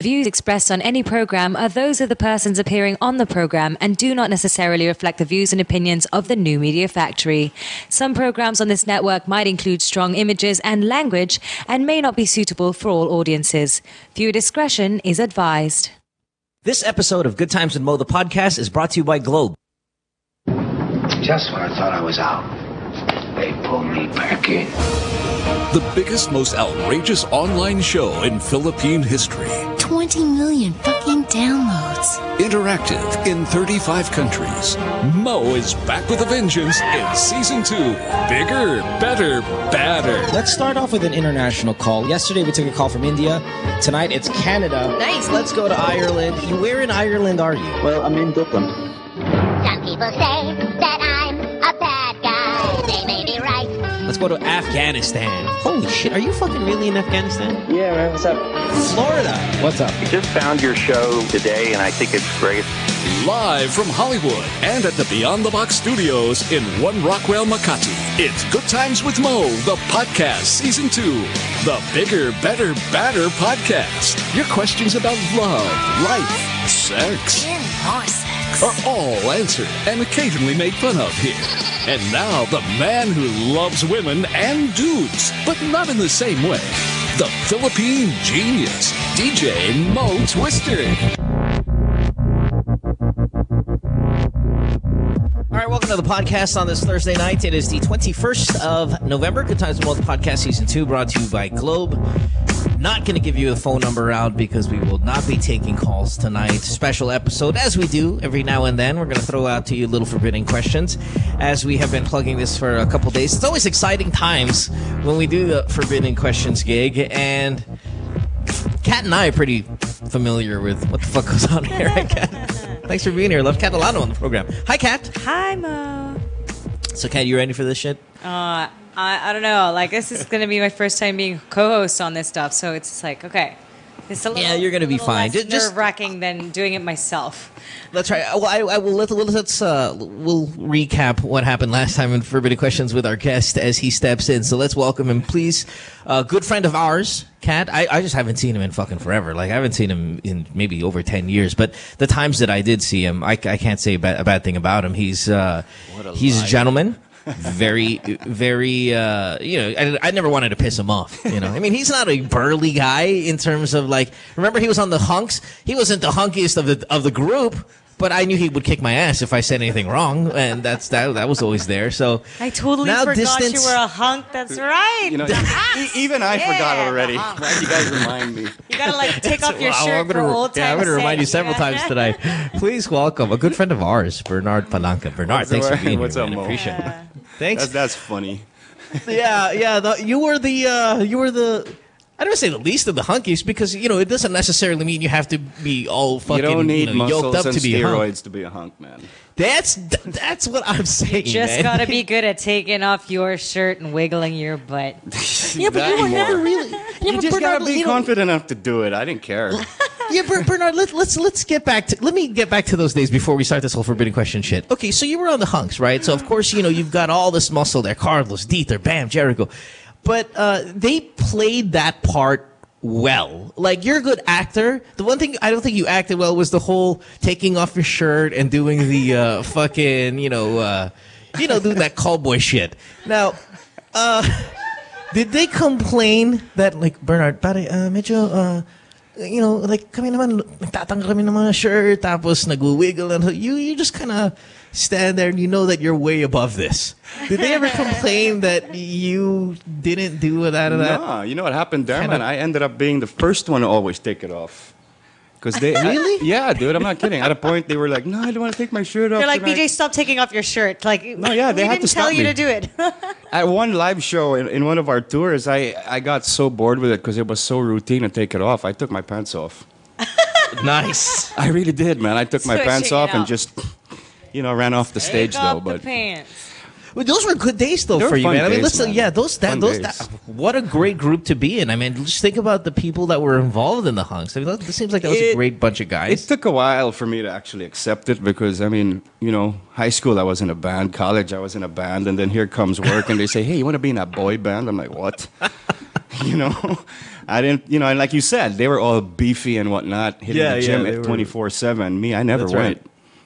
Views expressed on any program are those of the persons appearing on the program and do not necessarily reflect the views and opinions of the New Media Factory. Some programs on this network might include strong images and language and may not be suitable for all audiences. Viewer discretion is advised. This episode of Good Times with Mo, the podcast, is brought to you by Globe. Just when I thought I was out, they pulled me back in. The biggest, most outrageous online show in Philippine history. 20 million fucking downloads. Interactive in 35 countries. Mo is back with a vengeance in Season 2. Bigger, better, badder. Let's start off with an international call. Yesterday we took a call from India. Tonight it's Canada. Nice. Let's go to Ireland. Where in Ireland are you? Well, I'm in Dublin. Some people say that I'm a bad guy. They may be right. Let's go to Afghanistan. Holy shit, are you fucking really in Afghanistan? Yeah, man, what's up? Florida. What's up? I just found your show today, and I think it's great. Live from Hollywood and at the Beyond the Box studios in One Rockwell, Makati. It's Good Times with Mo, the podcast, Season 2. The bigger, better, badder podcast. Your questions about love, life, sex. More sex. Are all answered and occasionally made fun of here. And now, the man who loves women and dudes, but not in the same way. The Philippine genius, DJ Mo Twister. All right, welcome to the podcast on this Thursday night. It is the 21st of November. Good Times with Mo, the podcast, Season 2, brought to you by Globe. Not going to give you the phone number out because we will not be taking calls tonight. Special episode, as we do every now and then. We're going to throw out to you little forbidden questions, as we have been plugging this for a couple days. It's always exciting times when we do the forbidden questions gig, and Kat and I are pretty familiar with what the fuck goes on here. Right, Kat? Thanks for being here. Love Kat Alano on the program. Hi, Kat. Hi, Mo. So, Kat, you ready for this shit? I don't know. Like, this is going to be my first time being co-host on this stuff, so it's just like, okay. It's a little, yeah, you're going to be fine. Just nerve-wracking than doing it myself. That's right. Well, I will we'll recap what happened last time in Forbidden Questions with our guest as he steps in. So let's welcome him, please. Good friend of ours, Kat. I just haven't seen him in fucking forever. Like, I haven't seen him in maybe over 10 years. But the times that I did see him, I can't say a bad thing about him. He's a gentleman. Very, I never wanted to piss him off, I mean, he's not a burly guy in terms of, like, remember he was on the hunks? He wasn't the hunkiest of the group, but I knew he would kick my ass if I said anything wrong, and that was always there. So I totally forgot you were a hunk. That's right. Even I forgot already. Right? You guys remind me. You gotta like take off your shirt for old times' I'm gonna remind you several sake. times tonight. Please welcome a good friend of ours, Bernard Palanca. Bernard, thanks for being What's here. Up, Mo? Appreciate it. Thanks. That's funny. Yeah. You were the. I don't say the least of the hunkies because it doesn't necessarily mean you have to be all fucking you don't need yoked up and to be steroids to be a hunk, man. That's what I'm saying. You just man. gotta be good at taking off your shirt and wiggling your butt. Yeah, but you were never really. You just gotta be confident enough to do it. I didn't care. Yeah, Bernard, let's get back to. Let me get back to those days before we start this whole forbidden question shit. Okay, so you were on the hunks, right? So of course you've got all this muscle there, Carlos, Dieter, Bam, Jericho, but they played that part well. Like, you're a good actor. The one thing I don't think you acted well was the whole taking off your shirt and doing the fucking doing that cowboy shit. Now, did they complain that, like, Bernard, pare, medyo like kami naman nagtatanggal kami ng mga shirt tapos nagwi-wiggle and you just kind of stand there and you know that you're way above this. Did they ever complain that you didn't do that or that? No, you know what happened there, man? I ended up being the first one to always take it off. Because they really? Yeah, dude, I'm not kidding. At a point, they were like, "No, I don't want to take my shirt off." They're like, tonight. BJ, stop taking off your shirt. Like, no, yeah, they we had didn't to stop tell you me. to do it. At one live show in one of our tours, I got so bored with it because it was so routine to take it off. I took my pants off. Nice. I really did, man. I took my pants Switching off it and up. just, ran off the stage Take though. off But the pants. Well, those were good days though They were for you, fun man. I mean, days, listen, man. yeah, those Fun days. what a great group to be in. I mean, just think about the people that were involved in the hunks. I mean, it seems like that was a great bunch of It guys. took a while for me to actually accept it because, I mean, high school I was in a band, college I was in a band, and then here comes work and they say, "Hey, you want to be in a boy band?" I'm like, "What?" You know, I didn't. You know, and like you said, they were all beefy and whatnot, hitting the gym at 24/7. Me, I never went. Right.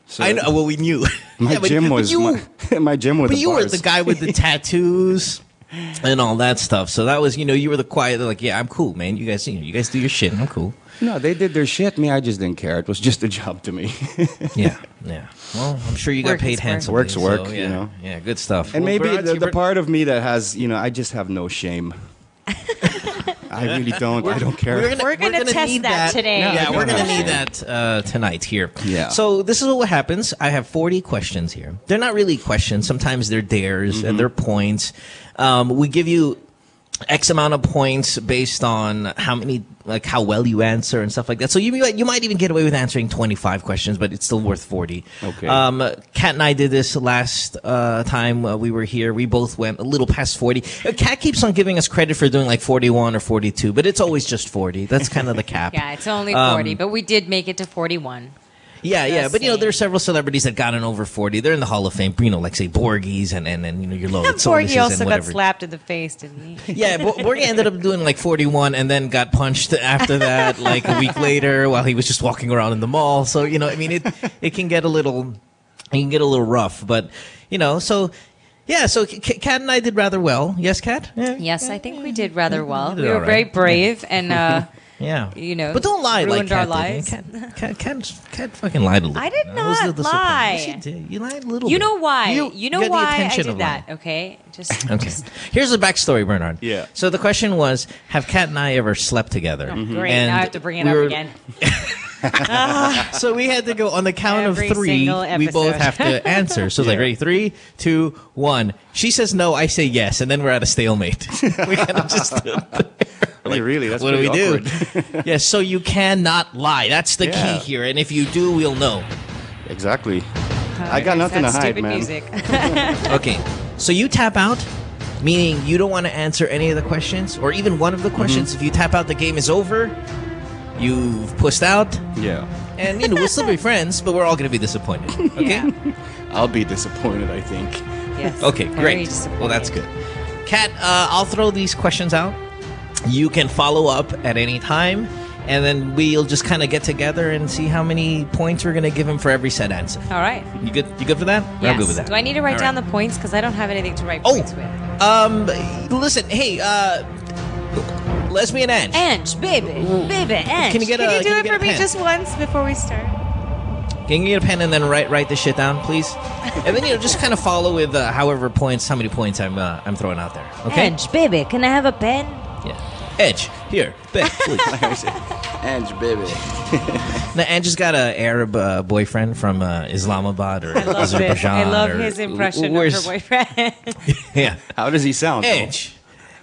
So I know. Well, we knew. my gym was my gym was. But the you were bars. the guy with the tattoos and all that stuff. So that was, you were the quiet. They're like, yeah, I'm cool, man. You guys do your shit. I'm cool. No, they did their shit. Me, I just didn't care. It was just a job to me. Yeah. Well, I'm sure you got paid handsomely. Work's work, so, you know. Yeah, good stuff. And Well, maybe Bernard, the part of me that has, I just have no shame. I really don't. I don't care. We're gonna test need that today. Yeah, we're going to need that tonight here. Yeah. So this is what happens. I have 40 questions here. They're not really questions. Sometimes they're dares and they're points. We give you X amount of points based on how well you answer and stuff like that. So you might even get away with answering 25 questions, but it's still worth 40. Okay. Kat and I did this last time we were here. We both went a little past 40. Kat keeps on giving us credit for doing like 41 or 42, but it's always just 40. That's kind of the cap. Yeah, it's only 40, but we did make it to 41. Yeah, but saying. there are several celebrities that gotten over 40. They're in the Hall of Fame. Like say Borgies and your Lois Borgie also and got whatever. slapped in the face, didn't he? Yeah, Borgie ended up doing like 41 and then got punched after that, like a week later, while he was just walking around in the mall. So it can get a little rough, but so. Yeah, so Kat and I did rather well. Yes, Kat? Yeah. Yes, I think we did rather well. did We were all right. very brave and Yeah. but don't lie like ruined our Kat did. lives. Kat fucking lied a little. I did That was not the surprise. lie. Yes, you did. You lied a little You bit. know why? You know got the why I attention did of that, lying. okay? Okay. Here's the backstory, Bernard. Yeah. So the question was, have Kat and I ever slept together? Great, And now I have to bring it we up were- again. So we had to go on the count Every of 3. single We both episode. have to answer. So it's like, ready? 3, 2, 1. She says no, I say yes, and then we're at a stalemate. We kind of just stood there. Like, really? That's what do we pretty do? awkward. Yes, so you cannot lie. That's the Yeah. key here. And if you do, we'll know. Exactly. I got nothing to That's hide, stupid man. music. Okay, so you tap out, meaning you don't want to answer any of the questions, or even one of the questions. If you tap out, the game is over. You've pushed out, Yeah. and we'll still be friends, but we're all going to be disappointed. Okay? Yeah. I'll be disappointed, I think. Yes. Okay, Very great. disappointed. Well, that's good. Kat, I'll throw these questions out. You can follow up at any time, and then we'll just kind of get together and see how many points we're going to give him for every said answer. All right. You good? You good for that? Yes. I'm good with that. Do I need to write All down right. the points? Because I don't have anything to write Oh, points with. listen, hey, Lesbian Ange. Ange, baby, Ange. Can you get Can a- you do can you it get for a me pen? just once before we start? Can you get a pen and then write this shit down, please? And then just kind of follow with how many points I'm throwing out there. Okay. Ange, baby, can I have a pen? Yeah. Edge, here, Ben, please. Ange, baby. Now, Angie's got an Arab boyfriend from Islamabad or Azerbaijan. I love or- his impression of where's- her boyfriend. Yeah. How does he sound? though?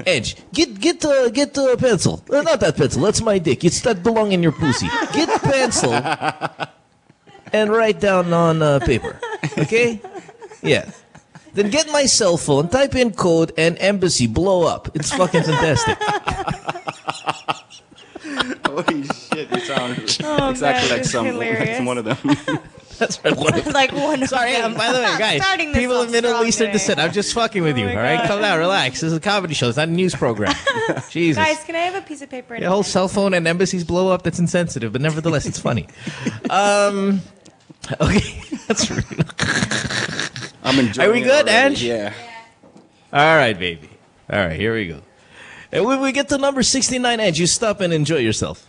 Edge, get the pencil. Not that pencil. That's my dick. It's that belong in your pussy. Get the pencil and write down on paper. Okay? Yeah. Then get my cell phone, type in code, and embassy blow up. It's fucking fantastic. Holy shit, you sound Oh, exactly man, like it's some hilarious. like one of them. That's right. One of them. Like one. Sorry, by the way, guys, Starting this people off of Middle strong Eastern today. descent, I'm just fucking with you, my all right? God. Calm down, relax. This is a comedy show. It's not a news program. Jesus. Guys, can I have a piece of paper? And The a whole pen? cell phone and embassies blow up, that's insensitive, but nevertheless, it's funny. Okay, that's rude. I'm enjoying Are we it good, already. Ange? Yeah. All right, baby. All right, here we go. And when we get to number 69, Edge, you stop and enjoy yourself.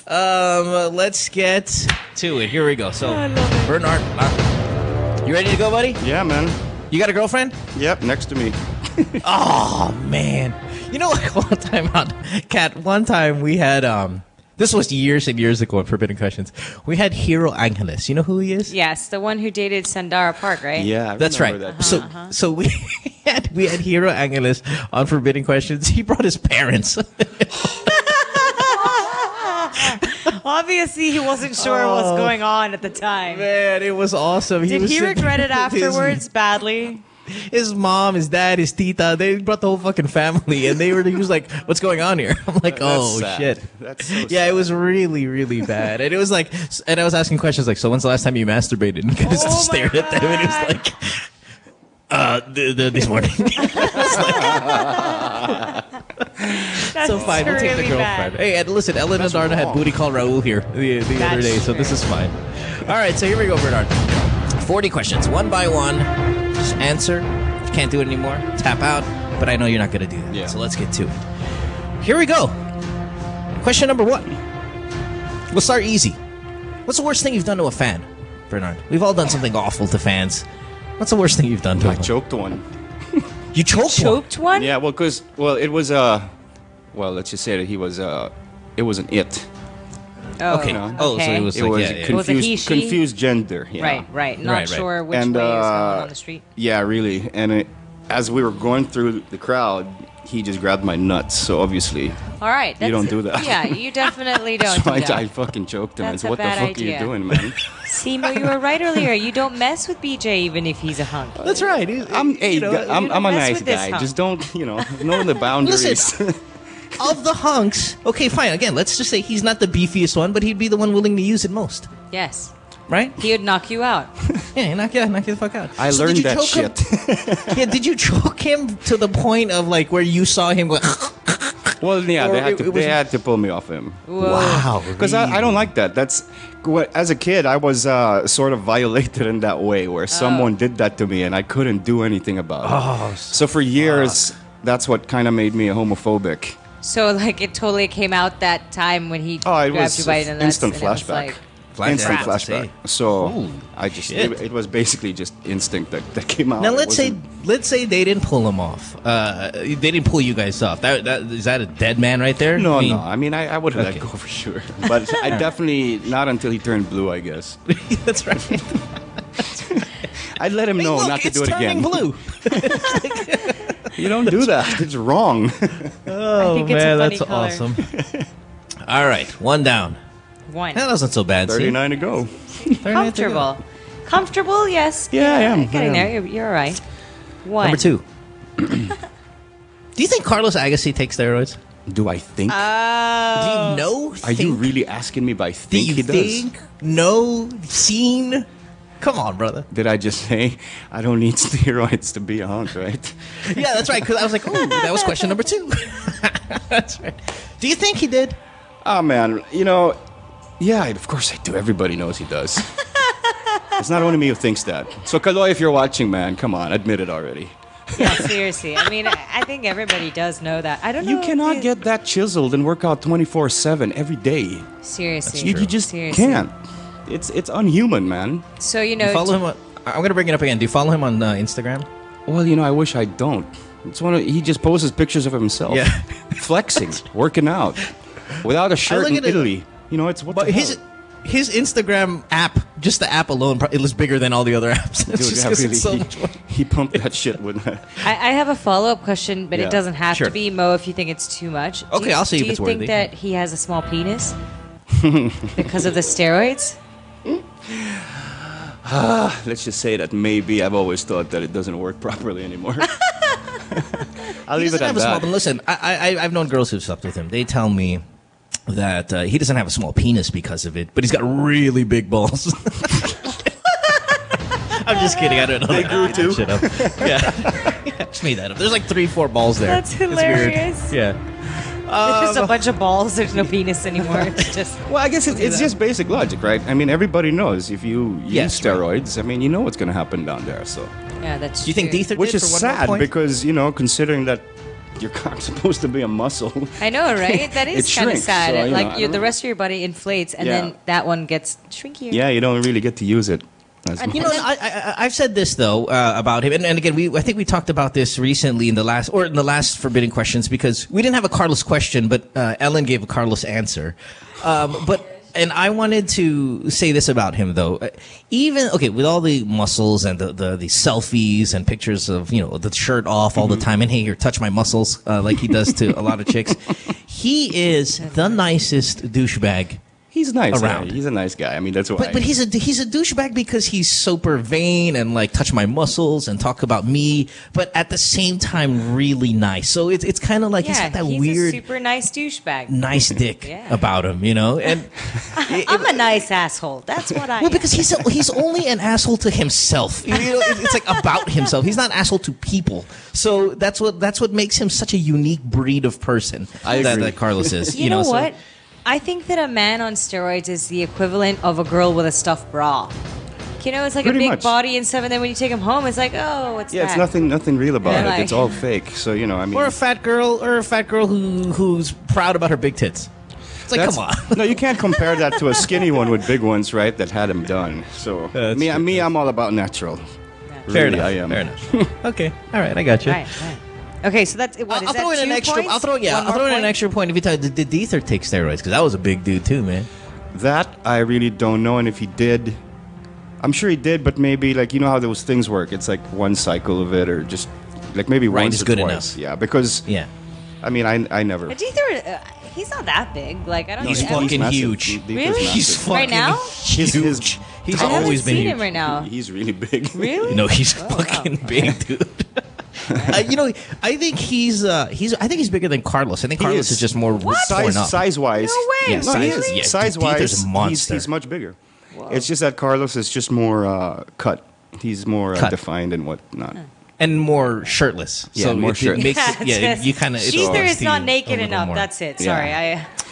Let's get to it. Here we go. So, Bernard, you ready to go, buddy? Yeah, man. You got a girlfriend? Yep, next to me. Oh, man. You know what? One time, Kat, one time we had, this was years and years ago in Forbidden Questions. We had Hero Angeles. You know who he is? Yes, the one who dated Sandara Park, right? Yeah, I That's right. remember that. So we had Hero Angeles on Forbidden Questions. He brought his parents. Obviously, he wasn't sure what was going on at the time. Man, it was awesome. Did was he sitting regret it with his- afterwards badly? His mom, his dad, his tita, they brought the whole fucking family, and he was like, "What's going on here?" I'm like, "Oh sad. shit." That's so Yeah, sad. it was really, really bad, and it was like, and I was asking questions like, "So when's the last time you masturbated?" And I just Oh my stared at them, and it was God. like, this morning." I was like, So fine, we'll take the really girlfriend. bad. Hey, and listen, Ellen and Darna had booty call Raul here the other day, so this is fine. All right, so here we go, Bernard. 40 questions, one by one. Just answer. If you can't do it anymore, tap out. But I know you're not going to do that, so let's get to it. Here we go. Question number 1. We'll start easy. What's the worst thing you've done to a fan, Bernard? We've all done something awful to fans. What's the worst thing you've done to them? I choked one. You choked one? Yeah, well, it was let's just say that he was it was an it. Oh, okay. okay. Oh, so it was like, Was it he, she? Confused gender. Yeah. Right. Not sure which way is going on the street. Yeah, really. And as we were going through the crowd, he just grabbed my nuts. So obviously, all right, you don't do that. Yeah, you definitely don't So do that. I fucking choked him. That's And a what the bad fuck idea. are you doing, man? Simo, you were right earlier. You don't mess with BJ even if he's a hunk. That's right. I'm a mess nice with this guy. hunk. Just don't, know the boundaries. Listen, of the hunks, okay, fine. Again, let's just say he's not the beefiest one, but he'd be the one willing to use it most. Yes. Right? He would knock you out. Yeah, knock you the fuck out. I learned that shit. Yeah, did you choke him to the point of like where you saw him go? Well, yeah, Or they had to pull me off him. Wow. Because I don't like that. As a kid, I was sort of violated in that way where someone did that to me and I couldn't do anything about it. So for years, that's what kind of made me a homophobic. So, like, it totally came out that time when he grabbed you by the nuts. Instant and it was flashback. like, Instant Crap. flashback. So Ooh, I just shit. it was basically just instinct that came out. Now It let's say wasn't- they didn't pull him off. They didn't pull you guys off. That is that a dead man right there? No, I mean, no. I mean, I would have let go for sure, but I definitely not until he turned blue. I guess that's right. I'd let him Hey, know look, not to it's do it turning again. blue. You don't do that. It's wrong. Oh think it's a man, funny that's color. awesome. All right, one down. one. That wasn't so bad. see? 39 to go. 39 to go. Comfortable. Comfortable, yes. Yeah, I am. Getting I am. there. You're all right. One. Number 2. Do you think Carlos Agassi takes steroids? Do I think? Do you know? Are you really asking me by Do think you he does? think? No? Seen? Come on, brother. Did I just say I don't need steroids to be a hunk, right? Yeah, that's right. Because I was like, ooh, that was question number 2. That's right. Do you think he did? Oh man, yeah, of course I do. Everybody knows he does. It's not only me who thinks that. So Kaloy, if you're watching, man, come on, admit it already. Yeah, seriously. I mean, I think everybody does know that. I don't know. You if cannot get that chiseled and work out 24/7 every day. Seriously. You just Seriously. can't. It's unhuman, man. So, Do you follow him on, I'm going to bring it up again. Do you follow him on Instagram? Well, I wish I don't. He just posts pictures of himself. Yeah. Flexing, working out. Without a shirt look in at it- Italy. It's what But the hell? his Instagram app, just the app alone, it was bigger than all the other apps. It's Dude, just yeah, 'cause really, it's so much more. he pumped that shit with I have a follow-up question, but Yeah. it doesn't have Sure. to be, Mo, if you think it's too much. Okay, I'll see if Do it's you worthy. think that he has a small penis? Because of the steroids? Let's just say that maybe I've always thought that it doesn't work properly anymore. I'll He leave it doesn't at have a small. that. But listen, I've known girls who've slept with him. They tell me that he doesn't have a small penis because of it, but he's got really big balls. I'm just kidding. I don't know. They grew too. Shit up. Yeah, just made that up. There's like 3-4 balls there. That's It's weird. hilarious. Yeah. It's just a bunch of balls. There's no penis anymore. It's just... Well, I guess it's just basic logic, right? I mean, everybody knows if you use Yes, right. steroids, I mean, you know what's going to happen down there. So, Yeah, that's Do you think true. Diether which did is for one more sad point? because considering that your cock's supposed to be a muscle. I know, right? That is It kind of shrinks, sad. so, Like, I don't the know. rest of your body inflates, and Yeah. then that one gets shrinkier. Yeah, you don't really get to use it. As You much. know, I've said this though about him, and again, I think we talked about this recently in the last Forbidden Questions because we didn't have a Carlos question, but Ellen gave a Carlos answer. And I wanted to say this about him though, even with all the muscles and the selfies and pictures of the shirt off all the time, and hey, here, touch my muscles, like he does to a lot of chicks. He is the nicest douchebag He's nice. around. Yeah. He's a nice guy. I mean, that's why. But he's a douchebag because he's super vain and like touch my muscles and talk about me, but at the same time really nice. So it's kind of like he's got that weird, a super nice douchebag. nice dick about him, you know. And I'm a nice asshole. That's what I. well, because he's only an asshole to himself. You know, it's like about himself. He's not an asshole to people. So that's what makes him such a unique breed of person. That Carlos is. You know what? I think that a man on steroids is the equivalent of a girl with a stuffed bra. You know, it's like Pretty a big much. body and stuff, and then when you take him home, it's like, oh, what's that? Yeah, it's nothing real about it. like- It's all fake. So you know, I mean, Or a fat girl who's proud about her big tits. It's like, come on. No, you can't compare that to a skinny one with big ones, right? That had him done. So me, I'm all about natural. Fair Really, enough. I am. Fair enough. Okay. All right. I got you. Right. Okay, so that's what is I'll that? throw in an 2 extra. points? I'll throw in an extra point if you tell. Did Ether take steroids? Because that was a big dude too, man. That I really don't know, and if he did, I'm sure he did. But maybe like you know how those things work. It's like one cycle of it, or just like maybe Right, once is or good twice. enough. Yeah, because I mean, I never. But Ether, he's not that big. Like I don't. He's I mean, fucking massive. huge. Ether's Really? massive. He's fucking Right now? huge. He's I haven't always been seen huge. him right now. He's really big. Really? No, he's fucking big, dude. You know, I think he's bigger than Carlos. I think Carlos is just more torn up. Size wise, No way. Yeah, no, he size- is. yeah, Size Ether's wise, a monster. he's much bigger. It's just that Carlos is just more cut. He's more Cut. defined and whatnot. And more shirtless. Yeah, so more it shirtless. makes it, you kind of. Ether is not naked enough. That's it. Sorry,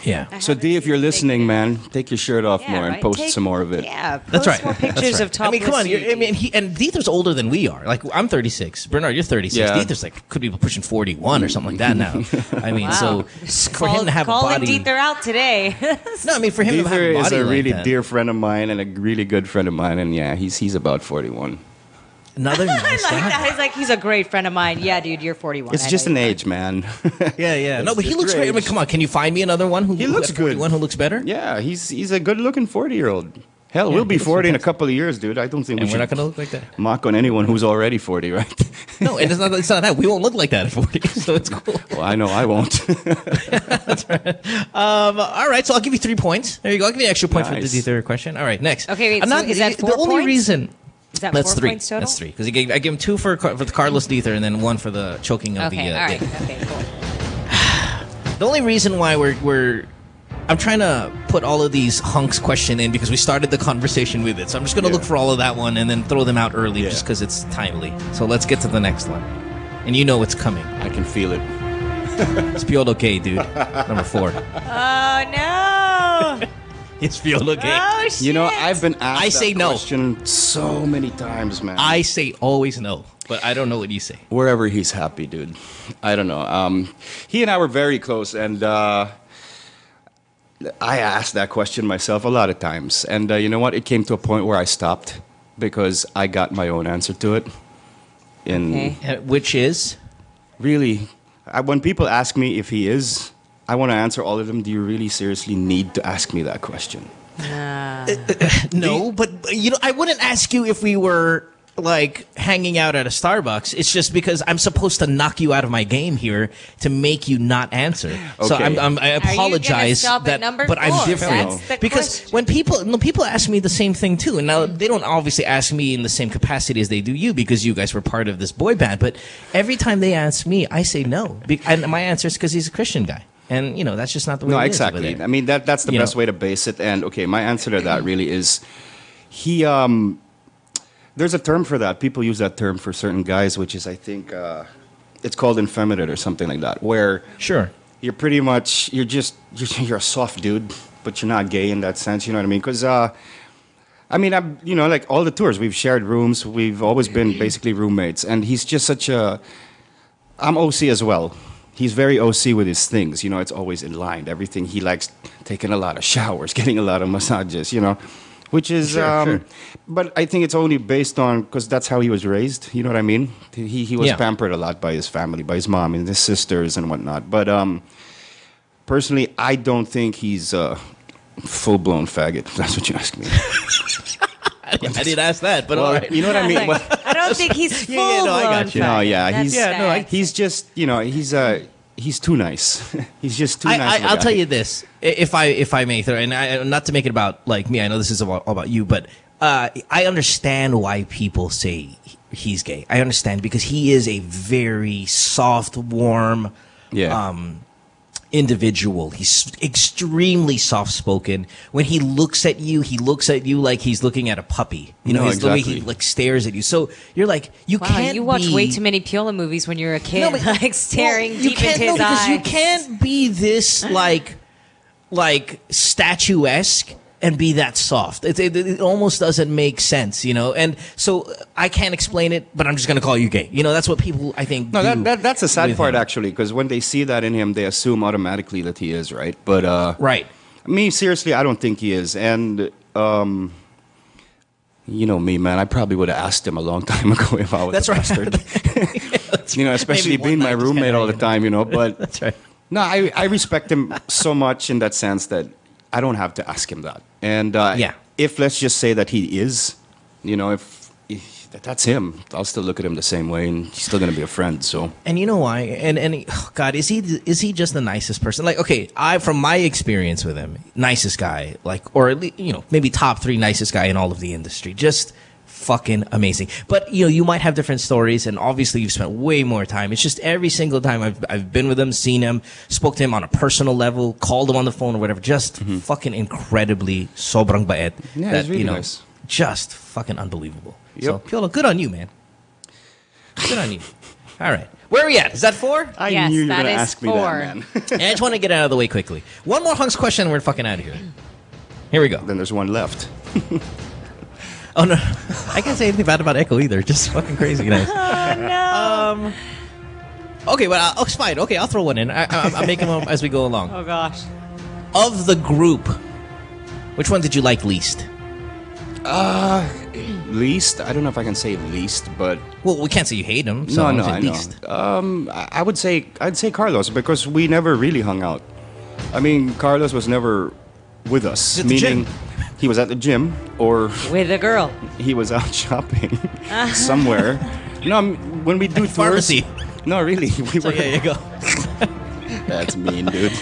Yeah. So D, if you're listening, man, take your shirt off more and post some more of it. Yeah, post That's right. more pictures of topless. I mean, come on. you. I mean, Dieter's older than we are. Like, I'm 36. Bernard, you're 36. Yeah. Dieter's like could be pushing 41 or something like that now. I mean, so for him to have a calling body. Dieter out today. No, I mean for him to have a Deether body is a like really that. dear friend of mine and a really good friend of mine, and yeah, he's about 41. Another I nice like guy. that. He's like, he's a great friend of mine. Yeah, dude, you're 41. It's I just know an you are. age, man. Yeah. No, but he looks great. I mean, come on. Can you find me another one who He looks at 41 good. who looks better? Yeah, he's a good-looking 40-year-old. Hell, we'll be he looks 40 in a couple of years, dude. I don't think And we we're should not going to look like that. mock on anyone who's already 40, right? No, and it's not that. We won't look like that at 40, so it's cool. Well, I know I won't. All right, so I'll give you 3 points. There you go. I'll give you an extra point for Nice. the third question. All right, next. Okay, wait, I'm so is that 4 the only points? reason. Is that That's 4 three. points total? That's three because I gave him 2 for the Carlos Dieter and then 1 for the choking of Okay, the. all right. dick. Okay, cool. The only reason why I'm trying to put all of these hunks question in because we started the conversation with it. So I'm just going to look for all of that one and then throw them out early just because it's timely. So let's get to the next one. And you know it's coming. I can feel it. It's Piolo K, dude. Number 4. Oh, no. It's Piolo K. Oh, shit. You know, I've been asked I say that no. question so many times, man. I say always no, but I don't know what you say. Wherever he's happy, dude. I don't know. He and I were very close, and I asked that question myself a lot of times. And you know what? It came to a point where I stopped because I got my own answer to it. Okay. Which is? Really, when people ask me if he is, I want to answer all of them. Do you really seriously need to ask me that question? No, but you know, I wouldn't ask you if we were like hanging out at a Starbucks. It's just because I'm supposed to knock you out of my game here to make you not answer. So Okay. I apologize stop at that, number but I'm 4? different That's the because question. when people ask me the same thing too, and now they don't obviously ask me in the same capacity as they do you because you guys were part of this boy band. But every time they ask me, I say no, and my answer is because he's a Christian guy. And, you know, that's just not the way No, it is over exactly. there. I mean, that's the You best know. way to base it. And, okay, my answer to that really is he, there's a term for that. People use that term for certain guys, which is, I think, it's called effeminate or something like that, where Sure. you're pretty much, you're a soft dude, but you're not gay in that sense, you know what I mean? Because, I mean, I'm, you know, like all the tours, we've shared rooms, we've always been basically roommates, and he's just such a, I'm OC as well. He's very OC with his things, you know, it's always in line. Everything, he likes taking a lot of showers, getting a lot of massages, you know, which is, Sure. but I think it's only based on, because that's how he was raised, you know what I mean? He was Yeah. pampered a lot by his family, by his mom and his sisters and whatnot. But personally, I don't think he's a full-blown faggot, if that's what you ask me. I didn't ask that, but Well, all right. you know what I mean? Well, I don't think he's full Yeah, no, I got blown you. no, faggot. yeah, That's he's fag. he's just, you know, he's he's too nice. He's just too nice. I'll tell you this, if I may, and not to make it about like me. I know this is all about you, but I understand why people say he's gay. I understand because he is a very soft, warm, individual. He's extremely soft-spoken. When he looks at you like he's looking at a puppy. You know, the way he like stares at you. So you're like, you can't. You watch way too many Piola movies when you're a kid, like staring deep into his eyes. You can't be this like statuesque and be that soft. It almost doesn't make sense, you know. And so I can't explain it, but I'm just going to call you gay. You know, that's what people, I think, no, do that's a sad part, him. actually, because when they see that in him, they assume automatically that he is, right? But right. Me, seriously, I don't think he is. And you know me, man, I probably would have asked him a long time ago if I was a bastard. You know, especially being my roommate all the time, you know. But that's right. No, I respect him so much in that sense that I don't have to ask him that. And if let's just say that he is, you know, if that's him, I'll still look at him the same way, and he's still going to be a friend. So, and you know why? And God, is he just the nicest person? Like, okay, from my experience with him, nicest guy, like, or at least, you know, maybe top 3 nicest guy in all of the industry. Just fucking amazing. But you know, you might have different stories, and obviously you've spent way more time. It's just every single time I've been with him, seen him, spoke to him on a personal level, called him on the phone or whatever, just fucking incredibly sobrang bait. Yeah, that, really nice. Just fucking unbelievable. Yep. So Piolo, good on you, man. Good on you. All right. Where are we at? Is that 4? I knew you were going to ask me that, man. And I just want to get it out of the way quickly. One more hunks question and we're fucking out of here. Here we go. Then there's one left. Oh, no. I can't say anything bad about Echo either. Just fucking crazy nice. Oh, no. Okay, well, it's fine. Okay, I'll throw one in. I'm making them as we go along. Oh, gosh. Of the group, which one did you like least? Least? I don't know if I can say least, but... Well, we can't say you hate him, so no, I least. know. I'd say Carlos, because we never really hung out. I mean, Carlos was never with us, meaning... He was at the gym, or with a girl. He was out shopping somewhere. No, when we do tours. Pharmacy. No, really. So there you go. That's mean, dude.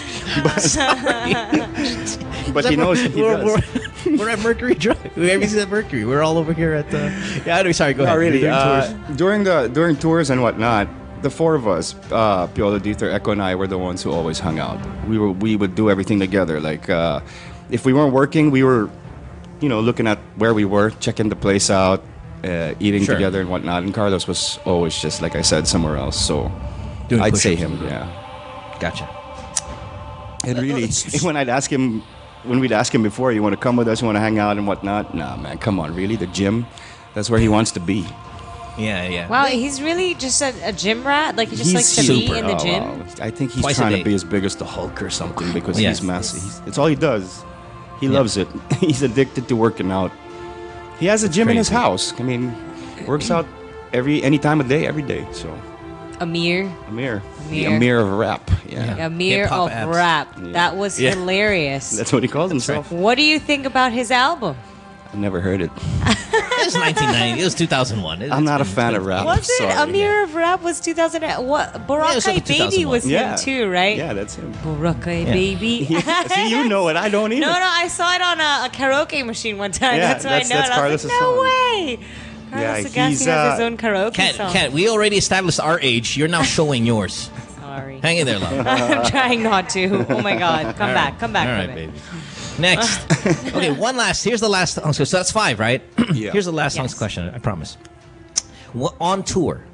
But he knows. We're at Mercury Drive. Have you seen that Mercury? We're all over here at the. Yeah, anyway, sorry. Go ahead. Really. During tours and whatnot, the 4 of us, Piolo, Dieter, Echo, and I, were the ones who always hung out. We would do everything together. Like, if we weren't working, we were, you know, looking at where we were, checking the place out, eating together and whatnot. And Carlos was always just, like I said, somewhere else. So I'd say him, yeah. Gotcha. And really, when we'd ask him before, you want to come with us, you want to hang out and whatnot? Nah, man, come on, really? The gym? That's where he wants to be. Yeah. Wow, he's really just a gym rat? Like, he just likes to be in the gym? Wow. I think he's trying to be as big as the Hulk or something because he's massive. It's all he does. He loves it. He's addicted to working out. He has a gym in his house. I mean, works out any time of day, every day. So, Amir of rap. Yeah. Amir of rap. Yeah. That was hilarious. That's what he calls himself. What do you think about his album? I never heard it. It was 1990. It was 2001. I'm not a fan of rap. Was it? Amir of rap was 2000. What? Boracay Baby was him too, right? Yeah, that's him. Boracay Baby. See, you know it. I don't even. No, I saw it on a karaoke machine one time. Yeah, that's why I know it. I was like, no way. Carlos Agassi has his own karaoke song. Kat, we already established our age. You're now showing yours. Sorry. Hang in there, love. I'm trying not to. Oh my God. Come back. All right, baby. Next. Okay, one last. Here's the last. So that's 5, right? Yeah. Here's the last question. I promise. On tour,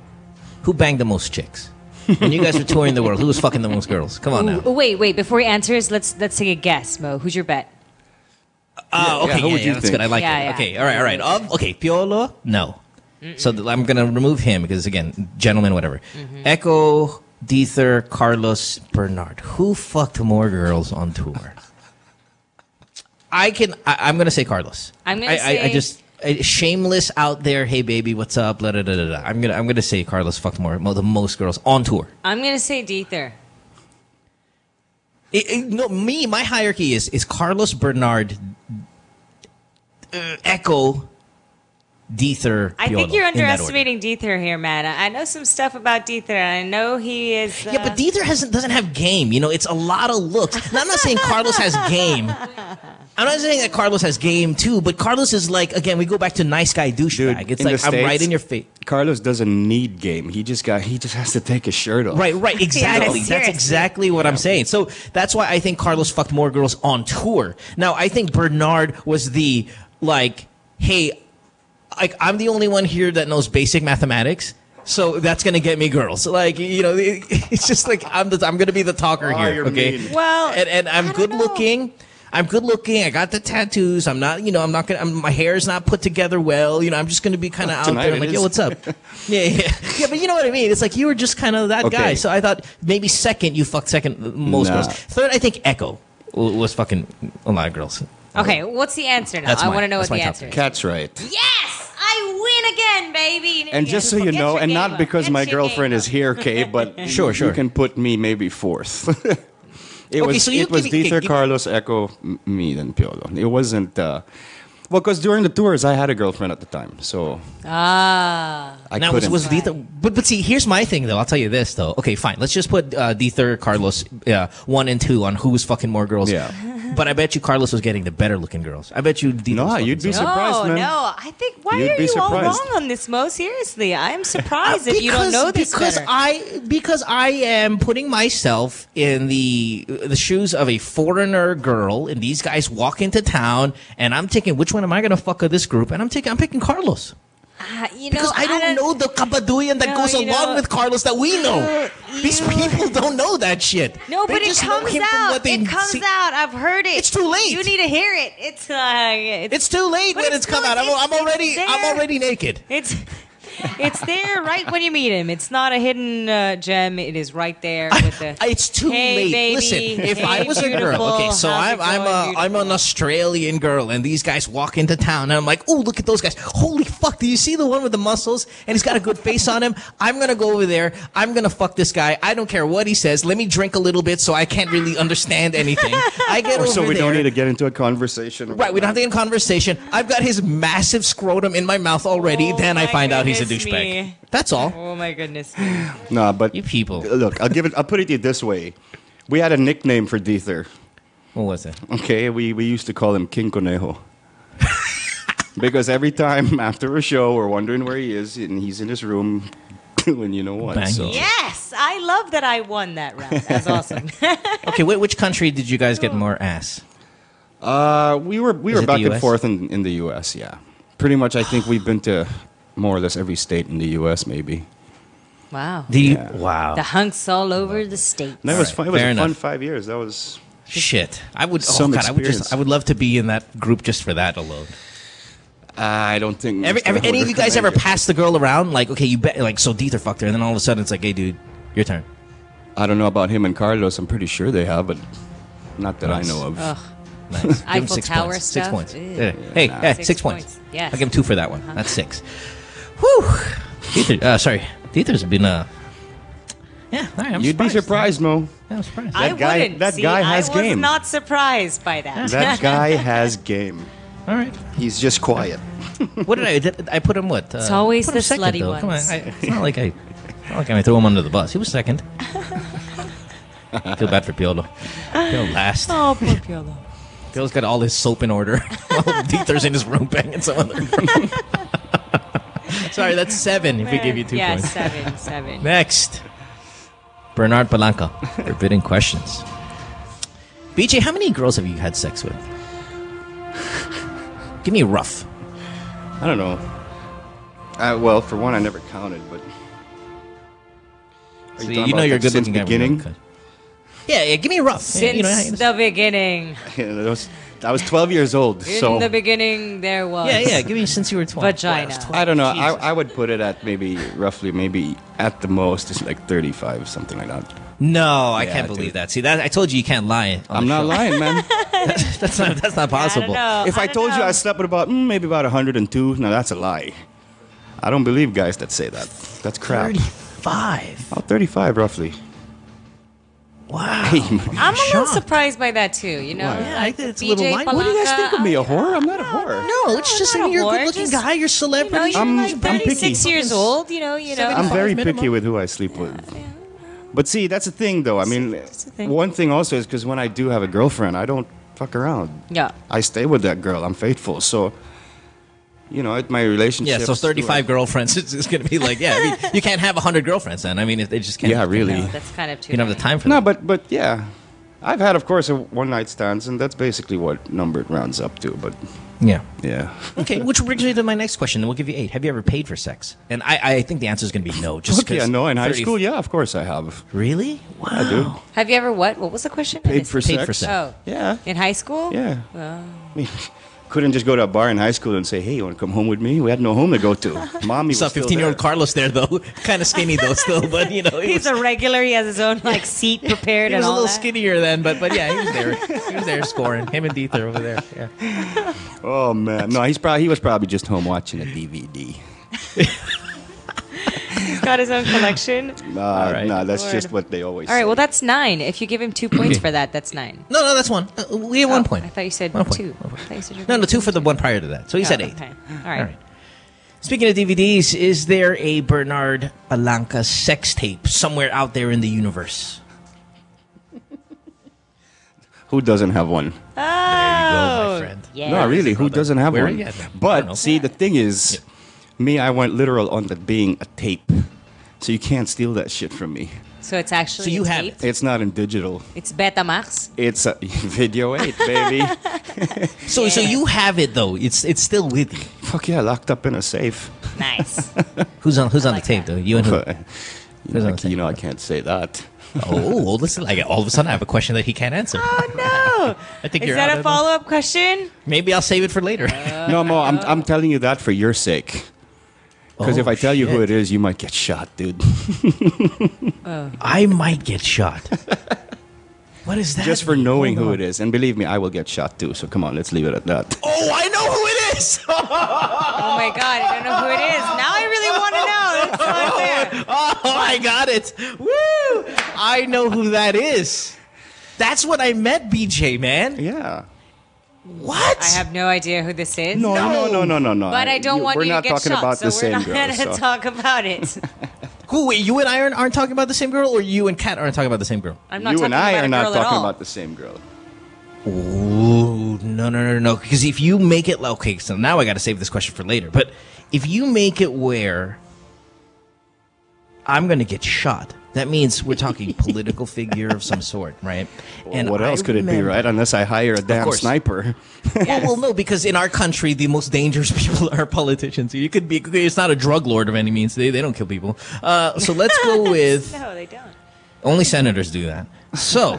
who banged the most chicks? When you guys were touring the world, who was fucking the most girls? Come on now. Wait. Before he answers, let's take a guess, Mo. Who's your bet? Okay. Who would you that's think? good. I like it. Okay. All right. Okay. Piolo, no. So I'm gonna remove him because again, gentleman, whatever. Echo, Dieter, Carlos, Bernard. Who fucked more girls on tour? I'm gonna say Carlos. I'm gonna say shameless out there. Hey baby, what's up? Blah, blah, blah, blah. I'm gonna say Carlos fucked the most girls on tour. I'm gonna say Dieter. My hierarchy is Carlos, Bernard, Echo, Dieter, I think Piolo, you're in that order. underestimating Dieter here, man. I know some stuff about Dieter. I know he is. Yeah, but Dieter doesn't have game. You know, it's a lot of looks. Now, I'm not saying Carlos has game. I'm not saying that Carlos has game too, but Carlos is like, again, we go back to nice guy douchebag. It's like I'm right in your face. Carlos doesn't need game. He just has to take his shirt off. Right, exactly. That's exactly what I'm saying. So that's why I think Carlos fucked more girls on tour. Now, I think Bernard was the like, hey, like I'm the only one here that knows basic mathematics. So that's gonna get me girls. Like, you know, it's just like I'm gonna be the talker here. Okay. Mean. Well, and I'm good looking. I'm good looking. I got the tattoos. I'm not, you know, I'm not gonna. my hair's not put together well. You know, I'm just gonna be kind of out there. I'm like, yo, what's up? yeah. But you know what I mean. It's like you were just kind of that guy. So I thought maybe second you fucked second most girls. Third, I think Echo was fucking a lot of girls. Okay, what's the answer now? I want to know what the answer is. Cat's right. Yes, I win again, baby. And just so you know, and not because my girlfriend is here, Kay, but sure, you can put me maybe fourth. It was Dieter, Carlos, Echo, me, then Piolo. It wasn't. Well, because during the tours, I had a girlfriend at the time, so I now couldn't. was Dieter, but see, here's my thing though. I'll tell you this though. Okay, fine. Let's just put Dieter, Carlos, 1 and 2 on who's fucking more girls. Yeah. But I bet you Carlos was getting the better looking girls. I bet you Dieter. No, was you'd be surprised, man. No, I think why You'd are be you all surprised. wrong on this, Mo? Seriously, I am surprised if you don't know this better. Because I am putting myself in the shoes of a foreigner girl, and these guys walk into town, and I'm thinking, which one am I going to fuck of this group? And I'm picking Carlos. You know, Because I don't know the kabaduyan that goes along with Carlos that we know. These people don't know that shit. No, They but it just know comes him from out. what they It comes see. out. I've heard it. It's too late. You need to hear it. It's too late But when it's it's come not- out. I'm it's already naked. It's there right when you meet him. It's not a hidden gem. It is right there with the. It's too hey, late. Baby, Listen, if hey, I was a girl, beautiful, okay, so how's it going, I'm an Australian girl, and these guys walk into town, and I'm like, oh, look at those guys! Holy fuck! Do you see the one with the muscles? And he's got a good face on him. I'm gonna go over there. I'm gonna fuck this guy. I don't care what he says. Let me drink a little bit, so I can't really understand anything. I get over So we there. don't need to get into a conversation. Right, we don't have to get in conversation. I've got his massive scrotum in my mouth already. Oh, then I my find out he's a goodness douchebag. me. That's all. Oh my goodness. No, but You people. Look, I'll put it to you this way. We had a nickname for Dieter. What was it? Okay, we used to call him King Conejo. Because every time after a show, we're wondering where he is, and he's in his room doing you know what. Banging. So. Yes, I love that I won that round. That's awesome. Okay, which country did you guys get more ass? We were it back the and US? forth in the U.S. Yeah, pretty much. I think we've been to more or less every state in the U.S. Maybe. Wow. Wow. The hunks all over the state. And that was fun. It was Fair a fun enough. 5 years. That was Shit. I would. Some I would love to be in that group just for that alone. I don't think. Any of you guys ever pass the girl around? Like, okay, you bet. Like, so Dieter fucked her, and then all of a sudden it's like, hey, dude, your turn. I don't know about him and Carlos. I'm pretty sure they have, but not that Nice. I know of. Ugh. Nice. Give him Eiffel 6 Tower points. stuff? 6 points. Ew. Yeah. Hey, Nah. yeah, 6 6 points. points. Yes. I'll give him 2 for that one. That's 6. Whew. Dieter, sorry. Dieter's been yeah, all right, I'm You'd be surprised, Mo. Yeah, I'm surprised. That guy- wouldn't. that See, guy has I was game. not surprised by that. That guy has game. All right. He's just quiet. What did I put him? What? It's always put him the second, slutty though. Come on, ones. it's not like I throw him under the bus. He was second. Feel bad for Piolo. Piolo last. Oh, poor Piolo. Piolo's got all his soap in order. While Dieter's in his room banging some other girl. Sorry, that's 7 if we give you 2 yeah, points. 7. Next. Bernard Palanca. Forbidden questions. BJ, how many girls have you had sex with? Give me a rough. I don't know. Well, for one, I never counted, but. Are So talking you know about, you're like, good since looking guy. beginning. Yeah, give me a rough. Since you know, the beginning. I was 12 years old, In so. the beginning, there was. yeah, give me since you were 12. Vagina. I don't know. I would put it at maybe at the most, it's like 35, something like that. No, I Yeah, can't dude. believe that. See, that I told you can't lie. I'm not lying, man. That's not possible. If I told you I slept with about maybe about 102, now that's a lie. I don't believe guys that say that. That's crap. 35. About 35, roughly. Wow. I'm a little surprised by that too. You know, Why? Yeah, I think it's a little BJ mind- Palanca, What do you guys think of me? A whore? I'm not a whore. No, it's just, I mean, you're a good-looking guy. You're a celebrity. You're like I'm 36 picky. years old. You know. I'm very minimum. picky with who I sleep with. But see, that's the thing, though. I mean, the thing. one thing also is because when I do have a girlfriend, I don't fuck around. Yeah. I stay with that girl. I'm faithful. So, you know, my relationship. Yeah, so 35 girlfriends is going to be like, yeah, I mean, you can't have 100 girlfriends then. I mean, if they just can't. Yeah, really. No, that's kind of too. You don't have the time for No, that. but yeah. I've had, of course, a one-night stands, and that's basically what number it rounds up to. But Yeah. yeah. Okay, which brings me to my next question, and we'll give you 8. Have you ever paid for sex? And I think the answer is going to be no. Just Okay, I know. In high school, yeah, of course I have. Really? Wow. I do. Have you ever what? What was the question? Paid for Paid sex. for sex. Oh, Yeah. in high school? Yeah. Well, I mean, couldn't just go to a bar in high school and say, "Hey, you want to come home with me?" We had no home to go to. Mommy was Saw still 15-year-old there. Carlos there, though. Kind of skinny, though, still. But, you know, he's a regular. He has his own like seat prepared he and was a all little that. skinnier then, but yeah, he was there. He was there scoring. Him and Dieter over there. Yeah. Oh man, no, he was probably just home watching a DVD. He's got his own collection. right. Nah, that's Lord. just what they always. All right, say. well that's 9. If you give him 2 points for that, that's 9. No, that's 1. We have 1 point. I thought you said 1 point. 2. I thought you said you were No, gonna 2 for the one prior to that. So he said 8. Okay. All All right. right. Speaking of DVDs, is there a Bernard Palanca sex tape somewhere out there in the universe? Who doesn't have one? There you go, my friend. Yeah. No, really, who doesn't have Where one? are you at now? I don't know. But see, the thing is, me, I went literal on the being a tape, so you can't steal that shit from me. So it's actually. So you a have tape? it. It's not in digital. It's Betamax. It's a video 8, baby. So you have it though. It's still with you. Fuck yeah, locked up in a safe. Nice. Who's on the like tape that. though? You and who? You know, on the tape? you know, I can't say that. Oh, well, listen. Like all of a sudden, I have a question that he can't answer. Oh no! I think Is you're that out a of- follow-up question? Maybe I'll save it for later. No, Mo, I'm telling you that for your sake. Because if I tell you who shit. it is, you might get shot, dude. I might get shot. What is that? Just for knowing Hold who on. it is. And believe me, I will get shot too. So come on, let's leave it at that. Oh, I know who it is. Oh my god, I don't know who it is. Now I really want to know. It's not there. Oh, I got it. Woo! I know who that is. That's what I met, BJ, man. Yeah. What? I have no idea who this is. No. But I don't want we're you to not get talking shot, about so the we're same not girl. going to So. talk about it. Who? Wait, you and I aren't talking about the same girl, or you and Kat aren't talking about the same girl? I'm not You talking and I about are a not girl at talking all. about the same girl. Ooh, no. Because if you make it, okay, so now I got to save this question for later. But if you make it where I'm going to get shot, that means we're talking political figure of some sort, right? And what else could it be, remember- right? Unless I hire a damn course. sniper. Well, no, because in our country, the most dangerous people are politicians. You could be, it's not a drug lord of any means. They don't kill people. So let's go with, No, they don't. only senators do that. So,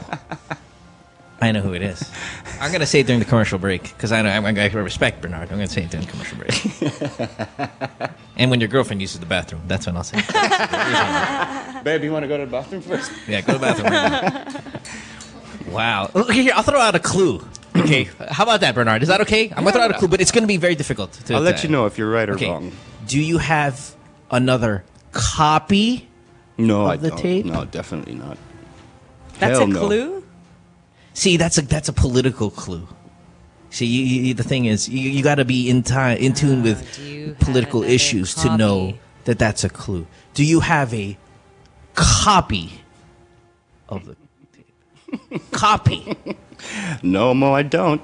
I know who it is. I'm going to say it during the commercial break, because I know I respect Bernard. I'm going to say it during the commercial break. And when your girlfriend uses the bathroom, that's when I'll say it. Babe, you want to go to the bathroom first? Yeah, go to the bathroom right now. Wow. Okay, here, I'll throw out a clue. Okay, how about that, Bernard? Is that okay? I'm going to throw out a clue, but it's going to be very difficult. I'll let you know if you're right or Okay. wrong. Do you have another copy? No, Of I the don't. tape? No, definitely not. That's Hell a no. clue? See, that's a political clue. See, the thing is, you got to be in tune with do you have political another issues to know copy? that that's a clue. Do you have a copy of the tape? Copy. No, Mo, I don't.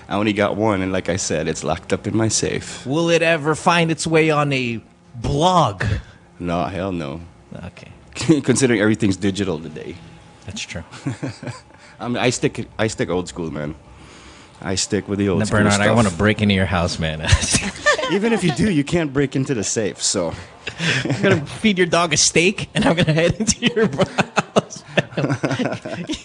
I only got one, and like I said, it's locked up in my safe. Will it ever find its way on a blog? No, hell no. Okay, Considering everything's digital today. that's true. I mean, I stick old school, man. I stick with the old Now, school Bernard, stuff. I want to break into your house, man. Even if you do, you can't break into the safe. So I'm gonna feed your dog a steak, and I'm gonna head into your house.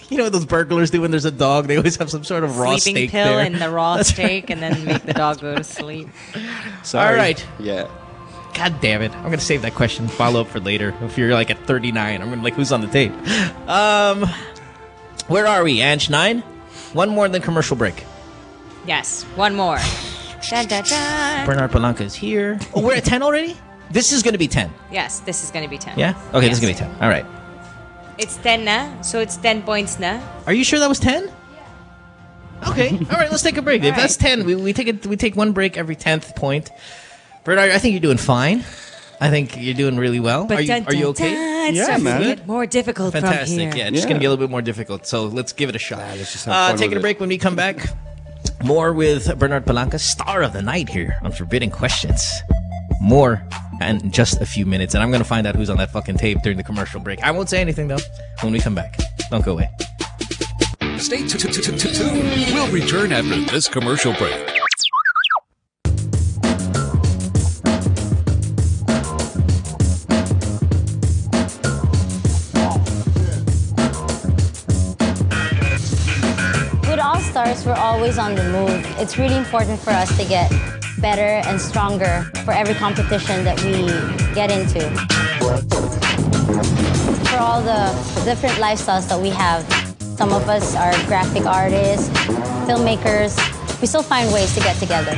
You know what those burglars do when there's a dog? They always have some sort of raw Sleeping steak pill there. and the raw steak, and then make the dog go to sleep. sorry. All right. Yeah. God damn it! I'm gonna save that question. Follow up for later. If you're like at 39, I'm gonna like, who's on the tape? Where are we? Ange 9. One more than commercial break. Yes, one more. Dun, dun, dun. Bernard Palanca is here. Oh, we're at 10 already. This is gonna be 10. Yes, this is going to be 10. Yeah. Okay, this is Yes. gonna be 10. All right. It's 10 na, so it's 10 points na. Are you sure that was 10? Okay. All right, let's take a break. If that's 10, we take one break every 10th point. Bernard, I think you're doing fine. I think you're doing really well. But are you okay? Yeah, man. Get more difficult Fantastic. from here. Yeah, it's just going to get a little bit more difficult. So let's give it a shot. Let's just have fun taking with a break. When we come back, more with Bernard Palanca, star of the night here on Forbidden Questions. More in just a few minutes. And I'm going to find out who's on that fucking tape during the commercial break. I won't say anything, though, when we come back. Don't go away. Stay tuned. We'll return after this commercial break. With All Stars, we're always on the move. It's really important for us to get better and stronger for every competition that we get into. For all the different lifestyles that we have, some of us are graphic artists, filmmakers. We still find ways to get together.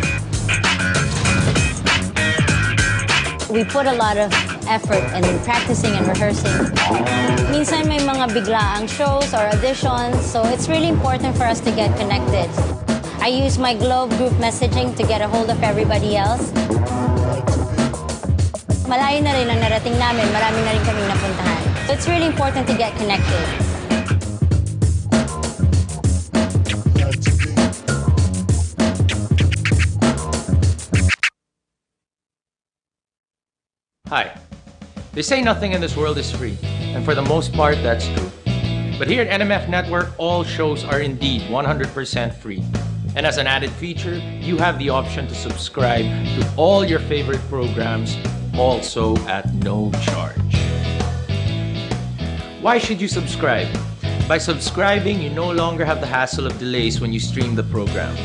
We put a lot of effort in practicing and rehearsing. Minsan may mga biglaang shows or auditions, so it's really important for us to get connected. I use my Globe group messaging to get a hold of everybody else. Malayo na rin ang narating namin, marami na rin kaming napuntahan. So it's really important to get connected. Hi. They say nothing in this world is free, and for the most part, that's true. But here at NMF Network, all shows are indeed 100% free. And as an added feature, you have the option to subscribe to all your favorite programs, also at no charge. Why should you subscribe? By subscribing, you no longer have the hassle of delays when you stream the program.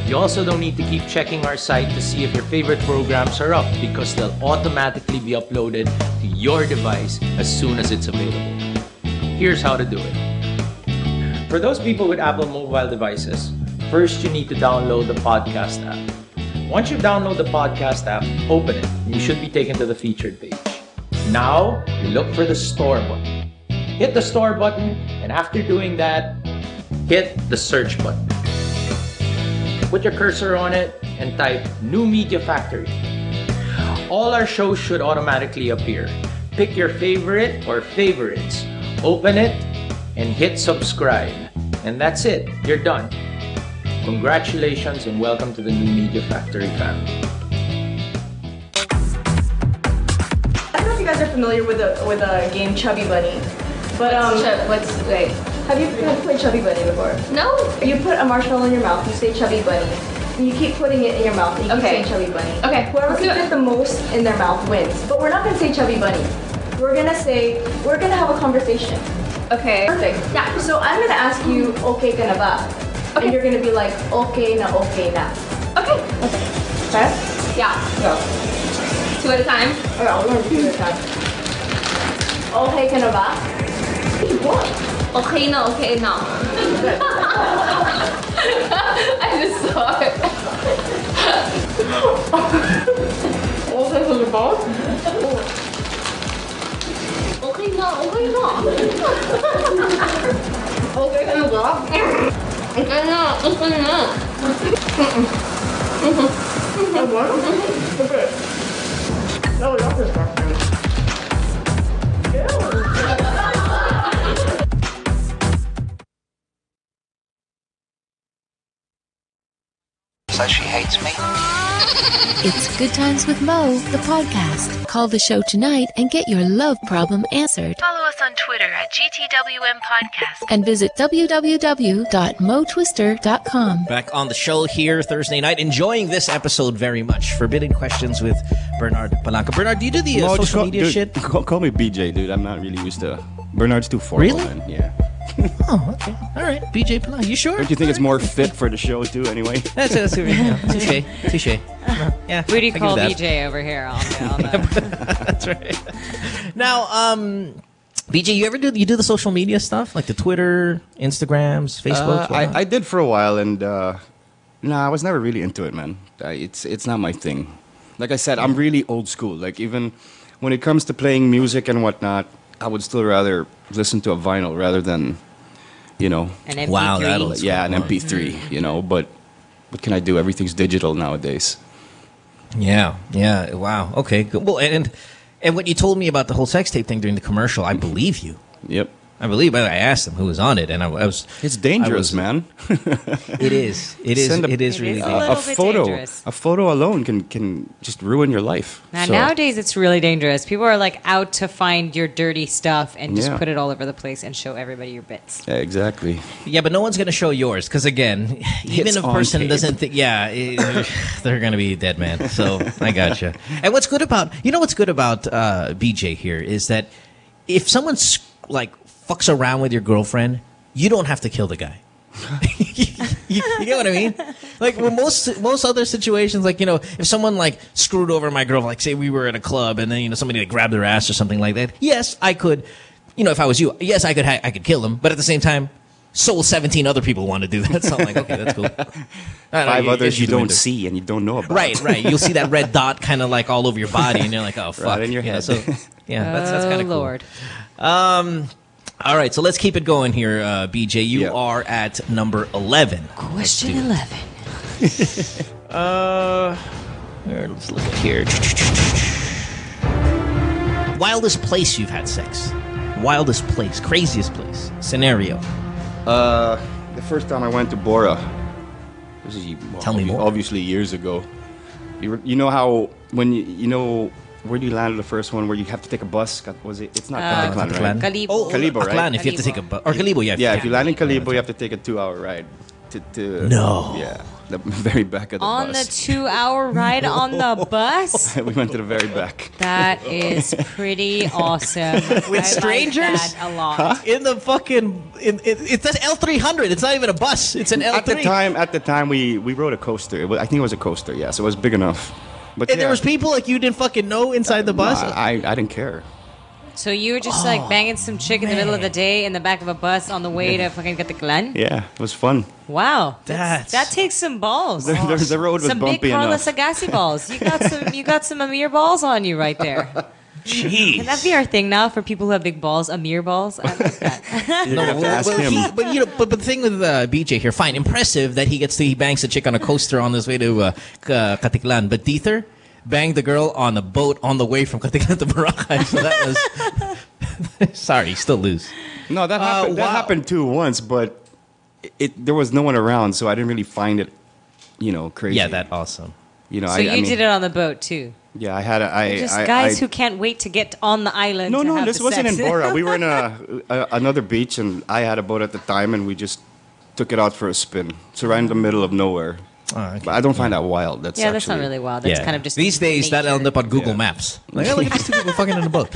You also don't need to keep checking our site to see if your favorite programs are up, because they'll automatically be uploaded to your device as soon as it's available. Here's how to do it. For those people with Apple mobile devices, first you need to download the podcast app. Once you download the podcast app, open it, and you should be taken to the featured page. Now, you look for the store button. Hit the store button, and after doing that, hit the search button. Put your cursor on it and type New Media Factory. All our shows should automatically appear. Pick your favorite or favorites, open it, and hit subscribe. And that's it, you're done. Congratulations and welcome to the New Media Factory family. I don't know if you guys are familiar with a game Chubby Bunny, but wait. Have you played Chubby Bunny before? No. You put a marshmallow in your mouth, you say Chubby Bunny, and you keep putting it in your mouth, and you keep saying Chubby Bunny. Okay. Whoever can fit the most in their mouth wins. But we're not gonna say Chubby Bunny. We're gonna have a conversation. Okay. Perfect. Yeah. So I'm gonna ask you, okay ka na ba? Okay. And you're gonna be like, okay na, okay na. Okay. Okay. Okay? Yeah. Go. 2 at a time? Okay, we're gonna do 2 at a time. Okay ka na ba? What? Okay na, okay na. I just saw it. Okay ka na ba? Okay na, okay na. Okay ka na ba? Okay na, okay na. Okay. No, you're just talking. Says she hates me. It's Good Times with Mo, the podcast. Call the show tonight and get your love problem answered. Follow us on Twitter at GTWM Podcast. And visit www.motwister.com. Back on the show here Thursday night, enjoying this episode very much. Forbidden Questions with Bernard Palanca. Bernard, do you do the social media shit? Call me BJ, dude. I'm not really used to. Bernard's too formal, Really? man. Yeah. Oh, okay. All right. BJ Palanca. You sure? Don't you think it's more fit for the show too? Anyway. That's touche. Yeah. Who do you I call give that. BJ over here? That's right. Now, BJ, you do the social media stuff, like the Twitter, Instagrams, Facebook? I did for a while, and I was never really into it, man. It's not my thing. Like I said, I'm really old school. Like even when it comes to playing music and whatnot, I would still rather listen to a vinyl rather than, An MP3. Wow, that'll an MP3. But what can I do? Everything's digital nowadays. Yeah. Wow. Okay. Good. Well, and when you told me about the whole sex tape thing during the commercial, I believe you. Yep. I believe. I asked him who was on it, and I was. It's dangerous, man. It is. It is really dangerous. A photo alone can just ruin your life. Nowadays, it's really dangerous. People are like out to find your dirty stuff and just put it all over the place and show everybody your bits. Yeah, exactly. Yeah, but no one's going to show yours because, again, even if a person doesn't think, they're going to be dead, man. So I gotcha. And what's good about BJ here is that if someone's like fucks around with your girlfriend, you don't have to kill the guy. you get what I mean? Like with most other situations, like if someone like screwed over my girl, like say we were at a club and then somebody like grabbed their ass or something like that. Yes, I could. If I was you, yes, I could kill them. But at the same time, so will 17 other people want to do that. So I'm like, okay, that's cool. 5 others you don't see and you don't know about. Right. You'll see that red dot kind of like all over your body, and you're like, oh fuck, right in your head. So that's kind of cool. Lord. All right, so let's keep it going here, BJ. You are at number 11. Question 11. Let's look at here. Wildest place you've had sex? Wildest place, craziest place, scenario. The first time I went to Bora. This is Tell me more. Obviously years ago. You know how when where do you land the first one where you have to take a bus? Was it? It's not Katilan, right? Kalibo. Oh, Kalibo, right? Aklan, if you have to take a bus. Or Kalibo, yeah. Yeah, if you land in Kalibo, you have to take a 2-hour ride. No. Yeah, the very back of the On bus. the 2-hour ride on the bus? We went to the very back. That is pretty awesome. With strangers? I like that a lot. Huh? In the fucking... it's an L300. It's not even a bus. It's an L3. At the time, we rode a coaster. I think it was a coaster, yeah, so it was big enough. But and there was people like you didn't fucking know inside the bus? No, I didn't care. So you were just like banging some chick in the middle of the day in the back of a bus on the way to fucking Katilan? Yeah, it was fun. Wow. That takes some balls. The road was some bumpy big Carlos enough. Agassi balls. You got some Amir balls on you right there. Jeez. Can that be our thing now for people who have big balls? Amir balls? I like that. You have to ask him. But the thing with BJ here, fine, impressive that he bangs a chick on a coaster on his way to Katilan. But Deether banged the girl on a boat on the way from Katilan to Boracay. So that was... Sorry, you still lose. No, that happened. That happened too once, but there was no one around, so I didn't really find it, crazy. Yeah, that awesome. So you did it on the boat too. Yeah, I had guys who can't wait to get on the island. No, this wasn't in Bora. We were in another beach, and I had a boat at the time, and we just took it out for a spin. So right in the middle of nowhere. Oh, okay. But I don't find that wild. That's not really wild. That's kind of just these days nature. That'll end up on Google Maps. Like, look at these two people fucking in a boat.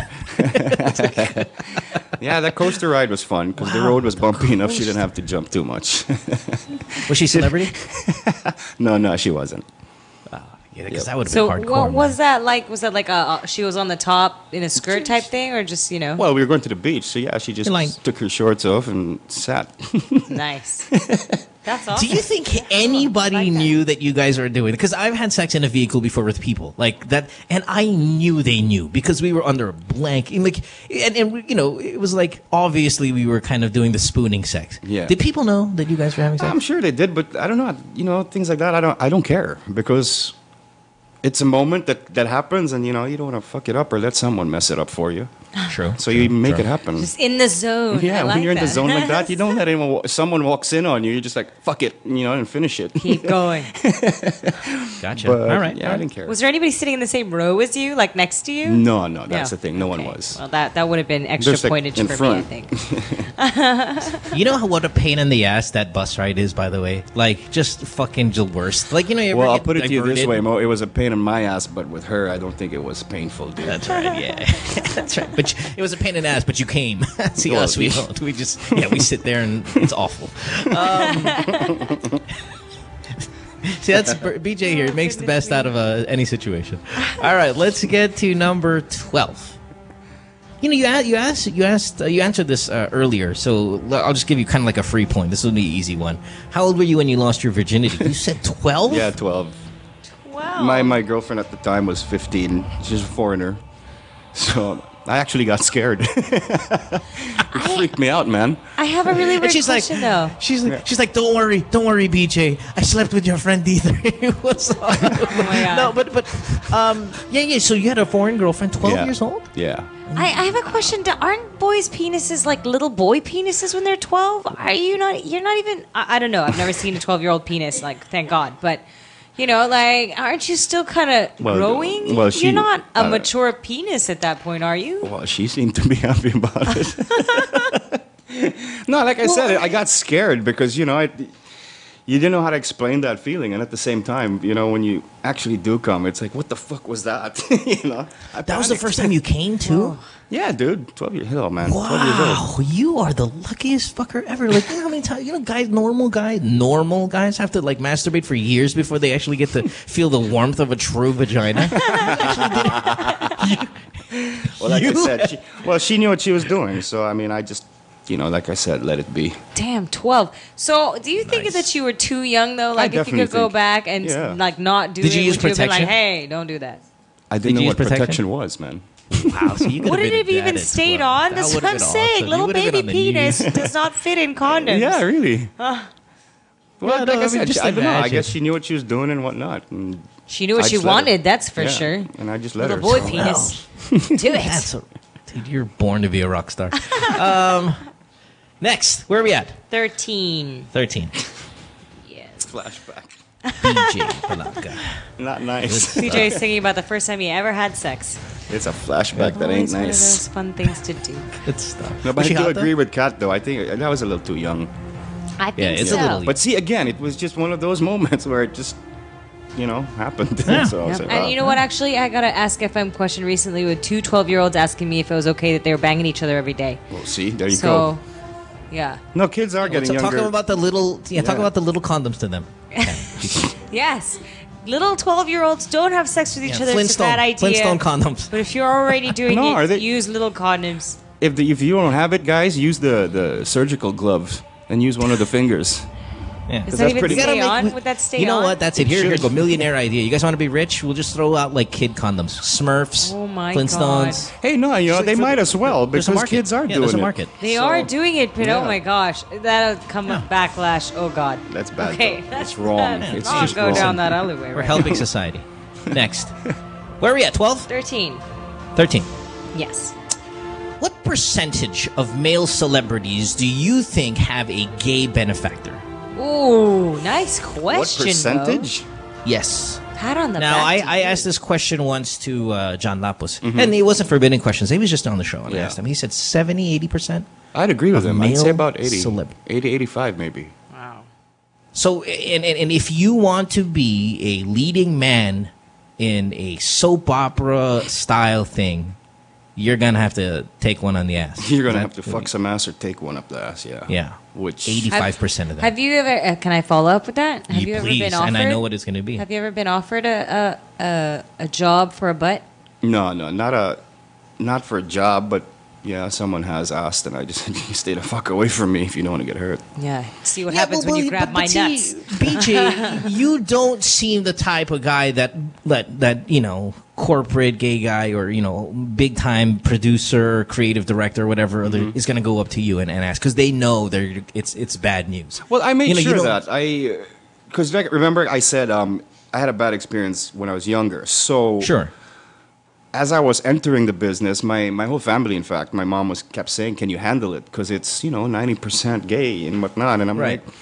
Yeah, that coaster ride was fun because the road was bumpy enough. She didn't have to jump too much. Was she a celebrity? No, she wasn't. Yeah, because that would have been hardcore. So what was that like? Was that like she was on the top in a skirt type thing, or just Well, we were going to the beach, so yeah, she just took her shorts off and sat. Nice. That's awesome. Do you think anybody knew that you guys were doing it? Because I've had sex in a vehicle before with people like that, and I knew they knew because we were under a blanket. And it was like obviously we were kind of doing the spooning sex. Yeah. Did people know that you guys were having sex? I'm sure they did, but I don't know. Things like that, I don't care because it's a moment that happens, and you don't want to fuck it up or let someone mess it up for you. True. So you make it happen. Just in the zone. Yeah, when you're in the zone like that, you don't let someone walks in on you. You're just like, fuck it, and finish it. Keep going. Gotcha. But, all right. Yeah, I didn't care. Was there anybody sitting in the same row as you, like next to you? No, that's the thing. No one was. Well, that would have been extra pointage for front. me, I think. You know what a pain in the ass that bus ride is, by the way? Like, just fucking the worst. Like, you ever I'll get put it to you this diverted? way, Mo. It was a pain in my ass, but with her, I don't think it was painful, dude. That's right, yeah. That's right. But it was a pain in the ass, but you came. See Well, us, we don't. We just, we sit there and it's awful. See, that's BJ here. Makes the best out of any situation. All right, let's get to number 12. You answered this earlier, so I'll just give you kind of like a free point. This will be an easy one. How old were you when you lost your virginity? You said 12? Yeah, 12. Wow. My girlfriend at the time was 15. She's a foreigner. So I actually got scared. It freaked me out, man. I have a really weird she's question, though. She's like, don't worry, BJ. I slept with your friend D3. What's up? Oh my God. No, but yeah. So you had a foreign girlfriend, 12 years old? Yeah. I have a question. Aren't boys' penises like little boy penises when they're 12? Are you not? You're not even. I don't know. I've never seen a 12-year-old penis. Like, thank God. But you know, like, aren't you still kind of growing? Well, you're not a mature penis at that point, are you? Well, she seemed to be happy about it. No, like I said, I got scared because you didn't know how to explain that feeling, and at the same time, when you actually do come, it's like, what the fuck was that? That was the first time you came too? Yeah, dude, 12 years old, man. Wow, 12 years old. You are the luckiest fucker ever. Like, you know how many times, normal guys have to like masturbate for years before they actually get to feel the warmth of a true vagina. Well, like I said, she knew what she was doing, so I mean, I just, like I said, let it be. Damn, 12. So, do you think that you were too young though? Like, if you could go back and like not do it, did you use would you have been protection? like, hey, don't do that? I didn't know what protection was, man. Wow, so you could Wouldn't it have even stayed on? That's what I'm saying. Little baby penis does not fit in condoms. Yeah, really. Yeah, Well, like I said, just I don't know. I imagine. guess she knew what she was doing and whatnot. And She knew what I she just let her. wanted, that's for Yeah, sure. And I just let Little her. boy penis. Do it. Dude, you're born to be a rock star. Next, where are we at? 13. 13. Yes. Flashback. BJ Palanca. Not nice. CJ is singing about the first time he ever had sex. It's a flashback that ain't Always one of nice. those fun things to do. Good stuff. No, but Was she I do hot, though? agree with Kat, though. I think that was a little too young. I think Yeah, it's so. a little. But see, again, it was just one of those moments where it just, happened. Yeah. So I was like, And wow. you know what? Actually, I got an Ask FM question recently with two 12-year-olds asking me if it was okay that they were banging each other every day. Well, see, there you So, go. yeah. No, kids are getting So younger. talk about the little, talk about the little condoms to them. Yes. Little 12-year-olds don't have sex with each other. It's a bad idea. Flintstone condoms. But if you're already doing No, are it, they- use little condoms. If you don't have it, guys, use the surgical gloves and use one of the fingers. Yeah. Does That's that even pretty- stay You gotta on? make- Would that stay on? You know what? That's it. It Here should. go. Millionaire idea. You guys want to be rich? We'll just throw out like kid condoms. Smurfs. Oh my Flintstones. Hey, no, they might as well There's a because market. kids are Yeah, doing there's a it. market. They So, are doing it, but yeah. oh my gosh. That'll come with backlash. Oh God. That's bad. Okay. though. That's It's wrong. Let's It's not just go wrong. down that alleyway. We're right helping society. Next. Where are we at? 12? 13. 13. Yes. What percentage of male celebrities do you think have a gay benefactor? Ooh, nice question. What percentage? Yes. Though. Pat on the Now, back. I asked this question once to John Lapus, and it wasn't forbidden questions. He was just on the show, and I Yeah. asked him. He said 70, 80%. I'd agree with him. I'd say male about 80. celeb. 80, 85 maybe. Wow. So, and if you want to be a leading man in a soap opera style thing, you're gonna have to take one on the ass. You're going to have to fuck some ass or take one up the ass, yeah. Yeah. Which 85% of that. Have you ever? Can I follow up with that? Have you ever please, been offered? and I know what it's gonna be. Have you ever been offered a job for a butt? No, not for a job, but yeah, someone has asked, and I just said, you stay the fuck away from me if you don't want to get hurt. Yeah. See what happens when you grab my nuts. BJ, you don't seem the type of guy that corporate gay guy or big time producer, creative director, whatever other is going to go up to you and ask because they know it's bad news. Well, I made You sure don't- that because remember I said I had a bad experience when I was younger. So Sure. as I was entering the business, my whole family, in fact, my mom kept saying, "Can you handle it?" Because it's 90% gay and whatnot, and I'm Right. like,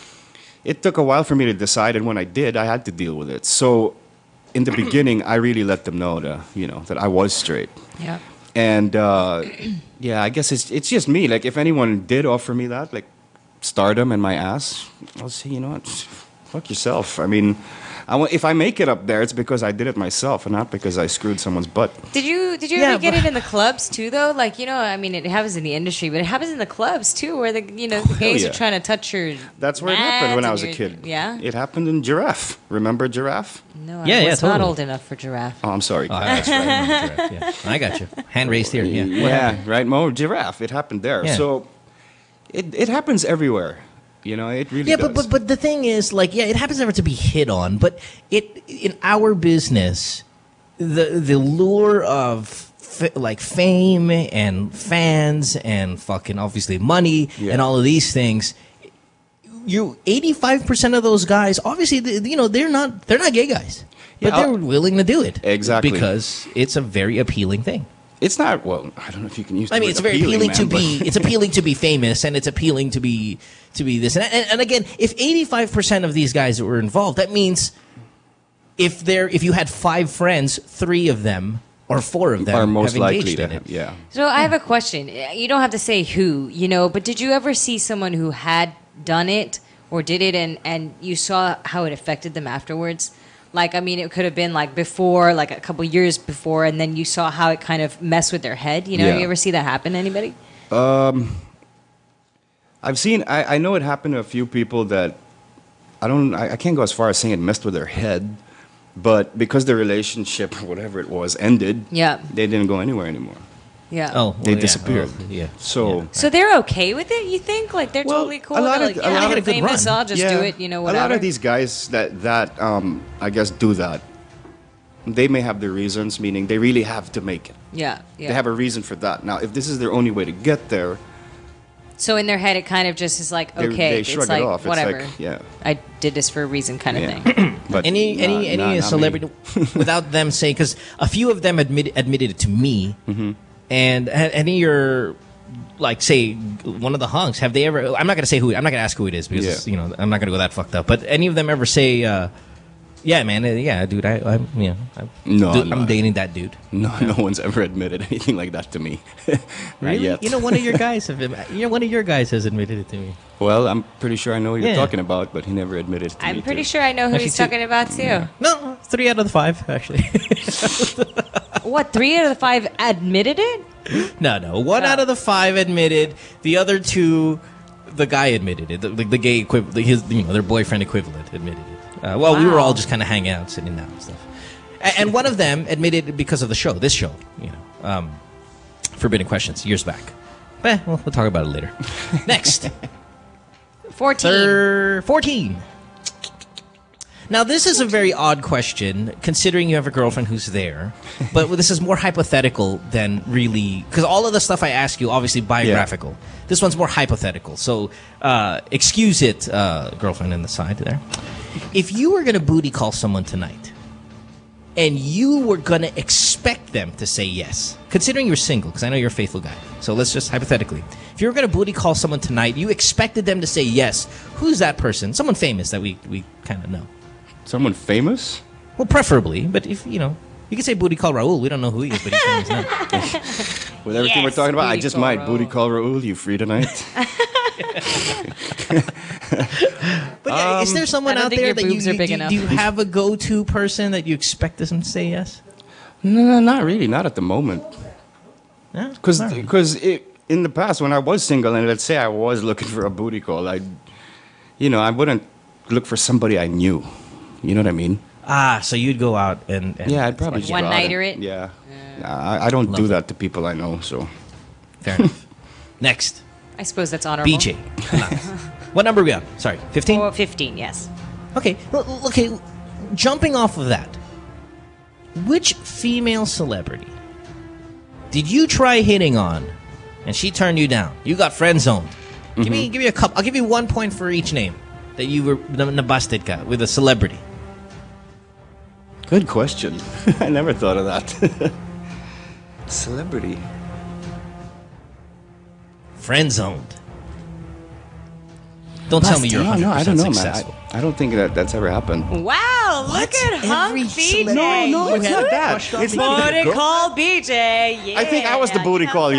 it took a while for me to decide, and when I did, I had to deal with it. So in the beginning, I really let them know that I was straight. Yeah. And yeah, I guess it's just me. Like if anyone did offer me that, like stardom and my ass, I'll say, you know what, fuck yourself. I mean, if I make it up there, it's because I did it myself and not because I screwed someone's butt. Did you ever get it in the clubs too though? Like I mean, it happens in the industry, but it happens in the clubs too, where the gays yeah. are trying to touch your. That's where it happened when I was a nads kid. and your- Yeah. It happened in Giraffe. Remember Giraffe? No, Yeah, I yeah, was not totally. old enough for giraffe. Oh, I'm sorry. Oh, that's right. I remember Giraffe, yeah. I got you. Hand raised here. Yeah. What Yeah, happened? right, Mo? Giraffe. It happened there. Yeah. So it happens everywhere. It really Yeah, does. but the thing is, like, yeah, it happens never to be hit on, but in our business, the lure of like fame and fans and fucking obviously money and all of these things, 85% of those guys, obviously, they're not gay guys, but they're willing to do it because it's a very appealing thing. It's not, well, I don't know if you can use the I mean, word it's very appealing it's appealing to be famous, and it's appealing to be this. And again, if 85% of these guys were involved, that means if you had 5 friends, 3 of them or 4 of them are most have likely engaged to in it. Yeah. So I have a question. You don't have to say who, but did you ever see someone who had done it or did it and you saw how it affected them afterwards? Like, I mean, it could have been like before, like a couple years before, and then you saw how it kind of messed with their head. You Yeah. you ever see that happen to anybody? I've seen, I know it happened to a few people that, I can't go as far as saying it messed with their head, but because their relationship or whatever it was ended, they didn't go anywhere anymore. Yeah. Oh, they disappeared. So they're okay with it, you think? Like, they're totally cool? a lot They're of- like, a lot I'm of- famous, I'll just do it, A whatever. lot of these guys that I guess do that, they may have their reasons, meaning they really have to make it. Yeah. They have a reason for that. Now, if this is their only way to get there, So in their head, it kind of just is like, They- okay, they shrug it's it like, off. It's whatever. like, I did this for a reason kind of thing. But any not celebrity without them saying, because a few of them admitted it to me, and any of your, like, say one of the hunks, have they ever? I'm not gonna say who. I'm not gonna ask who it is because I'm not gonna go that fucked up. But any of them ever say, yeah, man, yeah, dude, I'm dating that dude. No one's ever admitted anything like that to me. Not Really? yet. One of your guys one of your guys has admitted it to me. Well, I'm pretty sure I know what you're Yeah. talking about, but he never admitted it to me. I'm pretty sure I know who Actually, he's two. talking about too. No, 3 out of the 5 actually. What, 3 out of the 5 admitted it? No, 1 out of the 5 admitted. The other 2, the guy admitted it. The gay equivalent, their boyfriend equivalent admitted it. Well, we were all just kind of hanging out, sitting down and stuff. And one of them admitted because of the show, this show, Forbidden Questions, years back. We'll talk about it later. Next. 14. 14. Now, this is a very odd question, considering you have a girlfriend who's there. But this is more hypothetical than really... Because all of the stuff I ask you, obviously biographical. Yeah. This one's more hypothetical. So, excuse it, girlfriend in the side there. If you were going to booty call someone tonight, and you were going to expect them to say yes, considering you're single, because I know you're a faithful guy. So let's just hypothetically. If you were going to booty call someone tonight, you expected them to say yes. Who's that person? Someone famous that we kind of know. Someone famous? Well, preferably, but if, you can say booty call Raul. We don't know who he is, but he's famous now. With everything we're talking about, I just might Raul. booty call Raul. You free tonight? But yeah, is there someone I don't out think there your that boobs are big do enough. you have a go-to person that you expect them to say yes? No, not really. Not at the moment. Yeah, Because in the past, when I was single, and let's say I was looking for a booty call, I wouldn't look for somebody I knew. You know what I mean? So you'd go out and yeah, I'd probably just go out one-nighter and- it? Yeah. I don't do that to people I know, so. Fair enough. Next, I suppose that's honorable. BJ. What number are we on? Sorry, 15? Oh, 15, yes. Okay, okay. Jumping off of that, which female celebrity did you try hitting on, and she turned you down? You got friend zoned. Give me a couple. I'll give you 1 point for each name that you were nabasted ka with a celebrity. Good question. I never thought of that. Celebrity. Friend zoned. Don't tell me you're 100% No, I don't know, successful. man. I don't think that's ever happened. Wow, look at Hunk BJ. No, it's not that. It's not Booty call BJ. Yeah. I think I was the booty call,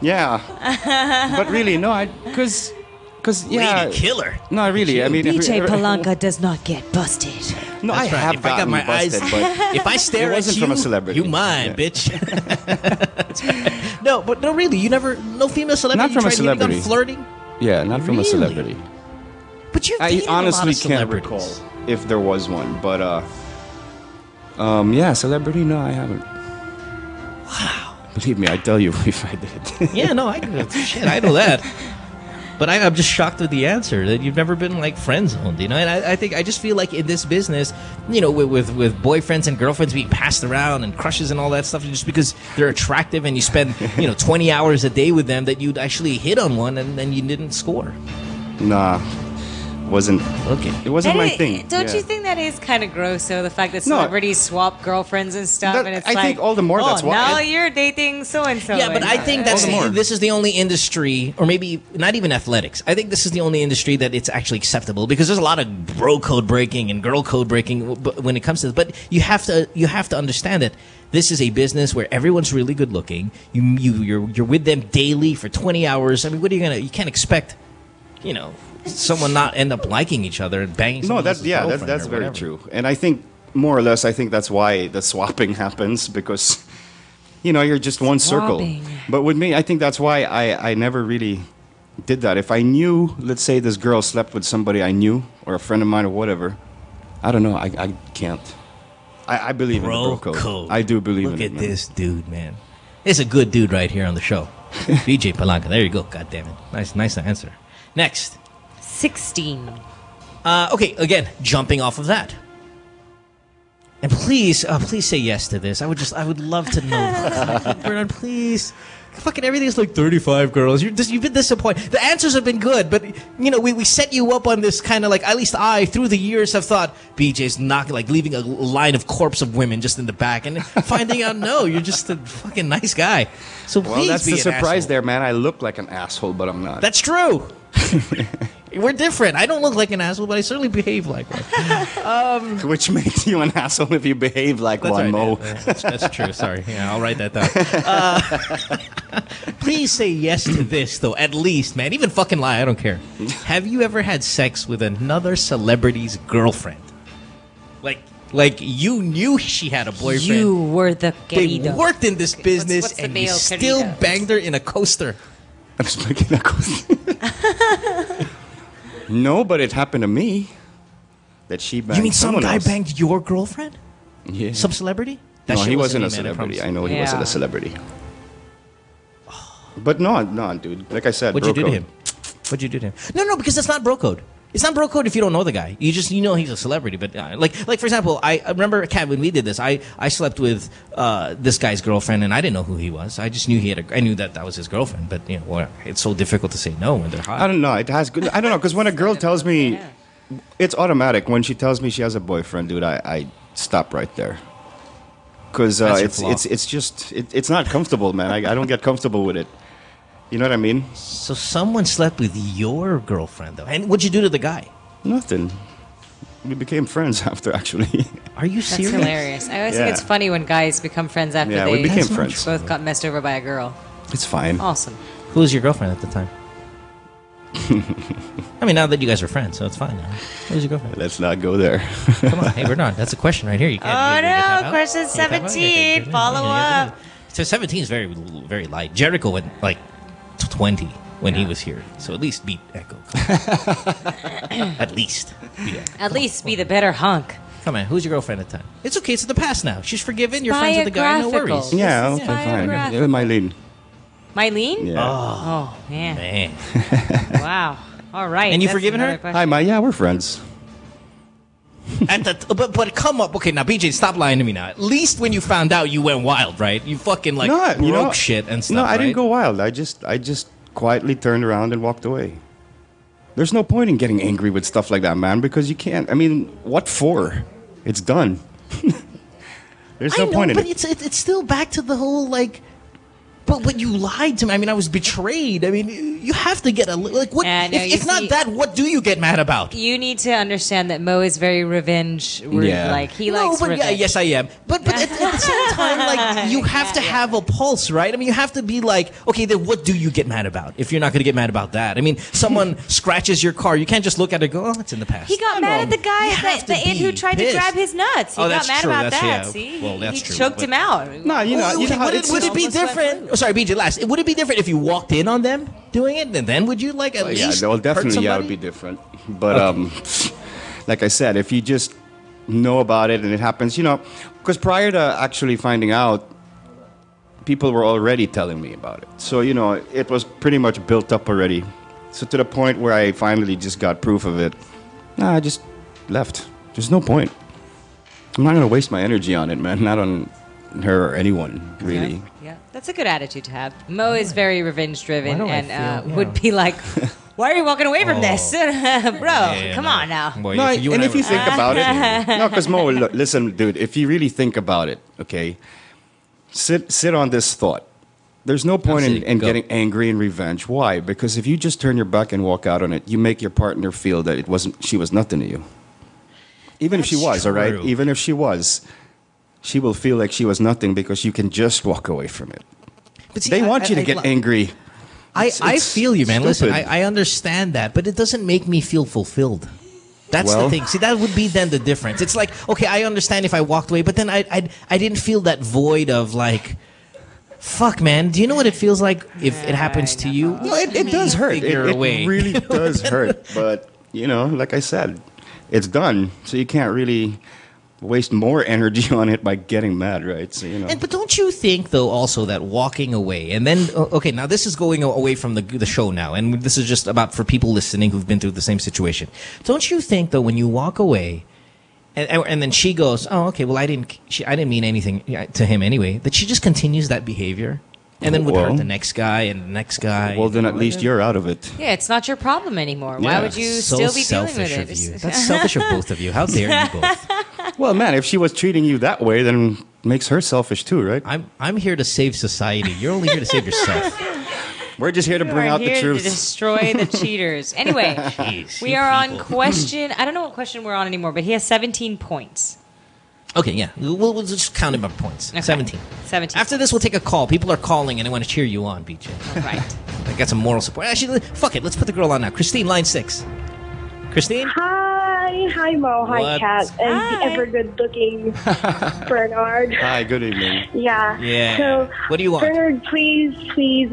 Yeah. But really, no, because yeah. Lady killer. No, really. I mean, BJ Palanca does not get busted. No, I That's right. have If I got my busted, eyes, but if I stare it wasn't at you, from a celebrity. you mine, Yeah. bitch. No, but no, really, you never, no female celebrity. Not from you a tried hitting on celebrity. flirting. Yeah, not from a Really? celebrity. But you've I dated honestly a lot of can't recall if there was one, but yeah, celebrity. No, I haven't. Wow. Believe me, I tell you if I did. Yeah, no, shit, I know that. But I'm just shocked with the answer that you've never been like friend zoned, you know. And I just feel like in this business, you know, with boyfriends and girlfriends being passed around and crushes and all that stuff, just because they're attractive and you spend 20 hours a day with them, that you'd actually hit on one and then you didn't score. Nah. Wasn't okay. It wasn't my thing. Don't you think that is kind of gross, though? The fact that celebrities swap girlfriends and stuff, and it's I think all the more that's why. now you're dating so and so. Yeah, but I think this is the only industry, or maybe not even athletics. I think this is the only industry that it's actually acceptable, because there's a lot of bro code breaking and girl code breaking when it comes to this. But you have to understand that this is a business where everyone's really good looking. You're with them daily for 20 hours. I mean, what are you can't expect, someone not end up liking each other and banging. No, that's very true. And I think more or less, that's why the swapping happens, because you're just one circle. But with me, I think that's why I never really did that. If I knew, let's say this girl slept with somebody I knew or a friend of mine or whatever, I don't know. I can't. I believe in the bro code. I do believe in it. Look at this dude, man. It's a good dude right here on the show. BJ Palanca. There you go. God damn it. Nice answer. Next. 16. Okay, again, jumping off of that. And please say yes to this. I would love to know. Bernard, please. Fucking everything's like 35 girls. You've been disappointed. The answers have been good, but we set you up on this kind of like, at least I, through the years, have thought BJ's not like leaving a line of corpse of women just in the back, and finding out no, you're just a fucking nice guy. So please, that's be the an surprise asshole. there, man. I look like an asshole, but I'm not. That's true. We're different. I don't look like an asshole, but I certainly behave like one. Which makes you an asshole if you behave like one, right, Mo. That's true. Sorry. Yeah, I'll write that down. Please say yes to this, though. At least, man. Even fucking lie. I don't care. Have you ever had sex with another celebrity's girlfriend? Like you knew she had a boyfriend. You were the They querido. worked in this business, what's the and you male still querido? banged her in a coaster. I'm just making a coaster. No, but it happened to me. That she banged You mean some someone guy else. banged your girlfriend? Yeah. Some celebrity? That No, shit he wasn't wasn't a me, man, I celebrity. promise. I know he wasn't a celebrity. But no, dude. Like I said, What'd you do bro to code. him? What'd you do to him? No, because that's not bro code. It's not bro code if you don't know the guy. You know he's a celebrity. But like for example, I remember, Kat, when we did this, I slept with this guy's girlfriend, and I didn't know who he was. I just knew I knew that was his girlfriend. But it's so difficult to say no when they're hot. I don't know. It has good. I don't know, because when a girl tells me, it's automatic. When she tells me she has a boyfriend, dude, I stop right there. Because it's not comfortable, man. I don't get comfortable with it. You know what I mean? So someone slept with your girlfriend, though. And what'd you do to the guy? Nothing. We became friends after, actually. Are you That's serious? hilarious. I always think it's funny when guys become friends after Yeah, they we became friends. both got messed over by a girl. It's fine. Awesome. Who was your girlfriend at the time? I mean, now that you guys are friends, so it's fine now. Who's your girlfriend? Let's not go there. Come on. Hey, Bernard, that's a question right here. You can't. Oh, you can't no. tap out. Question You can't tap out? 17. Okay, Follow up. So 17 is very, very light. Jericho went like 20 when he was here. So at least beat Echo. At least. At least be the better hunk. Come on, who's your girlfriend at the time? It's okay. It's in the past now. She's forgiven. You're friends with the guy. No Biographical. worries. Yeah, This is okay, fine. biographical. Yeah, Mylene. Mylene? Yeah. Oh, man. Man. Wow. All right. And you that's forgiven her? another question. Hi, Ma. Yeah, we're friends. But come up. Okay, now BJ, stop lying to me now. At least when you found out, you went wild, right? You fucking broke shit and stuff. No, I right? didn't go wild. I just quietly turned around and walked away. There's no point in getting angry with stuff like that, man, because you can't. I mean, what for? It's done. There's no point in but it. it's still back to the whole like. But you lied to me. I mean, I was betrayed. I mean, you have to get like what? Yeah, no, if not that, what do you get mad about? You need to understand that Mo is very revenge. Yeah. Like he likes revenge. Yeah, yes, I am. But at the same time, like you have to have a pulse, right? I mean, you have to be like, okay, then what do you get mad about? If you're not going to get mad about that, I mean, someone scratches your car, you can't just look at it and go, oh, it's in the past. He got mad at the guy at the inn who tried to grab his nuts. He got that's mad true. about That's, that. yeah. See, Well, that's he true, choked but- him out. No, you know how would it's it be different? Oh, sorry, BJ, last. Would it be different if you walked in on them doing it, and then would you like at least? Yeah, well, hurt definitely, yeah, it would somebody? be different. But like I said, if you just know about it and it happens, because prior to actually finding out, people were already telling me about it. So it was pretty much built up already So to the point where I finally just got proof of it, I just left. There's no point. I'm not gonna waste my energy on it, man. Not on her or anyone, really. Okay. Yeah, that's a good attitude to have. Mo is very revenge-driven and would yeah. be like, "Why are you walking away from this, bro? Come on now." No, and if you think about it, no, because Mo, listen, dude. If you really think about it, okay, sit on this thought. There's no point in getting angry and revenge. Why? Because if you just turn your back and walk out on it, you make your partner feel that she was nothing to you. Even if she was, all right? Even if she was, she will feel like she was nothing because you can just walk away from it. But see, they want you to get angry. I feel you, man. Stupid. Listen, I understand that, but it doesn't make me feel fulfilled. That's the thing. See, that would be then the difference. It's like, okay, I understand if I walked away, but then I didn't feel that void of like, fuck, man. Do you know what it feels like if it happens to you? No, it does hurt. It away. really does hurt. But, like I said, it's done. So you can't really waste more energy on it by getting mad, right? So, But don't you think, though, also that walking away, and then, okay, now this is going away from the show now, and this is just about for people listening who've been through the same situation. Don't you think, though, when you walk away, and then she goes, oh, okay, well, I didn't mean anything to him anyway, that she just continues that behavior? And then would hurt the next guy and the next guy. Well, then at least you're out of it. Yeah, it's not your problem anymore. Why would you still be dealing with it? Of you. That's selfish of both of you. How dare you both? Well, man, if she was treating you that way, then it makes her selfish too, right? I'm here to save society. You're only here to save yourself. We're just here to bring out the truth. To destroy the cheaters. Anyway, we are on question. I don't know what question we're on anymore, but he has 17 points. Okay, yeah. We'll just count him up points. Okay. 17. After this, we'll take a call. People are calling, and I want to cheer you on, BJ. All right. I got some moral support. Actually, fuck it. Let's put the girl on now. Christine, line 6. Christine? Hi, Mo. Hi, Kat. And the ever good-looking Bernard. Hi, good evening. Yeah. Yeah. So, what do you want? Bernard, please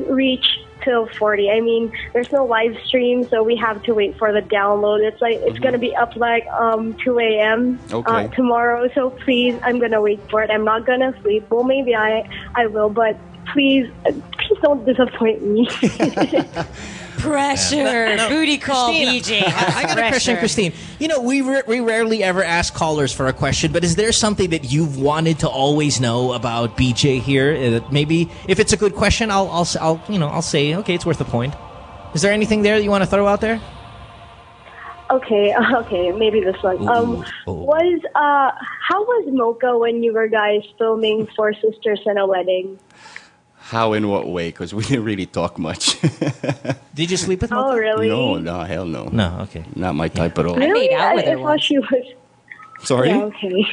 reach till 40. I mean, there's no live stream, so we have to wait for the download. It's gonna be up like 2 a.m. Tomorrow. So please, I'm gonna wait for it. I'm not gonna sleep. Well, maybe I will, but please don't disappoint me. Pressure. No, Booty call, BJ. I got a question, Christine. We rarely ever ask callers for a question, but is there something that you've wanted to always know about BJ here? That maybe if it's a good question, I'll say okay, it's worth a point. Is there anything there that you want to throw out there? Okay, maybe this one. How was Mocha when you were guys filming Four Sisters and a Wedding? How, in what way? Because we didn't really talk much. Did you sleep with Mocha? Oh, really? No, hell no. No, okay. Not my type at all. Really? I thought she was... Sorry? Yeah, okay.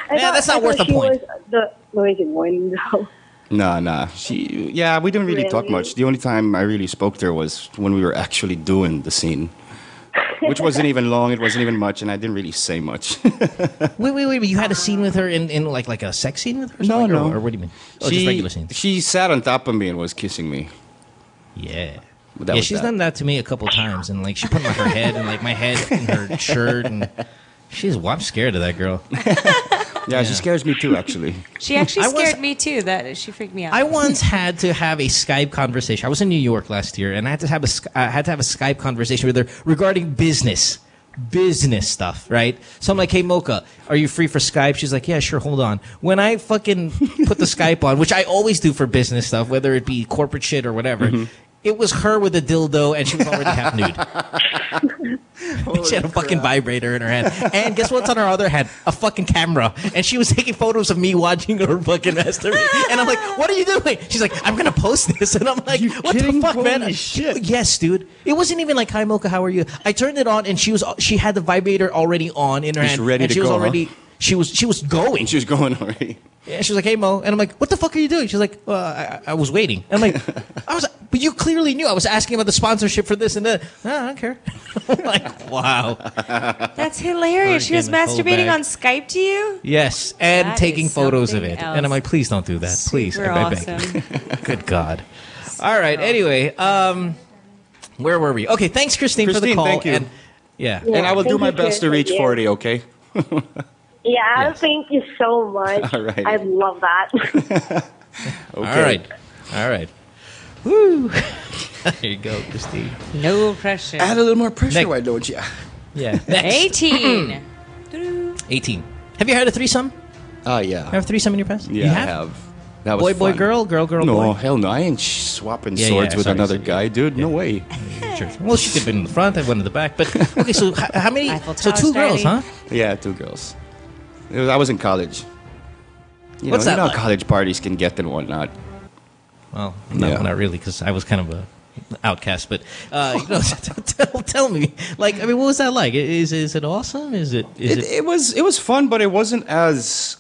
That's not worth a point. Was the noisy one, though. Nah. We didn't really talk much. The only time I really spoke to her was when we were actually doing the scene. Which wasn't even long, it wasn't even much, and I didn't really say much. Wait, you had a scene with her in like a sex scene with her? No. Or what do you mean? Oh, just regular scenes. She sat on top of me and was kissing me. Yeah. She's done that to me a couple times, and like she put her head and like my head in her shirt, and I'm scared of that girl. Yeah, she scares me too, actually. She actually scared me too. She freaked me out. I once had to have a Skype conversation. I was in New York last year, and I had to have a Skype conversation with her regarding business stuff, right? So I'm like, hey, Mocha, are you free for Skype? She's like, yeah, sure, hold on. When I fucking put the Skype on, which I always do for business stuff, whether it be corporate shit or whatever, it was her with a dildo, and she was already half nude. She had a fucking vibrator in her hand. And guess what's on her other hand? A fucking camera. And she was taking photos of me watching her fucking masturbate. And I'm like, what are you doing? She's like, I'm going to post this. And I'm like, what the fuck, man? Holy shit. Yes, dude. It wasn't even like, hi, Mocha, how are you? I turned it on, and she had the vibrator already on in her hand. She's ready and to she was go, already... Huh? She was going. She was going already. Yeah, she was like, hey, Mo. And I'm like, what the fuck are you doing? She's like, well, I was waiting. And I'm like, but you clearly knew. I was asking about the sponsorship for this and that. No, I don't care. I'm like, wow. That's hilarious. She was masturbating on Skype to you? Yes, and That taking is photos of something it. else. And I'm like, please don't do that. Please. Super I beg. awesome. Good God. All right, anyway. Where were we? Okay, thanks, Christine, for the call. Thank you. And, yeah. And I will do my best to reach 40, okay? Yeah, thank you so much. All right. I love that. Okay. All right. Woo. There you go, Christine. No pressure. Add a little more pressure, why don't you? Yeah. 18. 18. Have you had a threesome? Yeah. You have a threesome in your past? Yeah, you I have. have. That was Boy, fun. girl, girl, No, boy. hell no. I ain't swapping Yeah, swords yeah, with sorry, another sorry. guy, dude. No way. Sure. Well, she could have been in the front, I went in the back. But, okay, so how many? So two girls, huh? Yeah, 2 girls. I was in college. What's that you know like? how college parties can get and whatnot. Well, no, not really, because I was kind of a outcast. But tell me, like, I mean, what was that like? Is it awesome? It was fun, but it wasn't as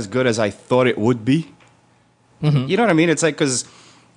good as I thought it would be. Mm-hmm. You know what I mean? It's like because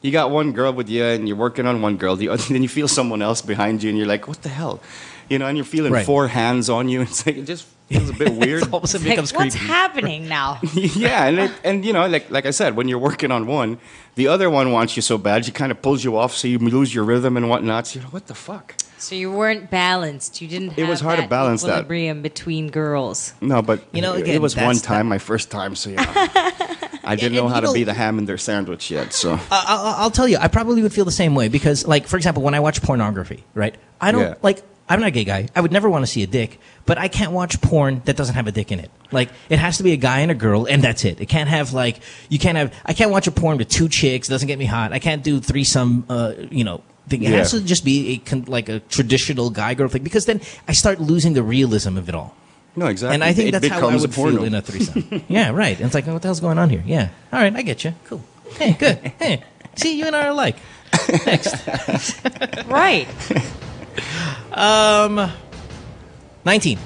you got one girl with you, and you're working on one girl, then you feel someone else behind you, and you're like, what the hell? And you're feeling Right. 4 hands on you. It's like it just feels a bit weird. All of a sudden Like, becomes what's creepy. happening now? Yeah, and like I said, when you're working on one, the other one wants you so bad, she kind of pulls you off, so you lose your rhythm and whatnot. So you're like, what the fuck? So you weren't balanced. You didn't have It was hard to balance that. equilibrium between girls. No, but again, it was one that's time, my first time, so I didn't know how to be the ham in their sandwich yet. So I'll tell you, I probably would feel the same way because, like, for example, when I watch pornography, right? I don't Yeah. like. I'm not a gay guy. I would never want to see a dick, but I can't watch porn that doesn't have a dick in it. Like, it has to be a guy and a girl, and that's it. It can't have I can't watch a porn with 2 chicks. It doesn't get me hot. I can't do threesome. Thing. It has to just be a traditional guy girl thing because then I start losing the realism of it all. no, exactly. And I think it that's how I becomes would a porno. feel in a threesome. Yeah, right. And it's like, what the hell's going on here? Yeah. All right, I get you. Cool. Hey, good. Hey, see, you and I are alike. Next. Right. 19.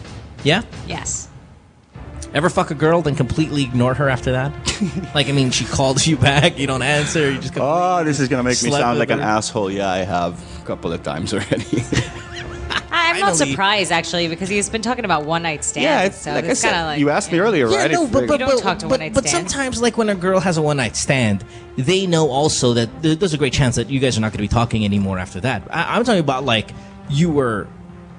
Yeah? Yes. Ever fuck a girl, then completely ignore her after that? Like, I mean, she calls you back, you don't answer, you just go. Oh, this is going to make me Slept sound with like an her. asshole. Yeah, I have a couple of times already. I'm not Finally. surprised, actually, because he's been talking about one-night stands. Yeah, it's so like I it's kind of said, like... you asked me earlier, Yeah, right? no, If- but You don't talk to one-night but stands. sometimes, like, when a girl has a one-night stand, they know also that there's a great chance that you guys are not going to be talking anymore after that. I'm talking about, like, you were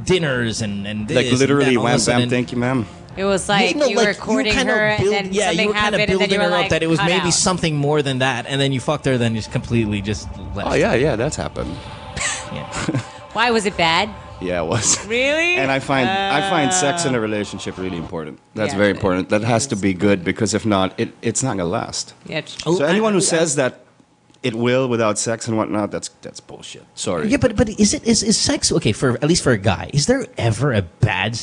dinners and this like literally, and that, all of a wham, sudden- bam, thank you, ma'am. It was like you were courting kind of her, build- and then yeah, something you were kind happened, of and then building you were her like, up that it was cut maybe out. something more than that, and then you fucked her, then just completely just left. Oh, yeah, that's happened. Why was it bad? Yeah, it was. Really? And I find sex in a relationship really important. That's Yeah, very it important. That has to be good because if not, it's not gonna last. Yeah. it's- So anyone who says that it will without sex and whatnot, that's bullshit. Sorry. Yeah, but is sex okay for at least for a guy? Is there ever bad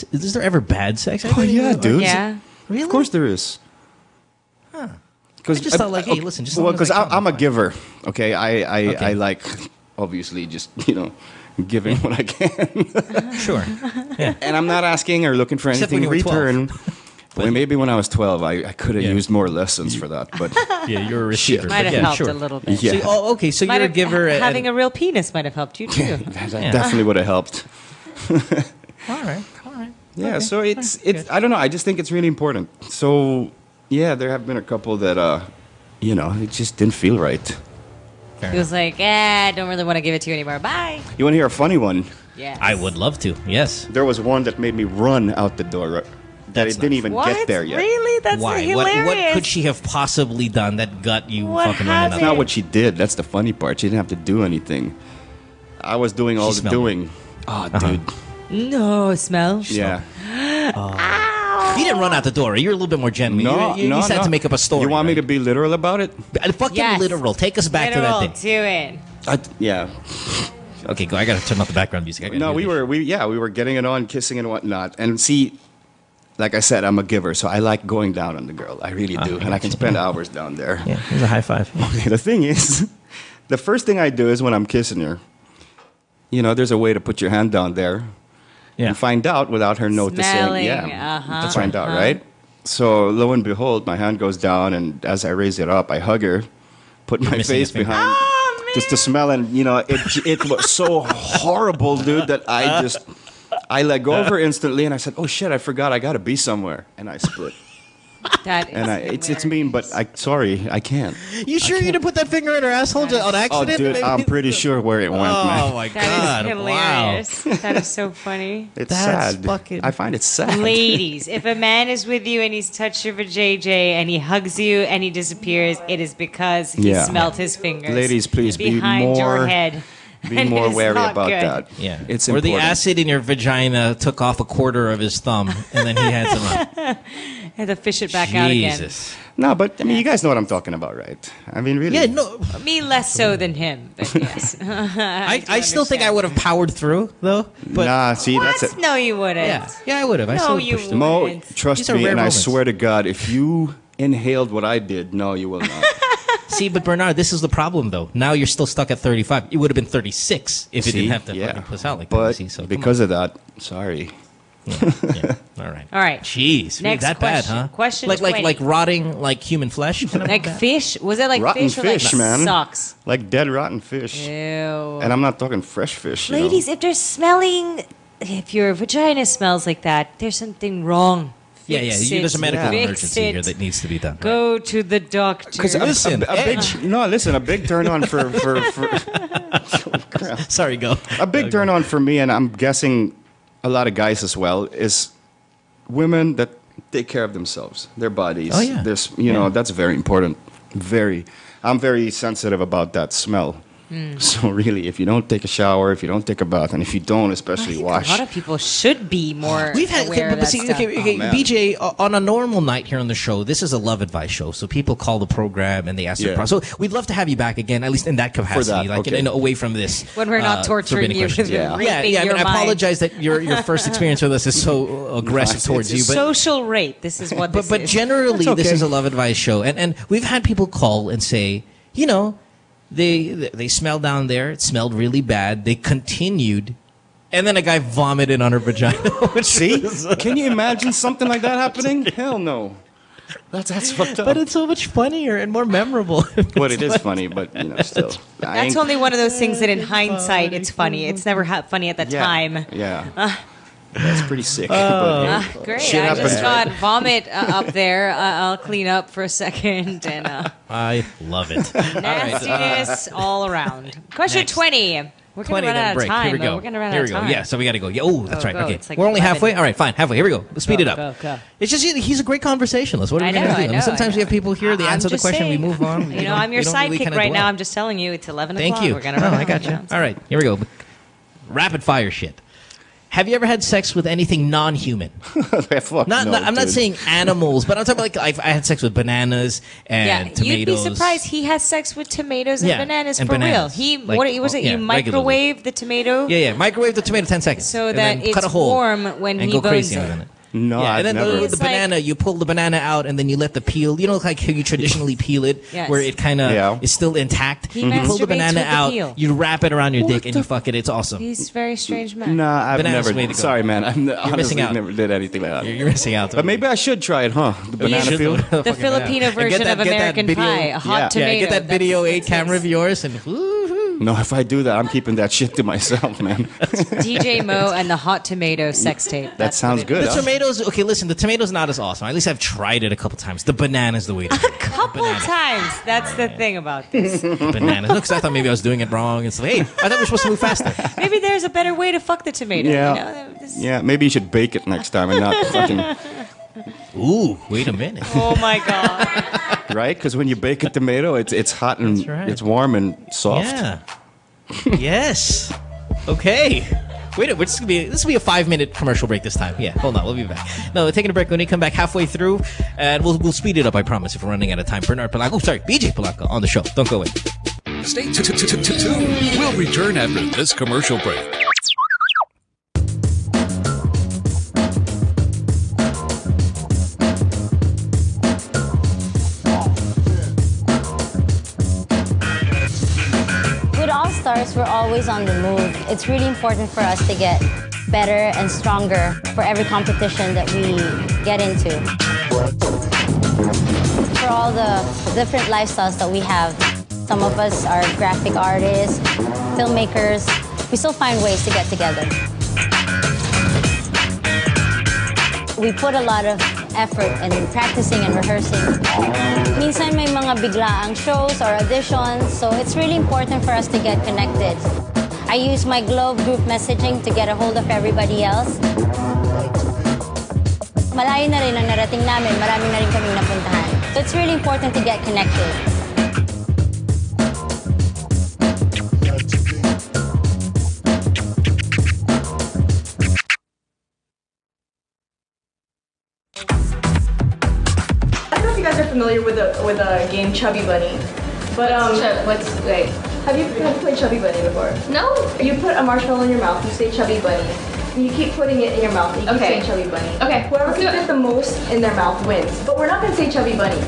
sex? Oh yeah, dude. Yeah. Really? Of course there is. Huh. Because I just thought, like, hey, listen, just as long as because I can. I'm a giver. Okay, I Okay. like obviously just giving what I can. Sure. Yeah. And I'm not asking or looking for Except anything in when you were 12. return. Well, maybe when I was 12, I could have used more lessons for that. But Yeah, you're a receiver. Might have yeah, helped sure. a little bit. Yeah. So, okay, so Might you're a have- giver. having a real penis might have helped you too. that Yeah. definitely would have helped. all right. Yeah, Okay. so it's I don't know. I just think it's really important. So yeah, there have been a couple that it just didn't feel right. Fair He was like, I don't really want to give it to you anymore. Bye. You want to hear a funny one? Yeah. I would love to. Yes. There was one that made me run out the door. That That's it didn't even What? get there yet. Really? That's Why? hilarious. What could she have possibly done that got you What fucking running That's up? not what she did. That's the funny part. She didn't have to do anything. I was doing all She the smelled doing. Oh, dude. No, smell. Yeah. You didn't run out the door. You're a little bit more genuine. No, you no, just had no. to make up a story. You want me to right? be literal about it? Fucking Yes. literal. Take us back Literal, to that day. do it. Yeah. Okay, go. I gotta turn off the background music. I gotta No, do we this. were getting it on, kissing and whatnot. And see, like I said, I'm a giver, so I like going down on the girl. I really do, and I can spend hours down there. Yeah, here's a high five. Okay, the thing is, the first thing I do is when I'm kissing her, there's a way to put your hand down there Yeah. and find out without her noticing. Smelling, Yeah, uh-huh, find out, right? So lo and behold, my hand goes down, and as I raise it up, I hug her, put my missing a face finger. behind, just to smell, and it was so horrible, dude, that I let go of her instantly, and I said, "Oh shit, I forgot, I gotta be somewhere," and I split. That is it's mean, but sorry, I can't. You sure you didn't put that finger in her asshole on accident? Oh, dude, I'm pretty sure where it went, man. Oh my That God! is hilarious. Wow. That is so funny. It's sad. I find it sad. Ladies, if a man is with you and he's touched your vajayjay and he hugs you and he disappears, it is because he smelled his fingers. Ladies, please behind your head. Be more wary about that. Yeah, it's or important. the acid in your vagina took off a quarter of his thumb, and then he had some. Had to fish it back out again. No, but I mean, you guys know what I'm talking about, right? I mean, really. Yeah, no. Me less so than him, but yes. I still think I would have powered through, though. But nah, see, that's it. No, you wouldn't. Yeah, I would have. I still you pushed him. Mo, trust These are me, rare and moments. I swear to God, if you inhaled what I did, no, you will not. See, but Bernard, this is the problem, though. Now you're still stuck at 35. It would have been 36 if it didn't have to fucking puss out like but that. So because of that, sorry. Yeah. All right. All right. Jeez, Next that question. bad, huh? Question like 20. rotting like human flesh, kind of like fish? Was it like rotten fish or like man. socks? Like dead rotten fish. Ew. And I'm not talking fresh fish. Ladies, if they're smelling, if your vagina smells like that, there's something wrong. Yeah. There's a medical emergency here that needs to be done. Go to the doctor. Because a big turn on for Sorry, go. A big turn on for me, and I'm guessing a lot of guys as well, is women that take care of themselves, their bodies. Oh, yeah. There's, that's very important. I'm very sensitive about that smell. So really, if you don't take a shower, if you don't take a bath, and if you don't especially wash. A lot of people should be more We've had, aware of that stuff. BJ, on a normal night here on the show, this is a love advice show, so people call the program and they ask their problems. So we'd love to have you back again, at least in that capacity, away from this. When we're not torturing you with raping I your mind. apologize that your first experience with us is so aggressive towards you. But social rape, this is what this is. But generally, this is a love advice show. And we've had people call and say, they smelled down there. It smelled really bad. They continued. And then a guy vomited on her vagina. See? Can you imagine something like that happening? Hell no. That's fucked up. But it's so much funnier and more memorable. Well, it is funny, but still. That's only one of those things that in hindsight, it's funny. It's never funny at the time. Yeah. That's pretty sick. Great. I just got right? vomit up there. I'll clean up for a second. And I love it. nastiness all around. Question 20. We're going to run out of time. Here we go. We're going to run out of time. Yeah, so we got to go. Yeah, oh, that's right. Go. Okay. It's like We're only 11. halfway. All right, fine. Halfway. Here we go. Let's speed it up. Go. It's just he's a great conversationalist. What are we going to do? I know, sometimes we have people here. They answer the question. We move on. I'm your sidekick right now. I'm just telling you. It's 11 o'clock. Thank you. We're going to run out. I got you. All right. Here we go. Rapid fire shit. Have you ever had sex with anything non-human? I'm not saying animals, but I'm talking like I had sex with bananas and tomatoes. You'd be surprised. He has sex with tomatoes and bananas for real. What was it? You microwave the tomato? Yeah. Microwave the tomato 10 seconds. So that it's warm when he bones it. No, and then never. the banana, you pull the banana out and then you let the peel. Like how you traditionally peel it, where it kind of is still intact. You pull the banana out, you wrap it around your dick, and you fuck it. It's awesome. He's a very strange man. Nah, I've Bananas never. Sorry, man. You're missing out. Never did anything like that. You're missing out. But maybe I should try it, huh? The banana peel. The Filipino version of American Pie, a hot tomato. Yeah, get that video 8 camera of yours and. No, if I do that, I'm keeping that shit to myself, man. DJ Mo and the hot tomato sex tape. That sounds good. The tomatoes, okay, listen, the tomatoes not as awesome. At least I've tried it a couple times. The banana's the way to go. A couple of times. That's the thing about this. Bananas. Look, 'cause I thought maybe I was doing it wrong. It's like, hey, I thought we were supposed to move faster. Maybe there's a better way to fuck the tomato. Yeah. Yeah, maybe you should bake it next time and not fucking... Ooh, wait a minute. Oh, my God. Right? Because when you bake a tomato, it's hot and it's warm and soft. Yeah. Yes. Okay. Wait, this will be a 5-minute commercial break this time. Yeah, hold on, we'll be back. No, we're taking a break. When we come back halfway through, and we'll speed it up. I promise. If we're running out of time, Bernard Palanca. Oh, sorry, BJ Palanca on the show. Don't go away. Stay tuned. We'll return after this commercial break. Stars, we're always on the move. It's really important for us to get better and stronger for every competition that we get into. For all the different lifestyles that we have, some of us are graphic artists, filmmakers. We still find ways to get together. We put a lot of effort in practicing and rehearsing. Minsan may mga biglaang shows or auditions, so it's really important for us to get connected. I use my Globe group messaging to get a hold of everybody else. Malayo na rin ang narating namin, marami na rin kaming napuntahan. So it's really important to get connected. Familiar with a game Chubby Bunny, but wait. Have you played Chubby Bunny before? No. You put a marshmallow in your mouth. You say Chubby Bunny. And you keep putting it in your mouth. And you keep saying Chubby Bunny. Okay. Whoever can fit the most in their mouth wins. But we're not gonna say Chubby Bunny.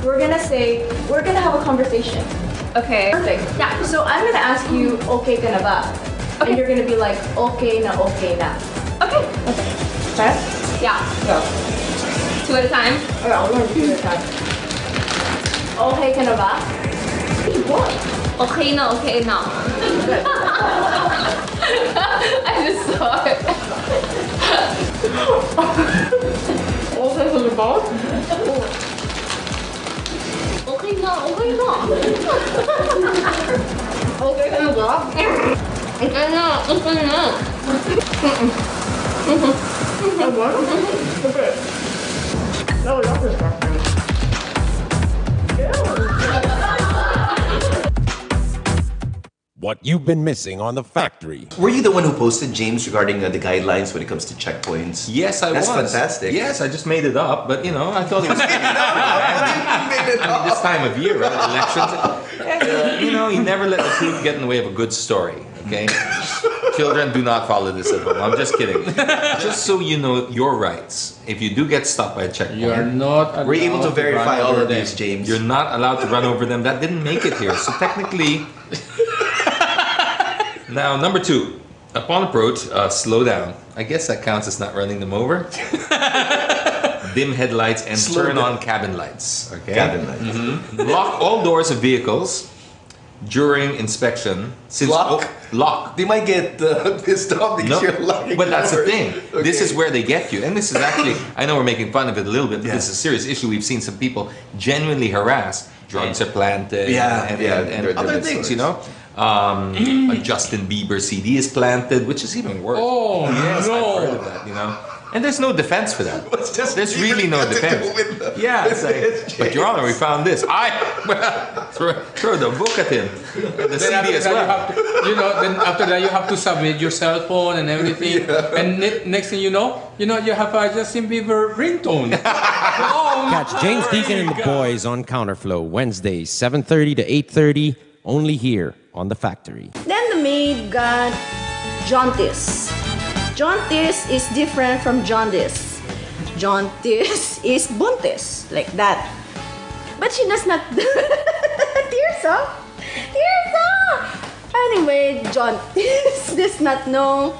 We're gonna have a conversation. Okay. Perfect. Yeah. So I'm gonna ask you, okay ka na ba? Okay. And you're gonna be like, okay na, okay na. Okay. Okay. Okay. Yeah. Go. 2 at a time. Okay, I'll learn 2 at a time. Okay ka na ba? What? Okay na, okay na. I just saw it. Okay ka na ba? Okay na, okay na. Okay ka na ba? Okay na, okay na. Okay. No, that's disgusting. What you've been missing on The Factory. Were you the one who posted, James, regarding the guidelines when it comes to checkpoints? Yes, I was. That's fantastic. Yes, I just made it up, but I thought it was this time of year, right? Elections. You never let the truth get in the way of a good story, okay? Children, do not follow this at home. I'm just kidding. Just so you know your rights. If you do get stopped by a checkpoint, you're not allowed. We're able to verify all of these, James. You're not allowed to run over them. That didn't make it here. So technically... Now, number 2. Upon approach, slow down. I guess that counts as not running them over. Dim headlights and turn on cabin lights. Okay? Cabin lights. Lock all doors of vehicles during inspection. Since lock. They might get pissed off because you're locking. But that's doors. the thing. Okay. This is where they get you. And this is actually, I know we're making fun of it a little bit, but this is a serious issue. We've seen some people genuinely harassed. Drugs are planted. And other things, a Justin Bieber CD is planted, which is even worse. Oh, yes, no. I've heard of that, And there's no defense for that. There's really no defense. Yeah, it's like, but Your Honor, we found this. Throw the book at him. The CD as well. Then after that, you have to submit your cell phone and everything. Yeah. And next thing you know, you have a Justin Bieber ringtone. Catch James Deacon and the boys on Counterflow Wednesdays, 7:30 to 8:30, only here on The Factory. Then the maid got jaundice. Jaundice is different from jaundice. Jaundice is buntis, like that. But she does not... Tears up! Tears up! Anyway, jaundice does not know...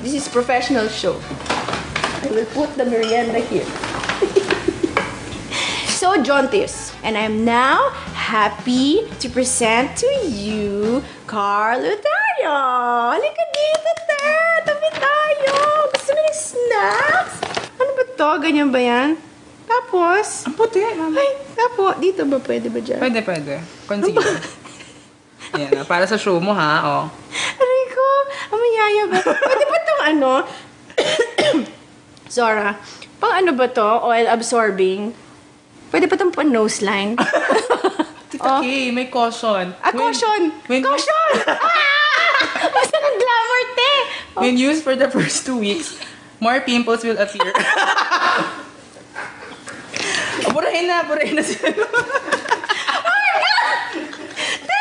This is professional show. I will put the merienda here. So, jaundice. And I'm now happy to present to you Carl Lutario. Halika dito, te. Tabi tayo. Gusto mo ng snacks? Ano ba to? Ganyan ba yan? Tapos? Ang puti, mama. Ay, tapos. Dito ba? Pwede ba dyan? Pwede. Concealer. Yan, para sa show mo, ha? Oh. Aray ko. Amayaya ba? Pwede ba itong ano? Zora. Pang ano ba to? Oil absorbing. Pwede pa itong nose line. Tita Kay, may caution. Caution! Caution! Basta ng glamour, te! When used for the first 2 weeks, more pimples will appear. Burahin na sila. Oh my God! Te!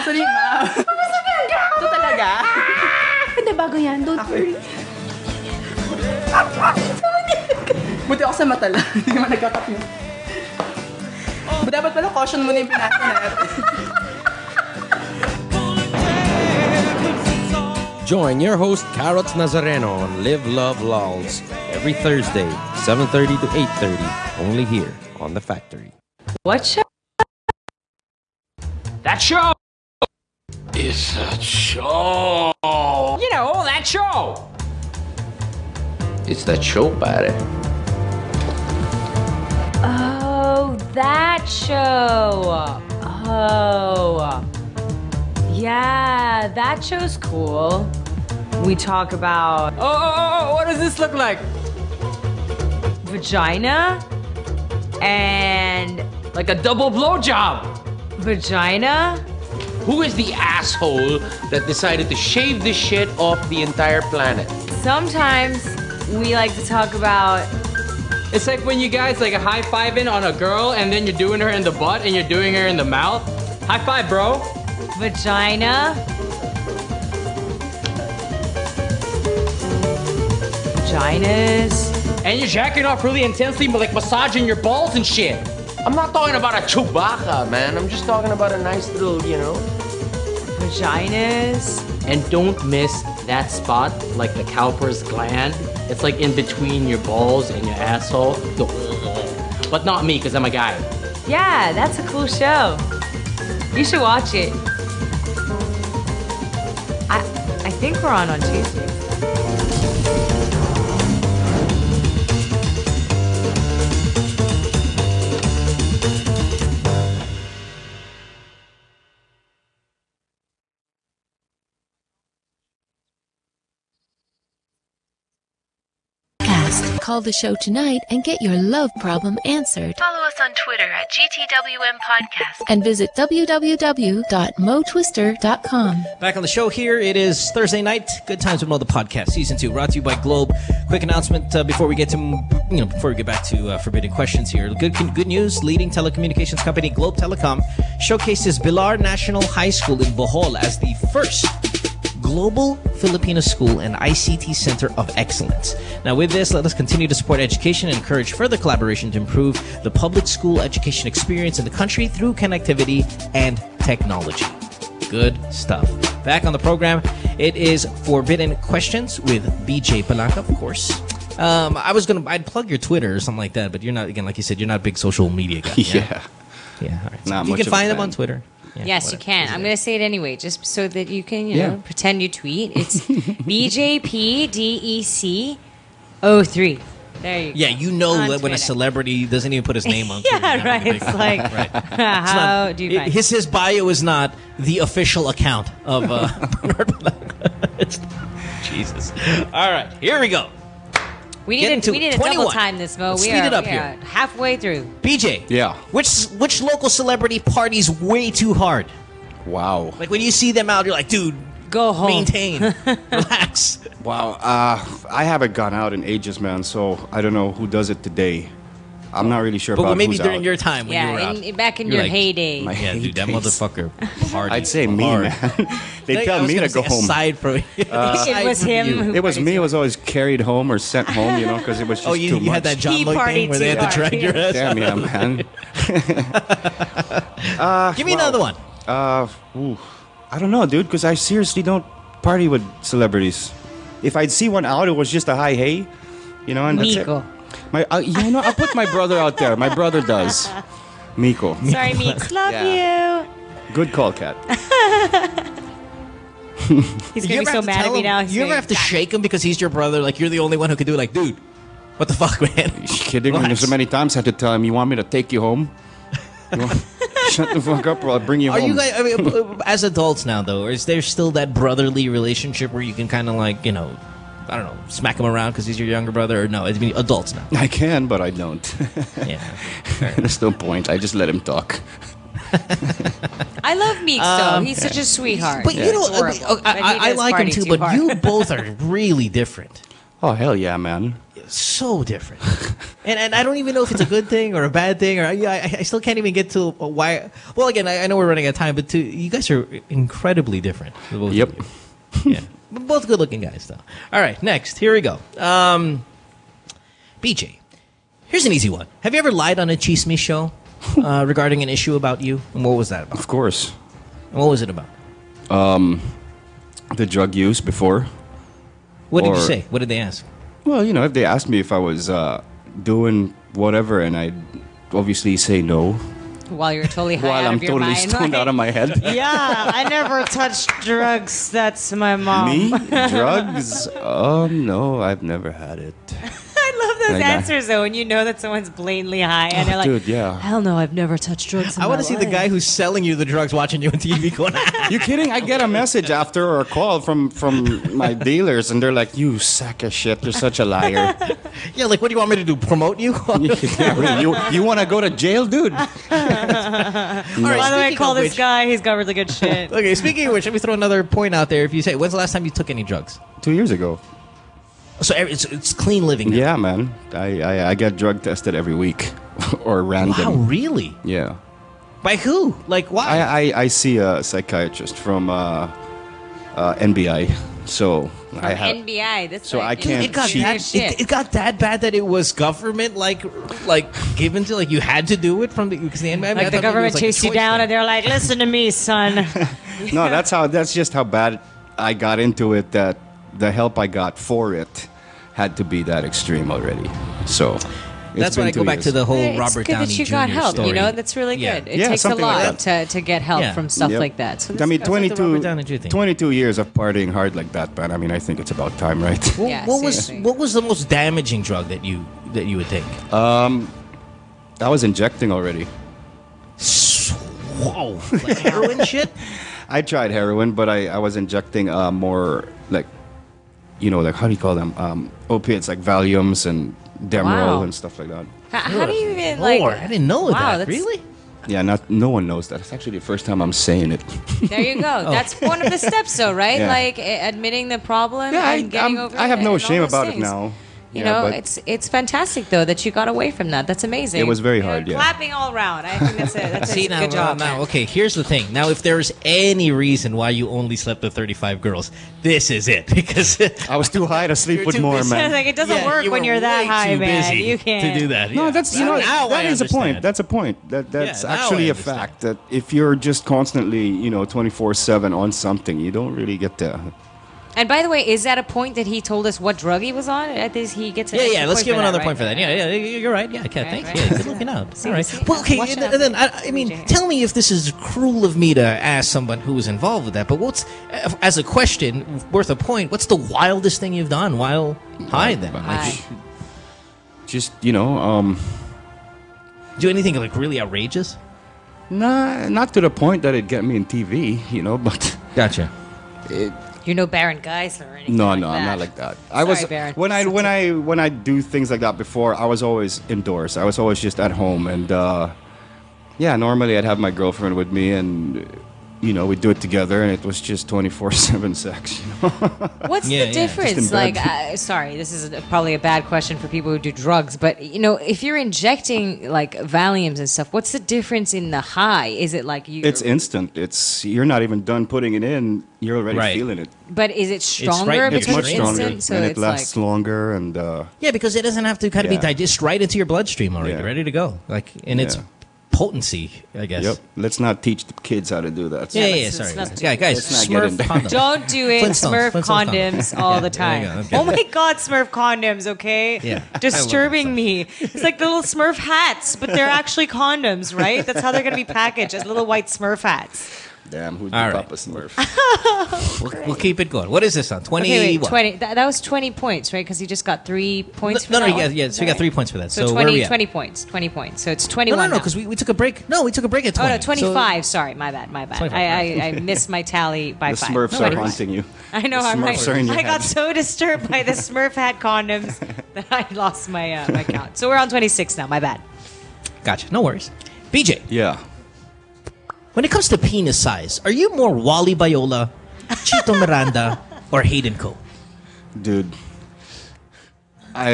Sorry, ma'am. Ito talaga? Hindi, bago yan. Don't worry. Buti ako sa mata lang. Hindi naman nagkakap yun. But dapat pala caution muna yung pinasa natin. Join your host, Carrots Nazareno, on Live, Love, Lols every Thursday, 7:30 to 8:30, only here on The Factory. What show? That show is a show. That show. It's that show, pare. Oh, that show. Oh. Yeah, that show's cool. We talk about... Oh, what does this look like? Vagina and... Like a double blowjob. Vagina? Who is the asshole that decided to shave this shit off the entire planet? Sometimes we like to talk about... It's like when you guys like a high-fiving on a girl and then you're doing her in the butt and you're doing her in the mouth. High five, bro. Vagina. Vaginas. And you're jacking off really intensely, but like massaging your balls and shit. I'm not talking about a Chewbacca, man. I'm just talking about a nice little, Vaginas. And don't miss that spot, like the cowper's gland. It's like in between your balls and your asshole. But not me, because I'm a guy. Yeah, that's a cool show. You should watch it. I think we're on Tuesday. Call the show tonight and get your love problem answered. Follow us on Twitter at GTWM Podcast. And visit www.motwister.com. Back on the show here, it is Thursday night. Good Times with Mo, the podcast, season 2, brought to you by Globe. Quick announcement before we get back to forbidden questions here. Good news: leading telecommunications company Globe Telecom showcases Bilar National High School in Bohol as the first Global Filipino School and ICT Center of Excellence. Now with this, let us continue to support education and encourage further collaboration to improve the public school education experience in the country through connectivity and technology. Good stuff. Back on the program, it is Forbidden Questions with BJ Palanca, of course. I'd plug your Twitter or something like that, but you're not, again, like you said, you're not a big social media guy. Yeah. Yeah, all right. Not you much can find of a them on fan. Twitter. Yeah, yes, whatever. you can. I'm going to say it anyway, just so that you can, Yeah. pretend you tweet. It's BJPDEC03. There you go. Yeah, you know On that when a Twitter. celebrity doesn't even put his name on Twitter. Yeah, right. It's like, how do you find his bio is not the official account of Bernard Palanca. Jesus. All right, here we go. We Get need into we need a 21. double time this, Mo. Let's We speed are, it up we here. are halfway through. BJ. Yeah. Which local celebrity parties way too hard? Wow. Like when you see them out, you're like, dude, go home. Maintain. Relax. Wow. I haven't gone out in ages, man, so I don't know who does it today. I'm not really sure But about maybe who's during out. your time when you were out. Back in You're your like, heyday. My Yeah, dude, that heydays. motherfucker partied I'd say me, hard. man. They I tell was me gonna to go say home. Aside from it was him who It was partied me. too It was always carried home or sent home, because it was just Oh, too you much. had that John He Lloyd thing partied where they had too to drag hard, your ass? Damn yeah, man. Give me another one. I don't know, dude, because I seriously don't party with celebrities. If I'd see one out, it was just a hi, hey, and that's Miko. it. I'll put my brother out there. My brother does. Miko. Sorry, Meeks. Love you. Good call, Kat. He's going to be so mad at me now. You ever have to shake him because he's your brother? Like, you're the only one who can do it. Like, dude, what the fuck, man? You kidding? Relax. So many times I had to tell him, you want me to take you home? Shut the fuck up or I'll bring you Are home. you guys, as adults now, though, or is there still that brotherly relationship where you can kind of like, I don't know, smack him around because he's your younger brother? Or no, I mean, adults now. I can, but I don't. Yeah. There's no point. I just let him talk. I love Meeks, though. He's such a sweetheart. But It's horrible. But he I does like him party too, too but hard. you both are really different. Oh, hell yeah, man. So different. and I don't even know if it's a good thing or a bad thing, or I still can't even get to why. Well, again, I know we're running out of time, but you guys are incredibly different. Both of Yep. you. Yeah. But both good-looking guys, though. All right, next. Here we go. BJ, here's an easy one. Have you ever lied on a Chisme show regarding an issue about you? And what was that about? Of course. And what was it about? The drug use before. What did you say? What did they ask? Well, if they asked me if I was doing whatever, and I'd obviously say no, While you're totally high While out I'm of your totally mind. stoned out of my head. Yeah, I never touched drugs. That's my mom. Me? Drugs? No, I've never had it. I love those Like that. answers though, when you know that someone's blatantly high and they're like, dude, yeah. hell no, I've never touched drugs in I my want to see the life." guy who's selling you the drugs watching you on TV going, You kidding? I get a message after or a call from my dealers, and they're like, "You sack of shit! You're such a liar." yeah, like, what do you want me to do? Promote you? Yeah, really, you want to go to jail, dude? By the way, call this guy. He's got really good shit. Okay, speaking of which, let me throw another point out there. If you say, when's the last time you took any drugs? 2 years ago. So it's clean living now. Yeah, man. I get drug tested every week or random. Wow, really? Yeah. By who? Like, why? I see a psychiatrist from NBI. So I have NBI. That's so like, I can't It got cheat. it got that bad that it was government like given to, like, you had to do it from the, because the NBI, like the government chased you down and they're like, listen to me, son. No, that's just how bad I got into it, that the help I got for it had to be that extreme already. So that's when I go back to the whole It's Robert good Downey that you Jr. got help. story. You know, that's really good. It Yeah, takes a something like lot to get help Yeah. from stuff Yep. like that. So I mean, this guy's like the Robert Downey 22 years of partying hard like that, man. I mean, I think it's about time, right? Yeah, what seriously. was the most damaging drug that you would take? I was injecting already. Whoa, like heroin shit. I tried heroin, but I was injecting more like, like, how do you call them? Opiates like Valiums and Demerol Wow. and stuff like that. How do you even like? Lord, I didn't know wow, that. that's- Really? Yeah, no one knows that. It's actually the first time I'm saying it. There you go. That's one of the steps, though, right? Yeah. Like admitting the problem Yeah, and getting over it. I have no and all shame those about it things. now. You Yeah, know, but it's fantastic though that you got away from that. That's amazing. It was very You know, hard, yeah. Clapping all around. I think that's it. That's See, a now, good job. now, okay, here's the thing. Now, if there's any reason why you only slept with 35 girls, this is it. Because I was too high to sleep You're with too more, busy. man. Like it doesn't Yeah, work you when were you're that way high, too man. busy You can't to do that. No, yeah. that's Now that I is a point. understand. That's a point. That's Yeah, now actually I a understand. fact. That if you're just constantly, 24/7 on something, you don't really get to. And by the way, is that a point that he told us what drug he was on? He gets an Yeah, extra let's point give for another that, point for right? that. Yeah, you're right. Yeah, okay, thanks. right. Yeah, good looking out. See, All right. see? Well, okay, Watch and out. then I mean, tell me if this is cruel of me to ask someone who was involved with that, but what's, as a question worth a point, what's the wildest thing you've done while high then? Like, Just do anything like really outrageous? Nah, not to the point that it get me in TV, but Gotcha. You're no Baron Geisler or anything. No, like no, that. I'm not like that. Sorry, Baron. When I do things like that before, I was always indoors. I was always just at home, and normally I'd have my girlfriend with me, and we'd do it together, and it was just 24/7 sex. What's Yeah, the yeah. difference? Just in Like, bed. sorry, this is probably a bad question for people who do drugs, but if you're injecting like Valiums and stuff, what's the difference in the high? Is it like you? It's instant. You're not even done putting it in. You're already Right. feeling it. But is it stronger It's because much it's stronger, instant? So and it's it lasts longer. And Yeah, because it doesn't have to kind of be Yeah. digested right into your bloodstream already, Yeah. ready to go. Like, and it's Yeah. potency, I guess. Yep. Let's not teach the kids how to do that. Sorry. Guys, Let's not get Smurf in there. condoms. Don't do it, Flintstones, Smurf Flintstones condoms condoms. all Yeah, the there you time. go, okay. Oh my God, Smurf condoms, okay? Yeah. Disturbing me. It's like the little Smurf hats, but they're actually condoms, right? That's how they're going to be packaged, as little white Smurf hats. Damn, who'd All be right. Papa Smurf? We'll keep it going. What is this on? 20 Okay, wait, what? 20. That was 20 points, right? Because you just got 3 points for No, that yeah, one? yeah. So we got 3 points for that. So, So, where are 20, we at? 20 points. 20 points. So it's No, 21 no, now. because we took a break. No, we took a break at Oh, 20. no, 25. Sorry, my bad. 25, I missed my tally by The 5. Smurfs No, are 25. haunting you. I know. The I'm Smurfs are in your I got head. so disturbed by the Smurf hat condoms that I lost my my count. So we're on 26 now. My bad. Gotcha. No worries. BJ, Yeah. when it comes to penis size, are you more Wally Bayola, Chito Miranda, or Hayden Coe? Dude.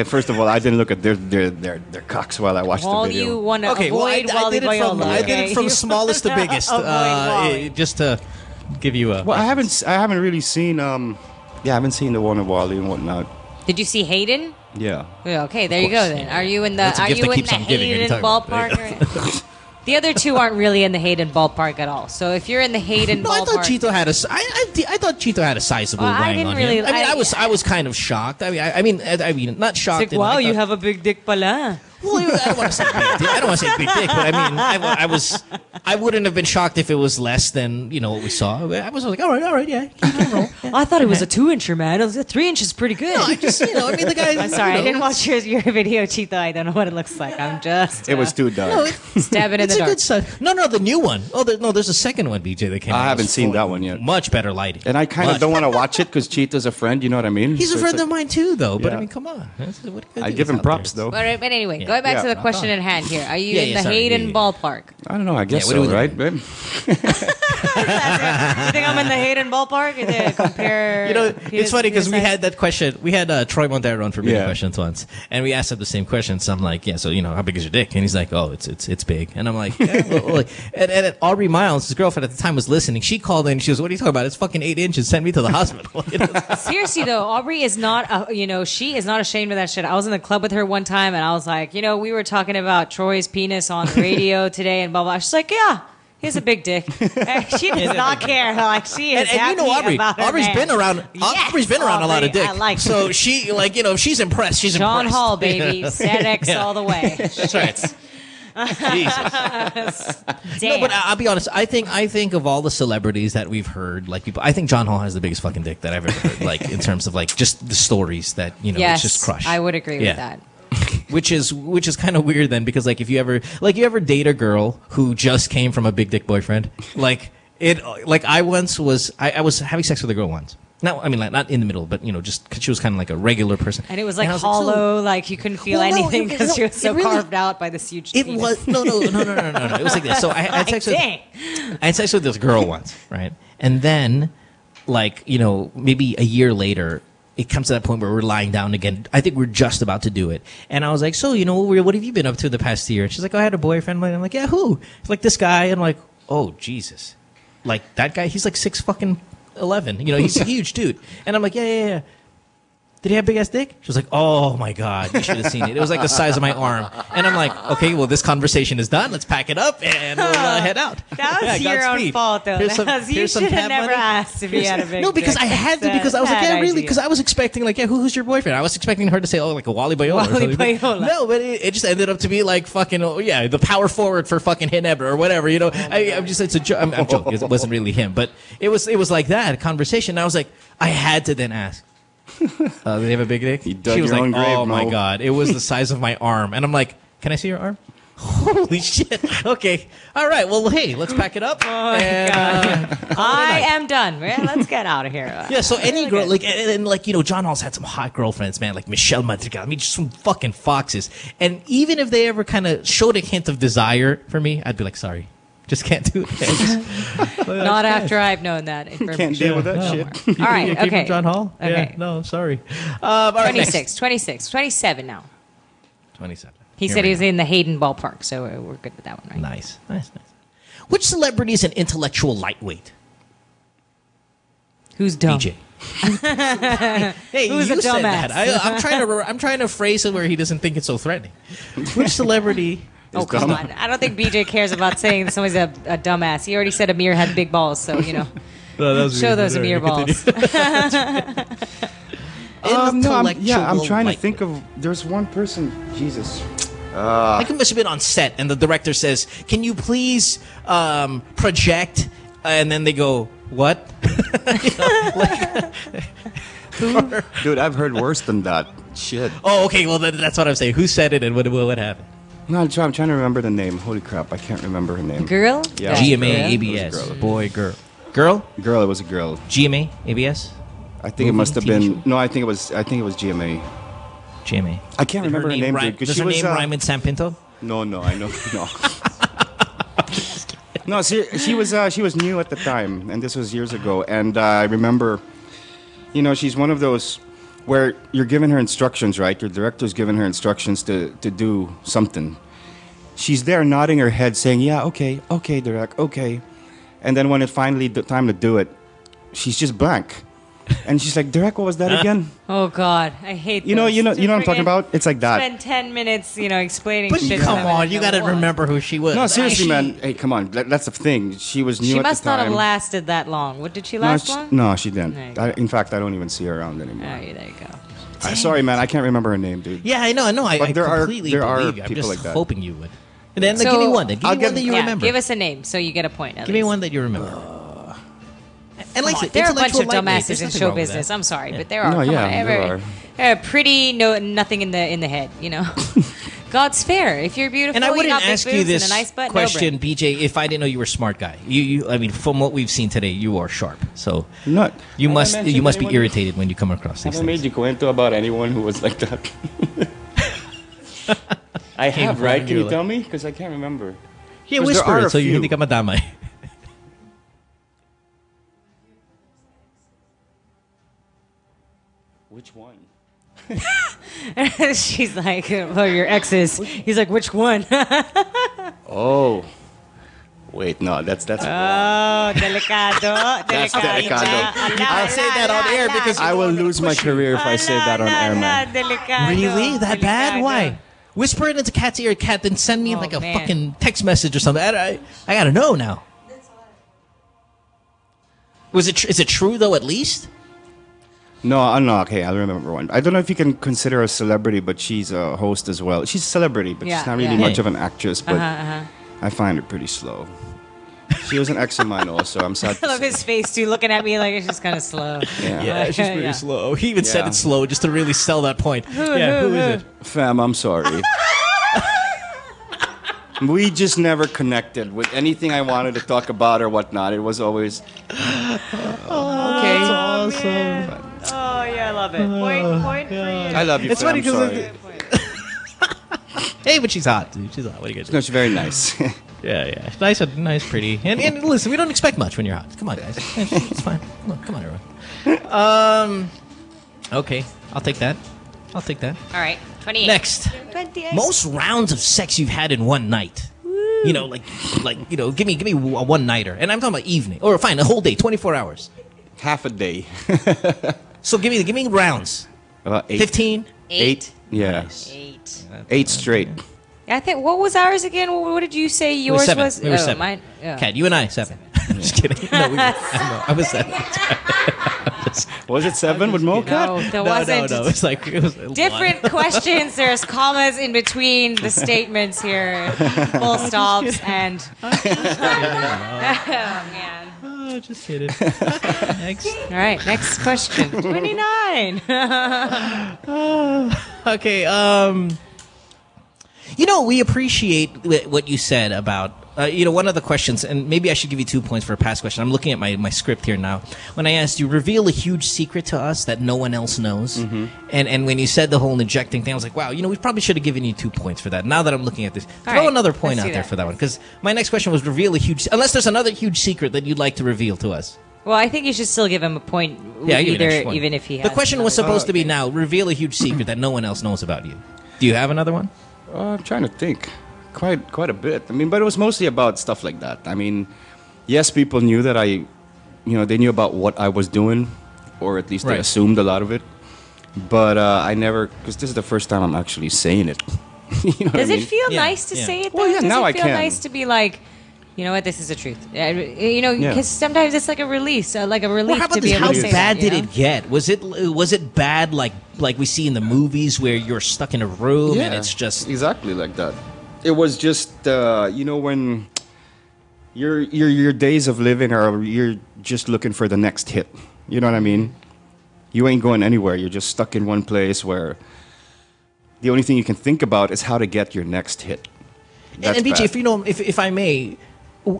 First of all, I didn't look at their cocks while I watched All the video. you want to Okay, well, I avoid Wally did it from, Bayola. I did okay? it from You smallest to wanna biggest, avoid Wally. just to give you a. Well, I haven't really seen I haven't seen the one of Wally and whatnot. Did you see Hayden? Yeah. Yeah, okay, there you go then. Are you in the That's a are gift you that in keeps the on giving. What are you Hayden talking about? ballpark? The other two aren't really in the Hayden ballpark at all. So if you're in the Hayden No, I ballpark, thought Chito had I thought Chito had a sizable Well, I wang didn't on really- him. I mean, I- I was kind of shocked. I mean, not shocked. it's like, in wow, like you a- have a big dick pala. Well, I don't want to say big dick. I don't want to say big dick, but I mean, I wouldn't have been shocked if it was less than what we saw. I was like, all right, yeah, keep it roll. I thought it was a 2-incher, man. 3 inches is pretty good. No, I just, I mean, the guy. I'm sorry, I didn't watch your video, Cheetah. I don't know what it looks like. I'm just. It was too dark. Stab it in the dark. It's a good size. No, the new one. Oh, there's a second one, BJ, that came out. I haven't seen that one yet. Much better lighting. And I kind of don't want to watch it because Cheetah's a friend. You know what I mean? He's a friend of mine too, though. But I mean, come on. I give him props though. But anyway, going back to the question at hand here. Are you in the Hayden ballpark? I don't know. I guess so, right, babe? You think I'm in the Hayden ballpark? Compare. It's funny because we had that question. We had Troy Montero on for Big Questions once, and we asked him the same question. So I'm like, so how big is your dick? And he's like, oh, it's big. And I'm like, and Aubrey Miles, his girlfriend at the time, was listening. She called in. And she goes, what are you talking about? It's fucking 8 inches. Send me to the hospital. Seriously though, Aubrey is not. She is not ashamed of that shit. I was in the club with her one time, and I was like, we were talking about Troy's penis on the radio today, and blah blah. She's like, yeah. He has a big dick. She does not care. Like she is happy about her Aubrey's man. been around. Yes, Aubrey's been around a lot of dick. I like so she, if she's impressed, she's John impressed. Hall, baby. ZX all the way. That's right. Jesus. Damn. No, but I'll be honest. I think of all the celebrities that we've heard, I think John Hall has the biggest fucking dick that I've ever heard. In terms of just the stories that yes, it's just crush. I would agree with that. Which is kind of weird then, because if you ever date a girl who just came from a big dick boyfriend, I was having sex with a girl once. No, I mean not in the middle, but just cause she was kind of like a regular person, and it was hollow, you couldn't feel anything because she was so carved out by this huge. It was no. It was like this. So I had sex with this girl once, right? And then, maybe a year later, it comes to that point where we're lying down again. I think we're just about to do it. And I was like, so, what have you been up to the past year? And she's like, oh, I had a boyfriend. I'm like, yeah, who? It's like this guy. And I'm like, oh, Jesus. That guy, he's 6'11". He's a huge dude. And I'm like, yeah. Did he have big ass dick? She was like, oh my God, you should have seen it. It was like the size of my arm. And I'm like, okay, well, this conversation is done. Let's pack it up and we'll head out. That was your own fault, though. You should have never asked if he had a big dick. No, because I had to, because I was like, yeah, really? Because I was expecting, who's your boyfriend? I was expecting her to say, oh, like a Wally Bayola. Wally Bayola. No, but it just ended up to be like fucking, the power forward for fucking Hinebra or whatever, I'm just, it's a joke. I'm joking. It wasn't really him. But it was like that, a conversation. And I was like, I had to then ask. They have a big dick? She was like, oh my God. It was the size of my arm. And I'm like, can I see your arm? Holy shit. Okay. All right. Well, hey, let's pack it up. Oh my God. I am done, man. Let's get out of here. Yeah, so any girl, John Hall's had some hot girlfriends, man, like Michelle Madrigal. I mean, just some fucking foxes. And even if they ever kind of showed a hint of desire for me, I'd be like, sorry. Just can't do it. Not after I've known that. Can't deal with that shit. All right, okay. John Hall? Okay. Yeah, no, sorry. 27 now. 27. He said he was in the Hayden ballpark, so we're good with that one, right? Nice. Which celebrity is an intellectual lightweight? Who's dumb? BJ. Hey, who's you a said dumbass? that. I'm trying to phrase it where he doesn't think it's so threatening. Which celebrity... Oh, come on. I don't think BJ cares about saying that somebody's a dumbass. He already said Amir had big balls, so, show those Amir balls. I'm trying to think of... There's one person... Jesus. I think it must have been on set, and the director says, can you please project? And then they go, what? Dude, I've heard worse than that. Shit. Oh, okay, well, that's what I'm saying. Who said it, and what happened? No, I'm trying to remember the name. Holy crap, I can't remember her name. Girl? Yeah. GMA, ABS. Boy, girl. Girl? Girl, it was a girl. GMA, ABS? I think it must have been... No, I think it was GMA. GMA. I can't remember her name, dude. Does her name rhyme with San Pinto? No, I know. No. No, she was new at the time, and this was years ago. And I remember, she's one of those... where you're giving her instructions, right? Your director's giving her instructions to do something. She's there nodding her head saying, yeah, okay, Direct, okay. And then when it's finally the time to do it, she's just blank. And she's like, Direct, what was that again? Oh God, I hate you know what I'm talking about? It's like that. Spend 10 minutes, explaining but shit. Come on, you got to remember who she was. No, seriously, man. Hey, come on. That's the thing. She was new at the time. She must not have lasted that long. What did she last long? No, she didn't. In fact, I don't even see her around anymore. Oh, there you go. Sorry, man, I can't remember her name, dude. Yeah, I know. But I there completely are believe you. I'm people just like that. hoping you would. And then give me one. Then give me one that you remember. Give us a name so you get a point. Give me one that you remember. And like there are a bunch of intellectual lightweight. dumbasses There's in nothing show wrong with business. that. I'm sorry, Yeah. but there are. No, Come yeah, on, there are. pretty, nothing in the head. You know, God's fair. If you're beautiful, And I you wouldn't got big ask you boobs this and a nice butt, question, no brain. BJ, if I didn't know you were a smart guy. I mean, from what we've seen today, you are sharp. So Not. you must mentioned be anyone? irritated when you come across these Have I made things. you cuento about anyone who was like that? I Came have, from right? you, Can you like- tell me? Because I can't remember. Yeah, 'Cause there whisper are it a so you few. hindi ka madamay. Which one? She's like, well, your exes. He's like, which one? Oh. Wait, no, that's Oh, delicado. That's delicado. I'll say that on air because I will lose my career if I say that on air, man. Really? That bad? Why? Whisper it into Kat's ear, Kat, then send me like a fucking text message or something. I gotta know now. Is it true though? At least. No, no, okay, I remember one. I don't know if you can consider her a celebrity, but she's a host as well. She's a celebrity, but Yeah, she's not really yeah. much of an actress, but I find her pretty slow. She was an ex of mine also. I'm sad I to love say. his face too, looking at me like it's just kind of slow. Yeah, she's pretty Yeah. slow. He even said Yeah. it slow just to really sell that point. Who is it? Fam, I'm sorry. We just never connected with anything I wanted to talk about or whatnot. It was always Okay. That's awesome. Oh yeah, I love it. Point for you. I love you, It's fam. funny I'm 'cause sorry. Hey, but she's hot, dude. She's hot. What are you gonna do? No, she's very nice. Yeah. Nice, pretty. And listen, we don't expect much when you're hot. Come on, guys. It's fine. Come on, everyone. Okay, I'll take that. All right, 28. Next. 28. Most rounds of sex you've had in one night. You know, like give me a one-nighter. And I'm talking about evening. Or fine, a whole day, 24 hours. Half a day. So give me rounds. 8. 15? 8. Yeah. Nice. 8 straight. I think what was ours again? What did you say yours seven. was? We were 7. Mine. Oh. Kat, you and I 7. I'm just kidding. No, I was 7. Was it 7 with Mo Kat? No, there wasn't. No. It was Different questions. There's commas in between the statements here, full stops, and. Oh man. Oh, just kidding. Next. All right, next question. 29. Okay. You know, we appreciate what you said about, one of the questions, and maybe I should give you 2 points for a past question. I'm looking at my script here now. When I asked you, reveal a huge secret to us that no one else knows. Mm-hmm. And when you said the whole injecting thing, I was like, wow, we probably should have given you 2 points for that. Now that I'm looking at this, throw right, another point let's out do there that. for that one. Because my next question was reveal a huge, unless there's another huge secret that you'd like to reveal to us. Well, I think you should still give him a point. Yeah, I'll give you an extra point. Even if he has. The question was another- supposed to be now, reveal a huge secret that no one else knows about you. Do you have another one? I'm trying to think. Quite a bit. I mean, but it was mostly about stuff like that. I mean, yes, people knew that they knew about what I was doing, or at least they Right. assumed a lot of it. But I never, because this is the first time I'm actually saying it. You know what I Does mean? it feel Yeah, nice to yeah. say it? Well, though? yeah, Does now it I feel can. nice to be like, you know what, this is the truth. Yeah. Because sometimes it's like a release, like a relief Well, how about to be this? able How to say bad that, did you know? it get? Was it bad like we see in the movies where you're stuck in a room and it's just exactly like that. It was just when your days of living are you're just looking for the next hit. You know what I mean? You ain't going anywhere. You're just stuck in one place where the only thing you can think about is how to get your next hit. That's and BJ, bad. if I may,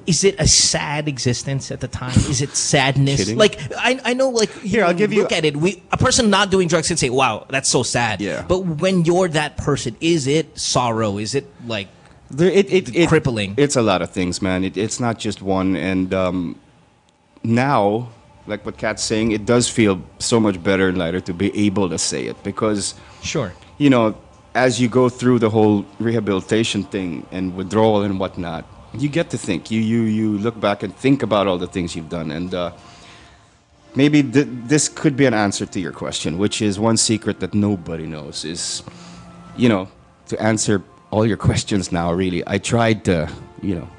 is it a sad existence at the time? Is it sadness? Kidding? Like I know, like here I'll give you- look at it. A person not doing drugs can say, "Wow, that's so sad." Yeah. But when you're that person, is it sorrow? Is it like It crippling? It's a lot of things, man. It's not just one. And now, like what Kat's saying, it does feel so much better and lighter to be able to say it because, Sure. As you go through the whole rehabilitation thing and withdrawal and whatnot, you get to think. You look back and think about all the things you've done. And maybe this could be an answer to your question, which is one secret that nobody knows is, to answer all your questions now, really, I tried to,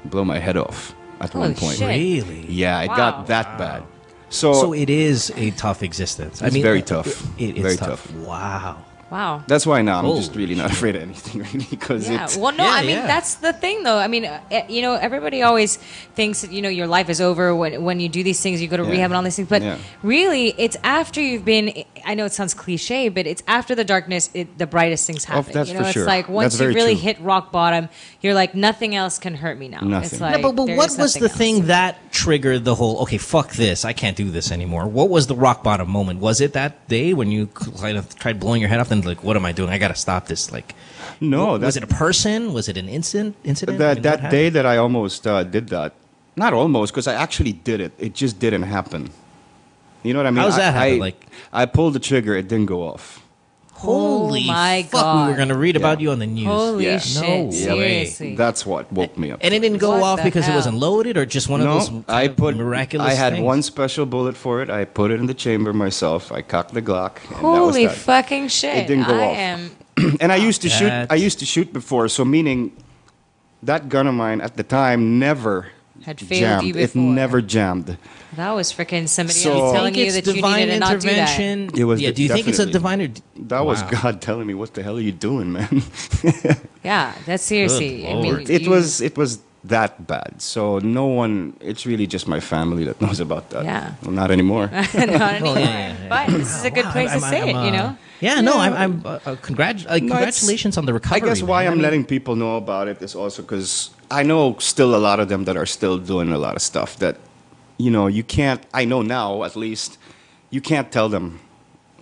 blow my head off at one point. shit. Really? Yeah, it Wow. got that bad. So it is a tough existence. It's very tough. It's very tough. Wow. Wow. That's why now I'm just really not afraid of anything, really, because it's... Well, no, I mean, that's the thing, though. I mean, you know, everybody always thinks that, you know, your life is over when you do these things, you go to rehab and all these things. But really, it's after you've been... I know it sounds cliche, but it's after the darkness, the brightest things happen. That's you know, for it's sure. like once you really hit rock bottom, you're like, nothing else can hurt me now. Nothing. It's like, but what was the thing that triggered the whole, okay, fuck this, I can't do this anymore? What was the rock bottom moment? Was it that day when you kind of tried blowing your head off and like, what am I doing? I got to stop this. Like, no, was it a person? Was it an incident? That day that I almost did that, not almost, because I actually did it. It just didn't happen. You know what I mean? How does that happen? I pulled the trigger, it didn't go off. Holy my fuck! God. We were gonna read about you on the news. Holy shit! No Seriously. That's what woke me up. And it didn't go What off the because hell? it wasn't loaded, or just one of those miraculous. I had things? one special bullet for it. I put it in the chamber myself. I cocked the Glock. And Holy that was that. fucking shit! It didn't go I off. am. And I used to shoot. I used to shoot before, so meaning that gun of mine at the time never Had failed jammed. you It before. never jammed. That was freaking somebody So- else telling Do you you think that it's you needed to divine not do that. intervention? It was. Yeah. Do you think it's a definitely. divine? That was Wow. God telling me, "What the hell are you doing, man?" Yeah, that's seriously. I mean, It was that bad. So no one. It's really just my family that knows about that. Yeah. Well, not anymore. Not anymore. yeah. But this is a good place to say it, you know? Yeah, no, I'm congratulations on the recovery. I guess why man. I'm letting people know about it is also because I know still a lot of them that are still doing a lot of stuff that, you know, you can't, I know now at least, you can't tell them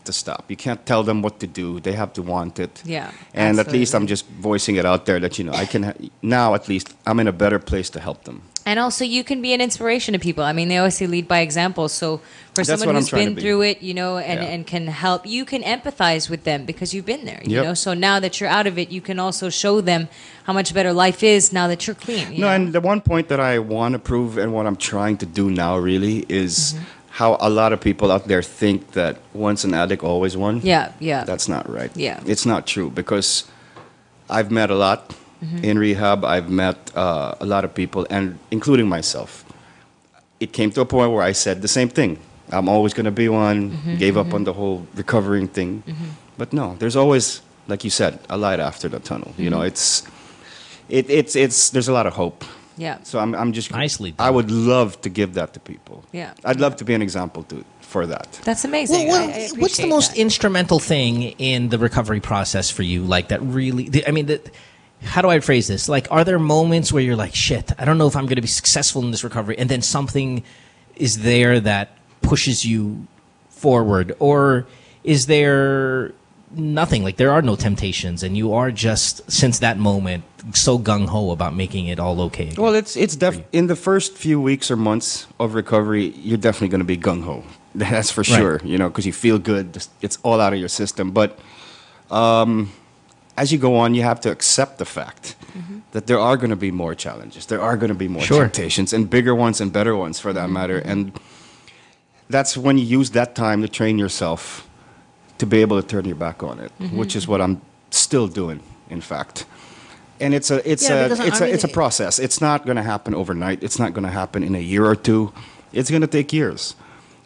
to stop. You can't tell them what to do. They have to want it. Yeah. And at least absolutely. I'm just voicing it out there that, you know, I can, now at least I'm in a better place to help them. And also, you can be an inspiration to people. I mean, they always say lead by example. So for That's someone what I'm who's trying to been be. through it, you know, and, Yeah. and can help, you can empathize with them because you've been there, you Yep. know? So now that you're out of it, you can also show them how much better life is now that you're clean. you No, know? and the one point that I want to prove and what I'm trying to do now really is Mm-hmm. how a lot of people out there think that once an addict, always one. Yeah, yeah. That's not right. Yeah. It's not true because I've met a lot Mm-hmm. in rehab. I've met a lot of people, and including myself. It came to a point where I said the same thing. I'm always going to be one. Mm-hmm, Gave up on the whole recovering thing. But no, there's always, like you said, a light after the tunnel. You know, it's there's a lot of hope. Yeah. So I'm just Nicely I would love to give that to people. Yeah. I'd love to be an example for that. That's amazing. Well, I what's the appreciate most that. instrumental thing in the recovery process for you? Like that really, I mean, how do I phrase this? Like, are there moments where you're like, shit, I don't know if I'm going to be successful in this recovery, and then something is there that pushes you forward? Or is there nothing? Like, there are no temptations, and you are just, since that moment, so gung-ho about making it all okay again? Well, it's in the first few weeks or months of recovery, you're definitely going to be gung ho. That's for sure. You know, because you feel good. It's all out of your system. But as you go on, you have to accept the fact that there are going to be more challenges. There are going to be more temptations, and bigger ones and better ones, for that matter. And that's when you use that time to train yourself to be able to turn your back on it, which is what I'm still doing, in fact. And it's a process. It's not going to happen overnight. It's not going to happen in a year or two. It's going to take years.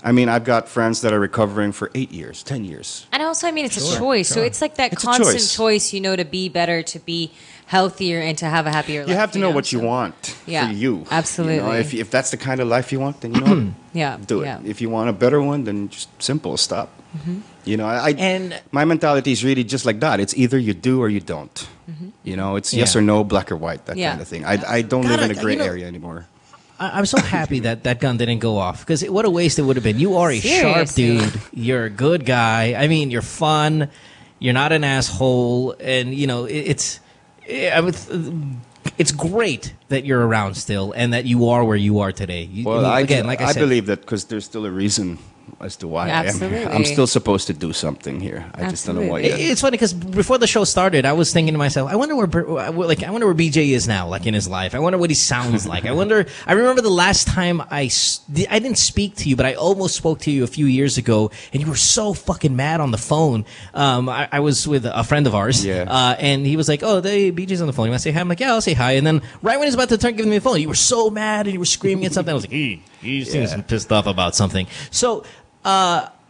I mean, I've got friends that are recovering for 8 years, 10 years. And also, I mean, it's a choice. So it's like that It's a constant choice. you know, to be better, to be healthier, and to have a happier life. You have to know what so- you want Yeah, for you. absolutely. You know, if that's the kind of life you want, then you know what? Yeah, do it. yeah. If you want a better one, then just simple, stop. You know, my mentality is really just like that. It's either you do or you don't. You know, it's yes or no, black or white, that Yeah. kind of thing. I don't live in a gray area anymore. I'm so happy that gun didn't go off, because what a waste it would have been. You are a sharp Seriously. dude. You're a good guy. I mean, you're fun. You're not an asshole, and you know it's great that you're around still, and that you are where you are today. Well, I mean, like I said, believe that because there's still a reason as to why I am here. Absolutely. I'm still supposed to do something here. I just don't know what yet. It's funny because before the show started, I was thinking to myself, I wonder where BJ is now, like in his life. I wonder what he sounds like. I remember the last time I didn't speak to you, but I almost spoke to you a few years ago, and you were so fucking mad on the phone. I was with a friend of ours, and he was like, "Oh, BJ's on the phone. You want to say hi?" I'm like, "Yeah, I'll say hi." And then right when he's about to give me the phone, you were so mad and you were screaming at something. I was like, He seems pissed off about something. So,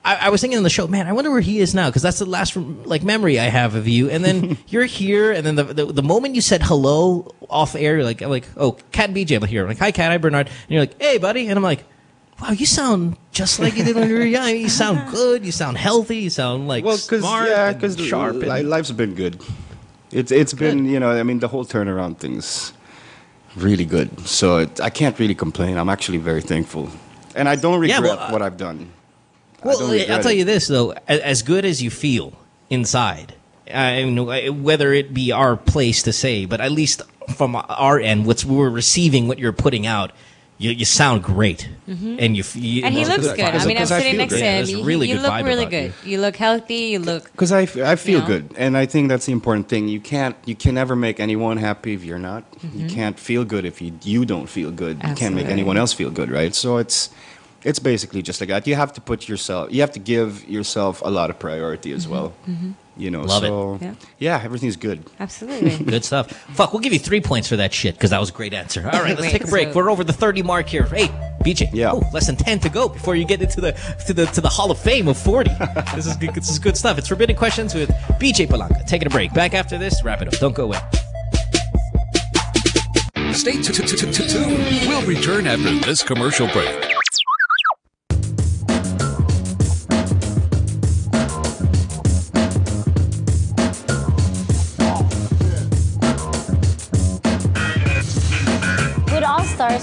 I was thinking on the show, man, I wonder where he is now, because that's the last memory I have of you. And then you're here, and then the moment you said hello off air, you're like, oh, Kat and BJ, I'm here. I'm like, hi, Kat, hi, Bernard. And you're like, hey, buddy. And I'm like, wow, you sound just like you did when you were young. You sound good. You sound healthy. You sound smart and sharp. Life's been good. It's been, the whole turnaround thing's really good. So I can't really complain. I'm actually very thankful. And I don't regret what I've done. Well, I'll tell you this, though. As good as you feel inside, whether it be our place to say, but at least from our end, we're receiving what you're putting out, you sound great. Mm-hmm. And and he looks good. I mean, I'm sitting next to him. You look really good. You look healthy. You look... Because I feel good. And I think that's the important thing. You can never make anyone happy if you're not. Mm-hmm. You can't feel good if you don't feel good. Absolutely. You can't make anyone else feel good, right? So it's basically just like that. You have to give yourself a lot of priority as well. Mm-hmm. Love it. Yeah, everything's good. Absolutely. Good stuff. Fuck, we'll give you 3 points for that shit, because that was a great answer. All right, let's take a break. We're over the 30 mark here. Hey, BJ. Yeah. Oh, less than 10 to go before you get into the Hall of Fame of 40. This is good stuff. It's Forbidden Questions with BJ Palanca. Taking a break. Back after this. Wrap it up. Don't go away. Stay tuned. We'll return after this commercial break.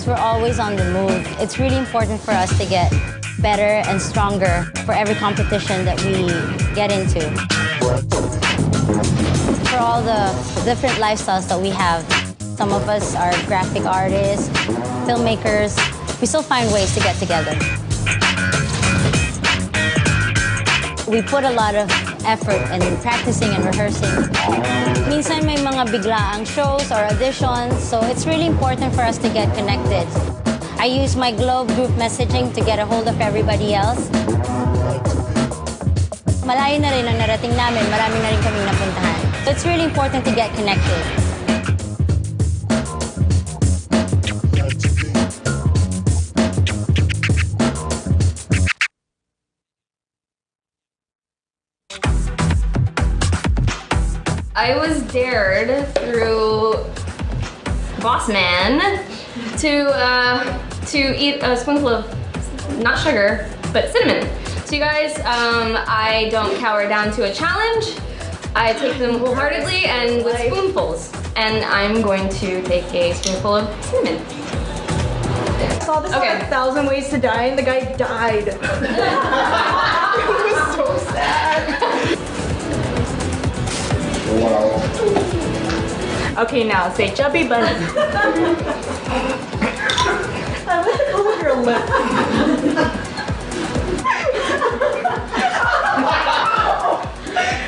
We're always on the move. It's really important for us to get better and stronger for every competition that we get into. For all the different lifestyles that we have, some of us are graphic artists, filmmakers. We still find ways to get together. We put a lot of effort in practicing and rehearsing. Minsan may mga biglaang shows or auditions, so it's really important for us to get connected. I use my Globe group messaging to get a hold of everybody else. Malayo na rin ang narating namin, marami na rin kaming napuntahan. So it's really important to get connected. I was dared through Boss Man to eat a spoonful of, not sugar, but cinnamon. So you guys, I don't cower down to a challenge. I take them wholeheartedly and with spoonfuls. And I'm going to take a spoonful of cinnamon. I saw this on 1,000 Ways to Die and the guy died. It was so sad. Okay, now say chubby bunny. I like the color of your lip.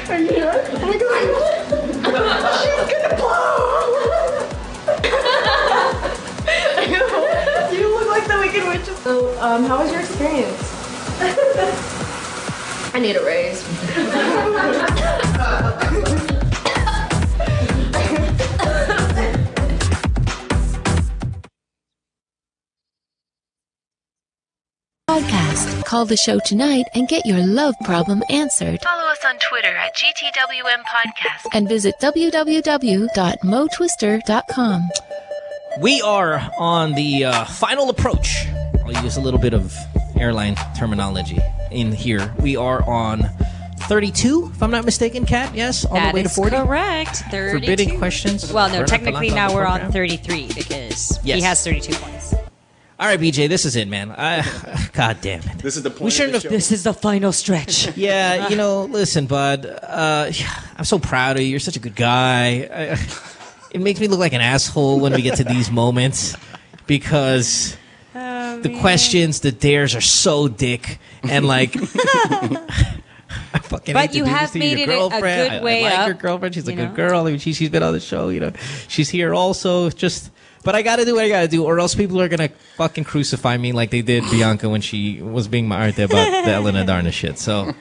Are you here? Oh my god! She's gonna blow! You look like the Wicked Witch. So, how was your experience? I need a raise. Podcast. Call the show tonight and get your love problem answered. Follow us on Twitter at GTWM Podcast. And visit www.motwister.com. We are on the final approach. I'll use a little bit of airline terminology in here. We are on 32, if I'm not mistaken, Kat, yes? On the way to 40? That is correct. 32. Forbidden Questions. Well, no, technically now we're on 33 because he has 32 points. All right, BJ, this is it, man. God damn it. This is the point. We shouldn't have. This is the final stretch. Yeah, listen, bud. I'm so proud of you. You're such a good guy. It makes me look like an asshole when we get to these moments because the questions, the dares are so dick and like. But you have made it a good way up. I like up, your girlfriend. She's a good girl. I mean, she's been on the show. She's here also. But I gotta do what I gotta do, or else people are gonna fucking crucify me like they did Bianca when she was being my arte about the Elena Darna shit. So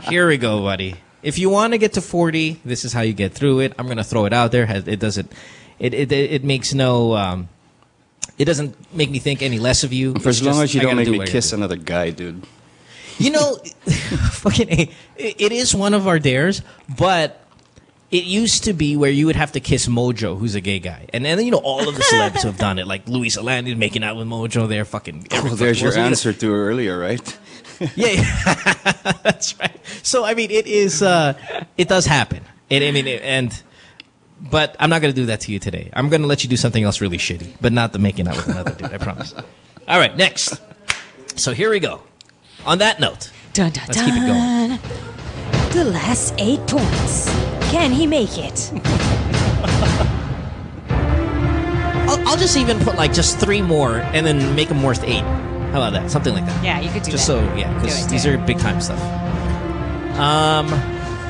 here we go, buddy. If you want to get to 40, this is how you get through it. I'm gonna throw it out there. It doesn't. It makes no. It doesn't make me think any less of you. For as long as you don't make me kiss another guy, dude. You know, fucking, it is one of our dares, but it used to be where you would have to kiss Mojo, who's a gay guy. And then, you know, all of the celebs who have done it, like Luis Alandi making out with Mojo, they're fucking... Oh, there's your answer to earlier, right? Yeah, that's right. So, I mean, it is, it does happen. But I'm not going to do that to you today. I'm going to let you do something else really shitty, but not the making out with another dude, I promise. All right, next. So here we go. On that note, dun, dun, let's keep it going. The last 8 points. Can he make it? I'll just even put like just 3 more and then make them worth 8. How about that? Something like that. Yeah, you could do just that. So, yeah, because these are big time stuff.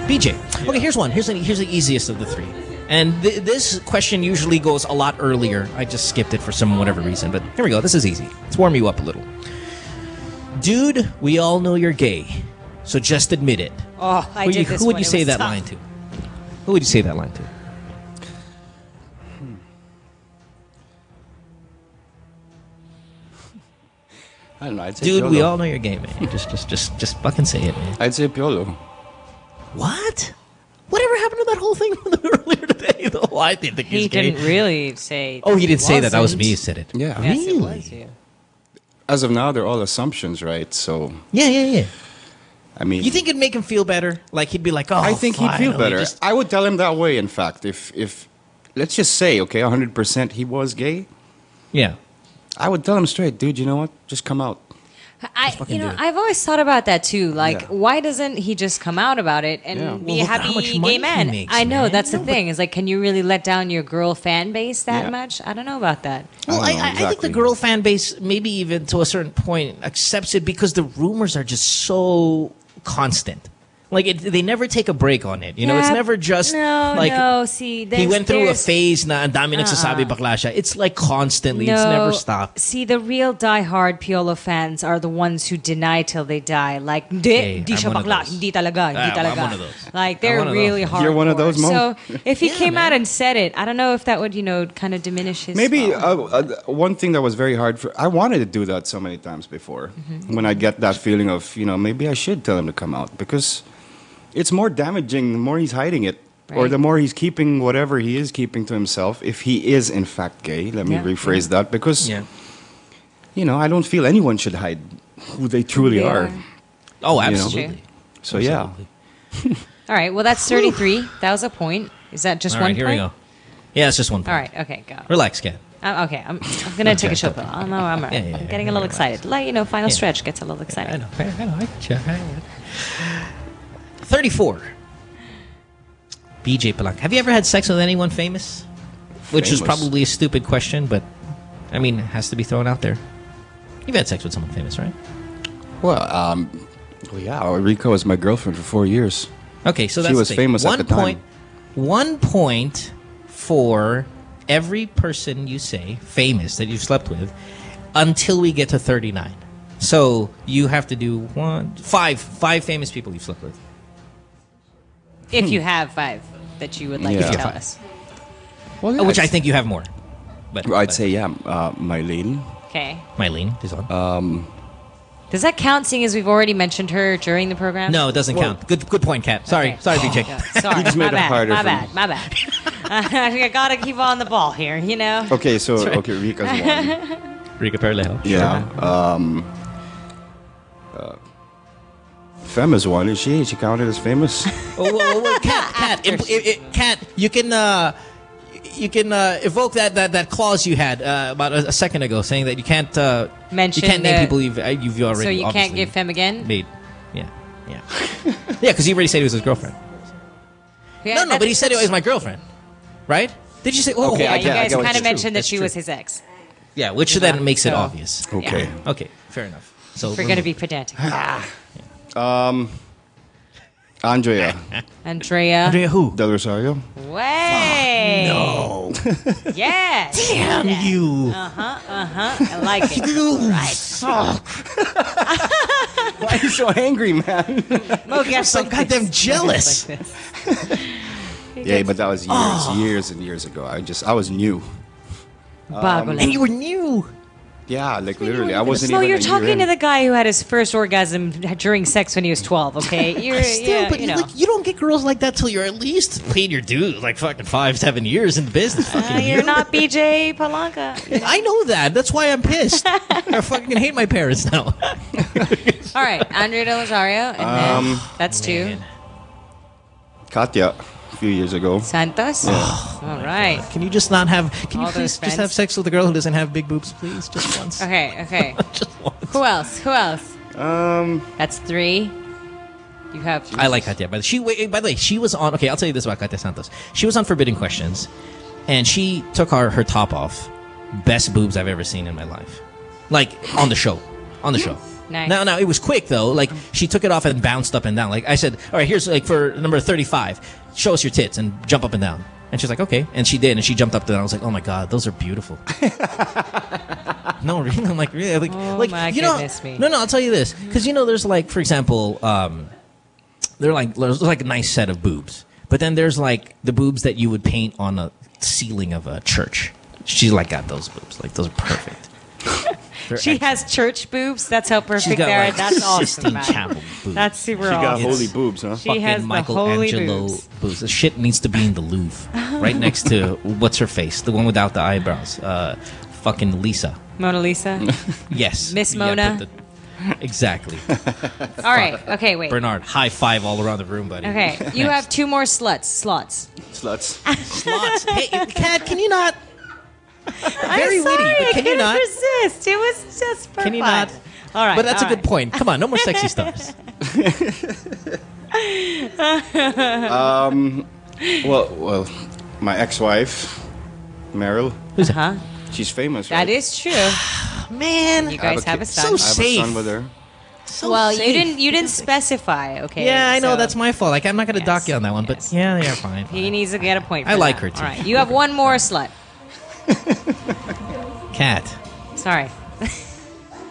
BJ. Okay, here's one. Here's the easiest of the 3. And this question usually goes a lot earlier. I just skipped it for some whatever reason. But here we go. This is easy. Let's warm you up a little. Dude, we all know you're gay. So just admit it. Oh, Who would you say that line to? Who would you say that line to? I don't know. I'd say Dude, Piolo. we all know you're gay, man. Just fucking say it, man. I'd say Piolo. What? Whatever happened to that whole thing earlier today, though? I didn't think he didn't really say. Oh, he didn't say that. That was me who said it. Yeah. Yes, really? it was you. As of now, they're all assumptions, right? So. Yeah. I mean, you think it'd make him feel better? Like he'd be like, "Oh, I think he'd feel finally, better." I would tell him that way. In fact, if let's just say, okay, 100% he was gay. Yeah. I would tell him straight, dude. You know what? Just come out. I've always thought about that too. Like, why doesn't he just come out about it and be a happy gay man? Makes, I know man. that's the thing. Is like, can you really let down your girl fan base that much? I don't know about that. Well, I think the girl fan base, maybe even to a certain point, accepts it because the rumors are just so constant. Like they never take a break on it. You know, it's never just no. See, he went through a phase na ang dami nagsasabi bakla siya. It's like constantly. It's never stopped. See, the real diehard Piolo fans are the ones who deny till they die. Like, di siya bakla, hindi talaga. I'm one of those. Like they're really hard. You're one of those, Mo. So if he came out and said it, I don't know if that would kind of diminish his. Maybe one thing that was very hard I wanted to do that so many times before. When I get that feeling of maybe I should tell him to come out because. It's more damaging the more he's hiding it, or the more he's keeping whatever he is keeping to himself. If he is in fact gay, let me rephrase that because, I don't feel anyone should hide who they truly are. Oh, absolutely. So absolutely. All right. Well, that's 33. That was a point. Is that just all one right, here point? we go. Yeah, it's just one point. All right. Okay. Go. Relax, Kat. Okay. I'm gonna take a shot. I'm getting a little excited. Like final stretch gets a little excited. I know. I get you. 34. BJ Palanca. Have you ever had sex with anyone famous? Which is probably a stupid question, but I mean, it has to be thrown out there. You've had sex with someone famous, right? Well, yeah. Rika was my girlfriend for 4 years. Okay, so she was famous at the time. 1 point for every person you say famous that you've slept with until we get to 39. So you have to do five famous people you've slept with. If you have 5 that you would like to tell us. Well, which I think you have more. But I'd say, Mylene. Okay. Mylene is on. Does that count, seeing as we've already mentioned her during the program? No, it doesn't count. Good point, Kat. Sorry, BJ. Sorry, You just made it harder my for bad. me. My bad. I gotta keep on the ball here, Okay, so Rika's one. Rika Perlejo. Yeah. Fem is one. Is she? Is she counted as famous? Kat, you can evoke that clause you had about a second ago, saying that you can't mention. You can't name people you've already. So you can't give Fem again. Made. Yeah. Because he already said he was his girlfriend. Yeah, no, but he said it was my girlfriend, right? Did you say? Oh, okay, you guys kind of mentioned that she was his ex. Yeah, which then makes it obvious. Okay. Yeah. Okay, fair enough. So we're going to be pedantic. Andrea. Andrea who? Del Rosario. Way. No. Yes. Damn you. I like it. You suck. Why are you so angry, man? I'm so goddamn jealous. Yeah, but that was years and years ago. I was new. And you were new. Yeah, like literally, I wasn't So even. you're a year talking in. to the guy who had his first orgasm during sex when he was 12, okay? You're Still, but you know. like, you don't get girls like that till you're at least paid your dues, like fucking 5-7 years in the business. Fucking You're not BJ Palanca. I know that. That's why I'm pissed. I fucking hate my parents now. All right, Andrea De Rosario, and then that's two. Katya, a few years ago. Santos. Yeah. All right. Can you just not have? Can All you those please just have sex with a girl who doesn't have big boobs, please, just once? Okay. Just once. Who else? That's three. You have. I like Katya. By the way, she was on. Okay, I'll tell you this about Katya Santos. She was on Forbidden Questions, and she took her top off. Best boobs I've ever seen in my life. Like on the show. Nice. Now it was quick though. Like she took it off and bounced up and down. Like I said, all right, here's like for number 35. Show us your tits and jump up and down. And she's like, okay, and she did, and she jumped up and down. I was like, oh my god, those are beautiful. No, really, I'm like, really, like my you know, goodness me. No, I'll tell you this, because you know, there's like, for example, there's like a nice set of boobs, but then there's like the boobs that you would paint on a ceiling of a church. She's like got those boobs, like those are perfect. She has church boobs. That's how perfect got, they are. like, That's awesome, Sistine man. Chapel boobs. That's super She got awesome. holy boobs, huh? She has the holy Michelangelo boobs. The shit needs to be in the Louvre, right next to what's her face, the one without the eyebrows, fucking Lisa. Mona Lisa. Yes, Miss Yeah, Mona. but exactly. All right. Okay. Wait. Bernard, high five all around the room, buddy. Okay. You have two more slots. Sluts. Slots. Hey, Kat, can you not? Very witty, but can you not? resist? It was just for Can you fun. not? All right. But that's all a good right. point. Come on, no more sexy stars. Well, my ex-wife, Meryl. Who's She's famous, right? That is true. Man, You guys have a son. I have a son with her. well, safe. you didn't specify. Okay. Yeah, I know so that's my fault. Like I'm not going to dock you on that one, but yeah, fine. He needs to get a point. For I like that. her, too. All right. You have one more slut. Cat. Sorry.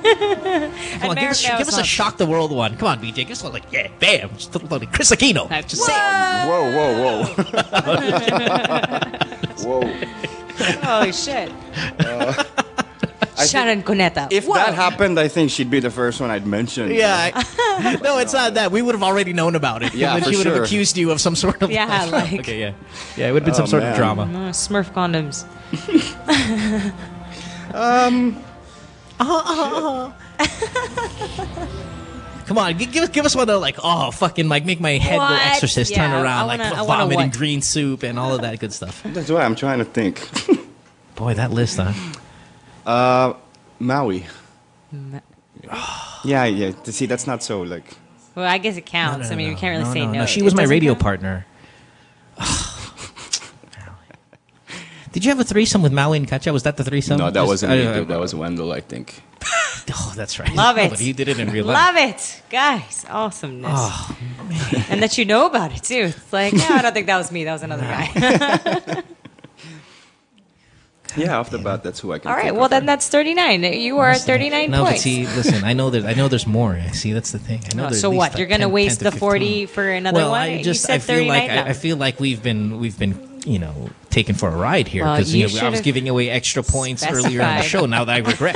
Come on, give us a shock the world one. Come on, BJ. Give us one like, yeah, bam. Just like Chris Aquino. Just say Whoa. Holy shit. Sharon Cuneta. If that happened, I think she'd be the first one I'd mention. Yeah. No, it's not that. We would have already known about it. Yeah, And then for she would have sure. accused you of some sort of... Yeah, like... Okay, yeah. Yeah, it would have been some sort of drama. Smurf condoms. Come on, give us one though, like, oh, fucking, like, make my head go What? exorcist, turn Yeah, around, I wanna vomiting what? green soup and all of that good stuff. That's why I'm trying to think. Boy, that list, huh? Maui. Yeah. See, that's not so, like... Well, I guess it counts. I mean, you can't really say no. No, she was It my doesn't radio count? partner. Did you have a threesome with Maui and Katya? Was that the threesome? No, that Just- wasn't me, dude. That was Wendell, I think. Oh, that's right. Love it. But he did it in real life. Love it. Guys, awesomeness. Oh, man. And that you know about it, too. It's like, yeah, I don't think that was me. That was another guy. Yeah, off the bat, that's who I can All right, think well, of. then that's 39. You are at 39 No, points. but see, listen, I know there's more. See, that's the thing. I know there's so at least what? like You're going to 10 waste to the 15. 40 for another Well, one? I You said feel 39 like now. I feel like we've been taken for a ride here Well, because you I was should've giving away extra points earlier in the specified. show. Now that I regret.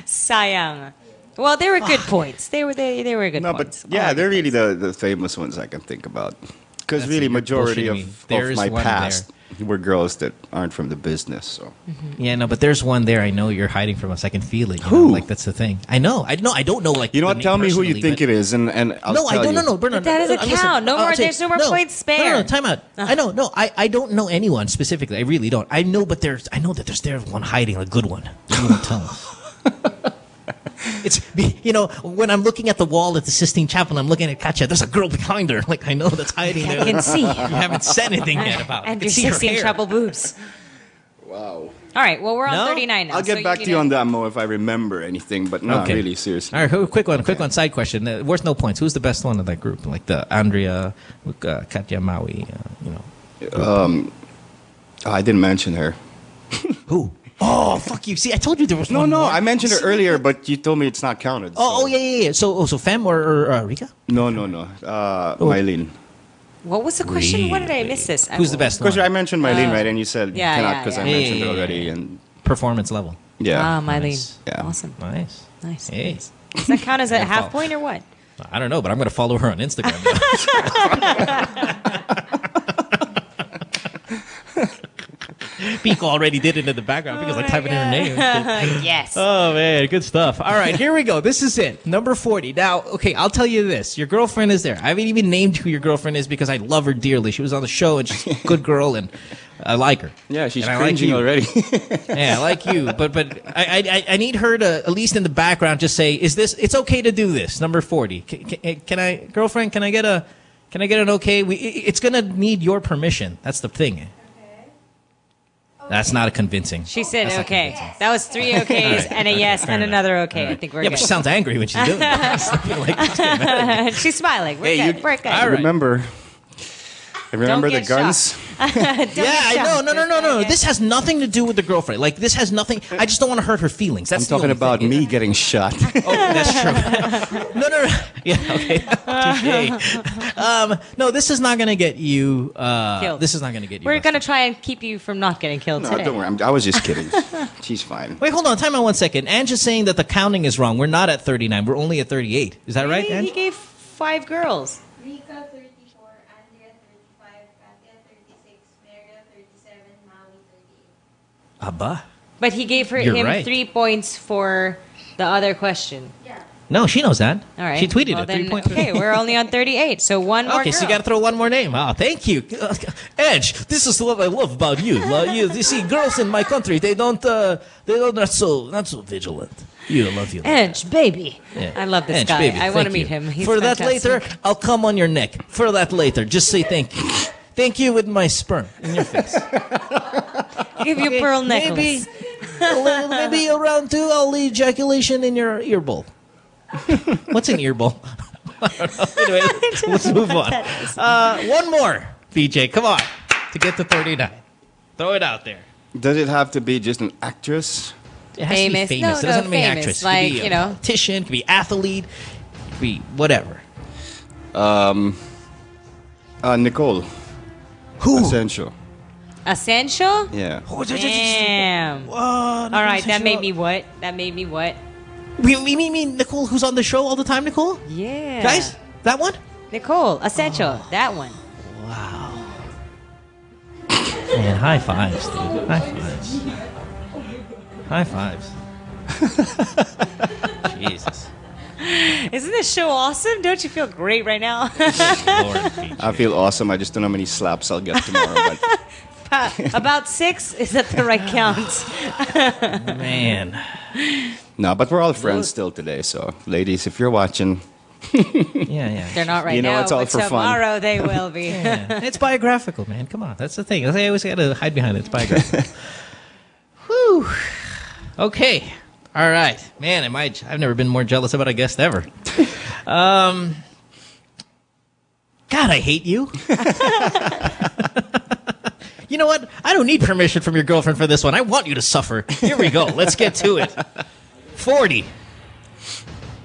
Sayang. Well, they were good points. They were good No, points. but yeah, they're really the famous ones I can think about. Because really, you're majority bullshitting me. of There is my one past were girls that aren't from the business. So Yeah, no, but there's one there. I know you're hiding from us. I can feel it. Who? Like that's the thing. I know. I don't know. Like you know the what? name Tell me who you personally, think but- it is, and I'll No, I tell don't. you. No, Bernard. That doesn't listen, count. No I'll more. say- There's no more points spare. No, time out. I know. No, I don't know anyone specifically. I really don't. I know, but I know that there's one hiding, a good one. You won't tell us. It's when I'm looking at the wall at the Sistine Chapel, I'm looking at Katya. There's a girl behind her. Like I know that's hiding there. I can see. You haven't said anything yet about it. And I can your see her 16 hair. treble boobs. Wow. All right, well, we're on No? 39 now. I'll get so back to you on that, Mo, if I remember anything. But not Okay. really, seriously. All right, quick one. Side question. Worth no points. Who's the best one of that group? Like the Andrea, Katya, Maui. I didn't mention her. Who? Oh, fuck you. See, I told you there was No, one more. I mentioned her See? earlier, but you told me it's not counted. Oh, yeah. So Fem or Rika? No. Mylene. What was the question? What did I miss this? Who's the best Because one? I mentioned Mylene, right? And you said Yeah, cannot yeah, because yeah. I mentioned it already. And Performance level. yeah. Ah, Mylene. Nice. Yeah. Awesome. Nice. Nice. Hey. Does that count as a half point or what? I don't know, but I'm going to follow her on Instagram. Pico already did it in the background because I typed in her name. Yes. Oh, man. Good stuff. All right. Here we go. This is it. Number 40. Now, okay, I'll tell you this. Your girlfriend is there. I haven't even named who your girlfriend is because I love her dearly. She was on the show, and she's a good girl, and I like her. Yeah, she's And I like cringing you. already. Yeah, I like you. But I need her to, at least in the background, just say, "Is this? It's okay to do this." Number 40. Can I, girlfriend? Can I get an okay? It's gonna need your permission. That's the thing. That's not a convincing. She said That's not okay. convincing. That was 3 okays right. and a yes Fair and enough. another okay. All right. I think we're Yeah, good. but she sounds angry when she's doing it. I feel like she's getting mad at me. She's smiling. We're Hey, good. We're good. All right. Remember Don't the get guns? Don't Yeah, get I shocked. know. No. This has nothing to do with the girlfriend. Like, this has nothing. I just don't want to hurt her feelings. That's I'm talking the only about thing. me getting shot. Oh, that's true. No. Yeah, okay. Touché. No, this is not going to get you. Killed. This is not going to get you. We're busted. going to try and keep you from not getting killed No, today. don't worry. I was just kidding. She's fine. Wait, hold on. Time out 1 second. Ange is saying that the counting is wrong. We're not at 39. We're only at 38. Is that right, He Ange? gave 5 girls. Rika 34, Andrea 35, Katia 36, Maria 37, Maui 38. Abba. But he gave You're him right. 3 points for the other question. No, she knows that. All right. She tweeted Well, it. then, 3 points. okay, we're only on 38. So one more Okay, girl. so you got to throw one more name. Oh, thank you, Edge. This is what I love about you. You see, girls in my country, they don't not so vigilant. You love you. Edge, baby. Yeah. I love this Edge, guy. baby, I want to thank meet you. him. He's For that fantastic. later, I'll come on your neck. For that later, just say thank you. Thank you with my sperm in your face. Give you a pearl necklace. Maybe around 2, I'll ejaculation in your ear bowl. What's an ear bowl? Anyway, let's move on. One more, BJ. Come on, to get to 39. Throw it out there. Does it have to be just an actress? It has Famous. to be famous. No, it doesn't mean famous. actress. Like, it could be you a know. politician. It could be athlete. It could be whatever. Nicole. Who? Essential. Essential? Yeah. Damn. All right, that made me what? That made me what? We mean Nicole, who's on the show all the time, Nicole? Yeah. Guys, that one? Nicole, Essential. That one. Wow. Man, high fives, dude. High fives. High fives. Jesus. Isn't this show awesome? Don't you feel great right now? I feel awesome. I just don't know how many slaps I'll get tomorrow. But About 6 is that the right count? Man. no, but we're all friends still today. So, ladies, if you're watching, Yeah. They're not right You know, now, it's all but for fun. tomorrow they will be. Yeah. It's biographical, man. Come on. That's the thing. I always got to hide behind it. It's biographical. Whew. Okay. All right. Man, I've never been more jealous about a guest ever. God, I hate you. You know what? I don't need permission from your girlfriend for this one. I want you to suffer. Here we go. Let's get to it. 40.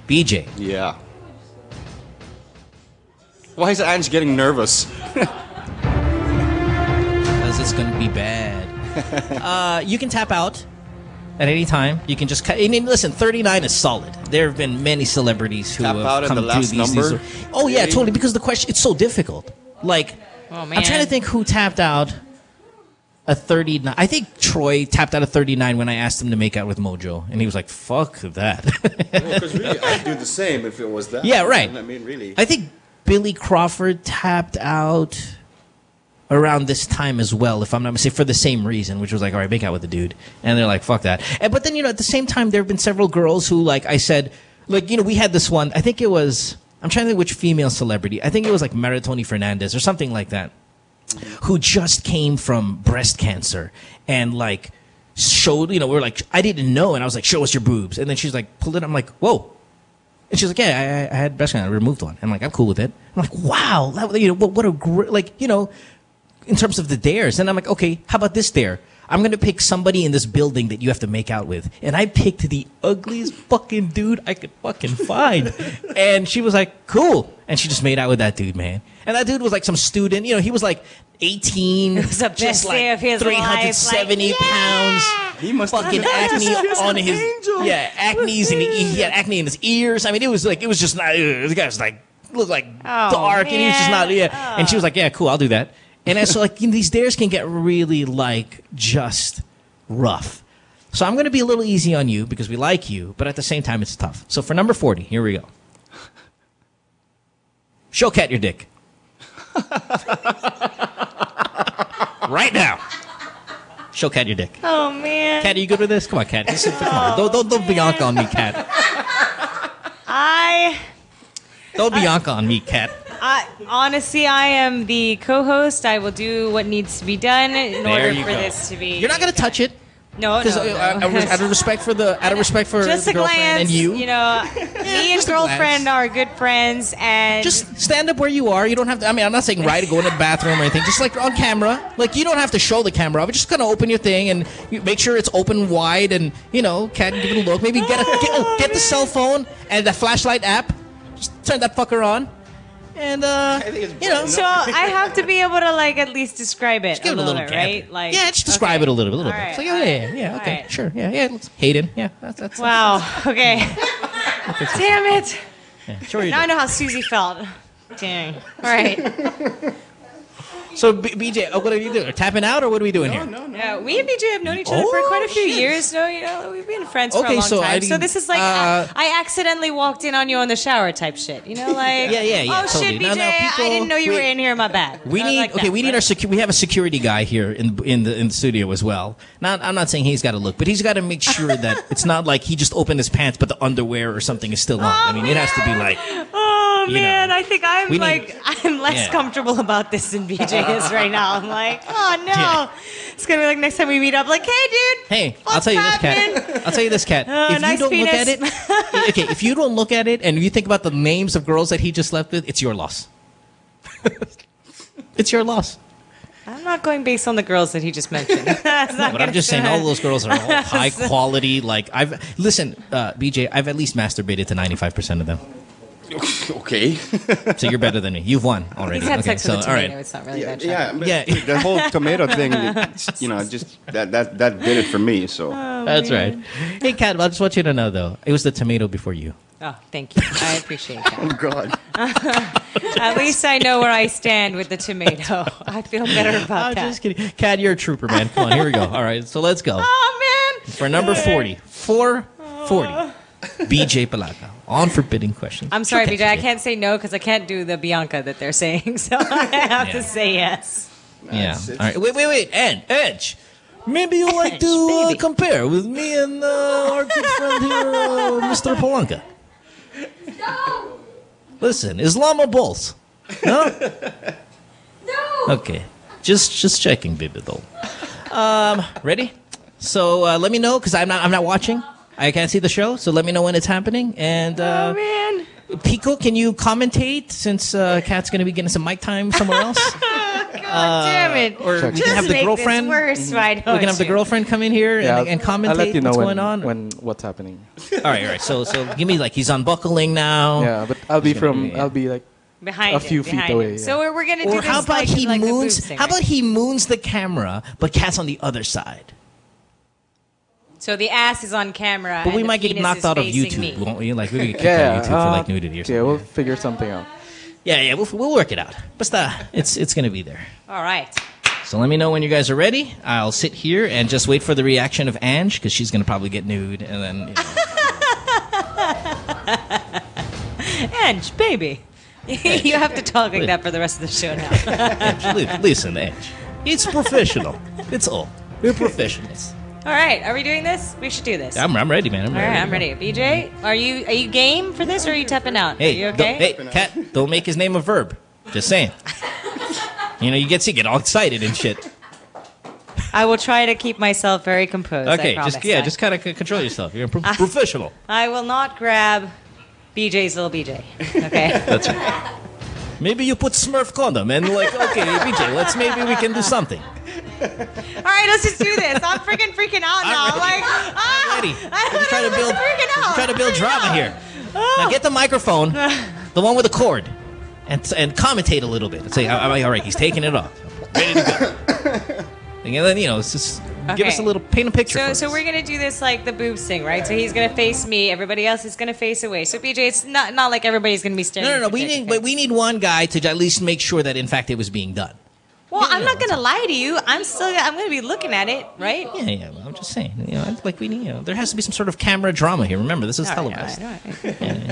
BJ. yeah. Why is Ange getting nervous? Because it's going to be bad. You can tap out at any time. You can just... I mean, listen, 39 is solid. There have been many celebrities who Tap have out at come the last through these... number? Oh, yeah, Really? totally. Because the question... It's so difficult. Like, Oh, man. I'm trying to think who tapped out a 39. I think Troy tapped out a 39 when I asked him to make out with Mojo. And he was like, fuck that. Because really, I'd do the same if it was that. Yeah, right. I mean, really. I think Billy Crawford tapped out around this time as well, if I'm not mistaken, for the same reason, which was like, all right, make out with the dude. And they're like, fuck that. But then, at the same time, there have been several girls who, like I said, like, we had this one, I think it was, I'm trying to think which female celebrity. I think it was like Maritoni Fernandez or something like that, who just came from breast cancer and like showed, we were like, I didn't know. And I was like, show us your boobs. And then she's like, pulled it. I'm like, whoa. And she's like, yeah, I had breast cancer. I removed one. I'm like, I'm cool with it. I'm like, wow. What a great, in terms of the dares. And I'm like, okay, how about this dare? I'm going to pick somebody in this building that you have to make out with. And I picked the ugliest fucking dude I could fucking find. And she was like, cool. And she just made out with that dude, man. And that dude was like some student. You know, he was like 18. It was the best day of his 370 life. pounds. He must have fucking acne on his acne, and he had acne in his ears. I mean, it was just not. The guy was like looked like dark, and he was just not. Yeah, and she was like, yeah, cool, I'll do that. And so like these dares can get really like just rough. So I'm going to be a little easy on you because we like you, but at the same time it's tough. So for number 40, here we go. Show Kat your dick. Right now. Show Kat your dick. Oh man. Kat, are you good with this? Come on, Kat. Come on. Don't Bianca on me, Kat. Don't Bianca on me, Kat. Honestly, I am the co-host. I will do what needs to be done in order for this to be. You're not going to touch it. No. Out of respect for just the a girlfriend glance, and you. You know, me and girlfriend are good friends, and just stand up where you are. You don't have to. I mean, I'm not saying go in the bathroom or anything. Just like on camera, like you don't have to show the camera. But just kind of open your thing and you make sure it's open wide, and Kat, give it a look. Maybe get the cell phone and the flashlight app. Just turn that fucker on. And so I have to be able to like at least describe it give it a little bit, right? Like, just describe it a little bit. Right, It's like, yeah, okay, right. sure, yeah. Hayden, yeah, that's wow. Okay. Damn it. Yeah, sure you now do. I know how Susie felt. Dang. All right. So BJ, what are you doing? Tapping out, or what are we doing here? No. Yeah, we and BJ have known each other for quite a few years. So we've been friends for a long time. So this is like I accidentally walked in on you on the shower type shit. Like yeah, oh totally. shit, BJ, I didn't know you were in here. My bad. We need our we have a security guy here in the studio as well. I'm not saying he's got to look, but he's got to make sure that it's not like he just opened his pants, but the underwear or something is still on. I mean, it has to be like. Oh man, I think I'm less comfortable about this than BJ is right now. I'm like, oh no. Yeah. It's gonna be like next time we meet up, like, hey dude. Hey, I'll tell you this, Kat. If nice you don't penis. look at it, okay, if you don't look at it and you think about the names of girls that he just slept with, it's your loss. It's your loss. I'm not going based on the girls that he just mentioned. But I'm just saying all those girls are all high quality. Like BJ, I've at least masturbated to 95% of them. Okay. So you're better than me. You've won already. He's had sex with a tomato. All right. It's not really that yeah. The whole tomato thing, just that did it for me. So that's right. Hey, Kat, I just want you to know though, it was the tomato before you. Oh, thank you. I appreciate that. Oh God. At least I know where I stand with the tomato. I feel better about that. I'm just kidding. Kat, you're a trooper, man. Come on, here we go. All right, so let's go. Oh man. For number 40, 440. BJ Palanca on forbidden questions. I'm sorry, BJ. I can't say no because I can't do the Bianca that they're saying, so I have to say yes. Yeah. All right. Wait. Edge. Maybe you like to compare with me and our good friend here, Mr. Palanca. No. Listen, Islam or balls? No. No. Okay. Just checking, baby doll. Ready? So let me know because I'm not watching. I can't see the show, so let me know when it's happening. And oh man, Pico, can you commentate since Kat's going to be getting some mic time somewhere else? God damn it! Or we can have the girlfriend. Worse, we can have the girlfriend come in here and commentate. I'll let you know what's going on. when what's happening. All right. So give me he's unbuckling now. Yeah, but I'll be like behind a few feet away. Yeah. So we're gonna do this. How about he moons? Thing, how about he moons the camera, but Kat's on the other side? So the ass is on camera. But we and might the get penis knocked out out of YouTube, me. won't we? Like we get kicked out of YouTube for like nudity or something. Yeah, we'll figure something out. Yeah, we'll work it out. But it's gonna be there. All right. So let me know when you guys are ready. I'll sit here and just wait for the reaction of Ange because she's gonna probably get nude and then. Ange, baby, you have to talk like that for the rest of the show now. Ange, listen, Ange, it's professional. It's all. We're professionals. All right, are we doing this? We should do this. I'm ready, man. I'm ready. BJ, are you game for this or are you tapping out? Hey, are you okay? Hey, Kat, don't make his name a verb. Just saying. You get all excited and shit. I will try to keep myself very composed. Okay, I promise. just kind of control yourself. You're a professional. I will not grab BJ's little BJ. Okay. That's right. Maybe you put Smurf condom and okay, BJ, maybe we can do something. All right, let's just do this. I'm freaking out now. I'm like, I'm ready. I'm trying to build drama here. Now get the microphone, the one with the cord, and commentate a little bit. And say, all right, he's taking it off. Ready to go. And then, it's just give us a little, paint a picture. So we're going to do this like the boobs thing, right? So he's going to face me. Everybody else is going to face away. So, BJ, it's not like everybody's going to be staring. No. We need one guy to at least make sure that, in fact, it was being done. Well, I'm not going to lie to you. I'm going to be looking at it, right? Yeah. Well, I'm just saying. Like we need. There has to be some sort of camera drama here. Remember, this is televised. All right.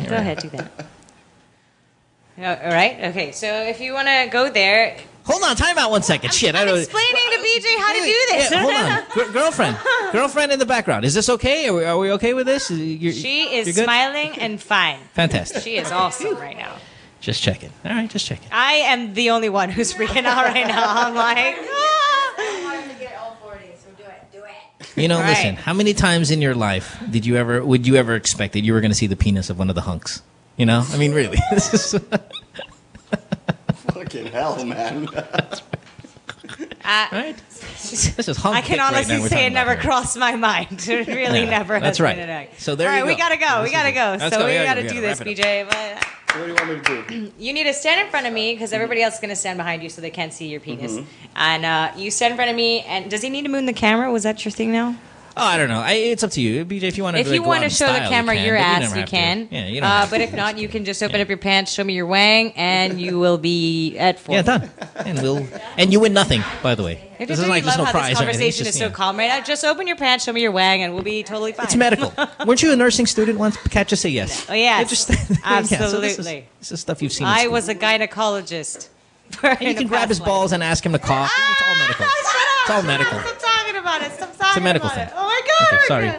Go ahead, do that. All right. Okay. So if you want to go there. Hold on. Time out 1 second. I'm explaining to BJ how to do this. Yeah, hold on. Girlfriend in the background. Is this okay? Are we okay with this? She is smiling and fine. Fantastic. She is awesome right now. Just checking. All right, just checking. I am the only one who's freaking out right now. I'm like, I wanted to get all 40, so do it. Listen, how many times in your life would you ever expect that you were going to see the penis of one of the hunks? I mean, really. This is fucking hell, man. Right? This is hunk. I can honestly say it never crossed my mind. It really never. That's has right. Been an So there all you right, go. we gotta go. We gotta do this, BJ. But what do you want me to do? you need to stand in front of me because everybody else is gonna stand behind you so they can't see your penis. And you stand in front of me. And does he need to move the camera? Was that your thing now? Oh, I don't know. It's up to you, BJ. If you want to, show the camera your ass, you can. Yeah, you don't. But if not, you can just open up your pants, show me your wang, and you will be at 4. Yeah, done. And you win nothing, by the way. This is like there's no prize. This conversation is so calm right now. Just open your pants, show me your wang, and we'll be totally fine. It's medical. Weren't you a nursing student once? Kat, just say yes. Oh yeah, absolutely. This is stuff you've seen. I was a gynecologist. And you can grab his balls and ask him to cough. It's all medical. It's all medical. Stop talking about it. Stop talking It's a medical about thing. it. Oh my god. Okay, sorry.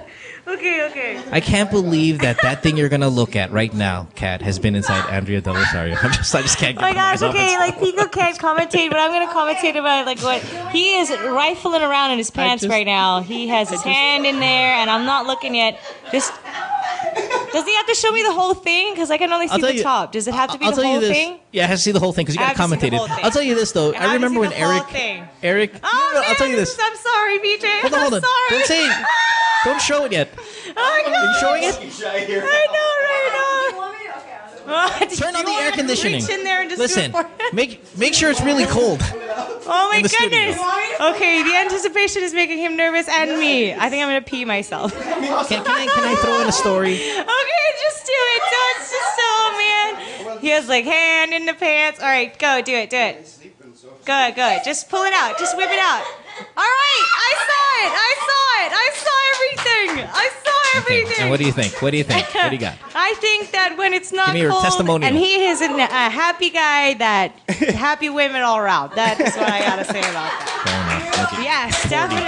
Okay. I can't believe that thing you're gonna look at right now, Kat, has been inside Andrea Del Rosario. I just can't get oh my gosh, myself. okay, like Pico can't commentate, but I'm gonna commentate about like what he is rifling around in his pants right now. He has his hand in there, and I'm not looking yet. Does he have to show me the whole thing? Because I can only see the top. Does it have to be the whole thing? Yeah, it has to see the whole thing because you got to commentate it. I'll tell you this though. I remember when Eric. I'll tell you this. I'm sorry, BJ. Hold on. Sorry. Don't say it. Don't show it yet. Oh my God. Are you showing it? I know, right now. Turn on the air conditioning. Reach in there and just listen, do it make sure it's really cold. Oh my goodness. Okay, the anticipation is making him nervous and me. I think I'm going to pee myself. Can I throw in a story? Okay, just do it. Man. He has like hand in the pants. All right, go. Do it. Good. Just pull it out. Just whip it out. All right, I saw everything. Okay. And what do you think? What do you got? I think that when it's not Give me your cold, testimonial. and he is a happy guy, that happy women all around. That is what I got to say about that. Fair enough. Okay. Yes, definitely.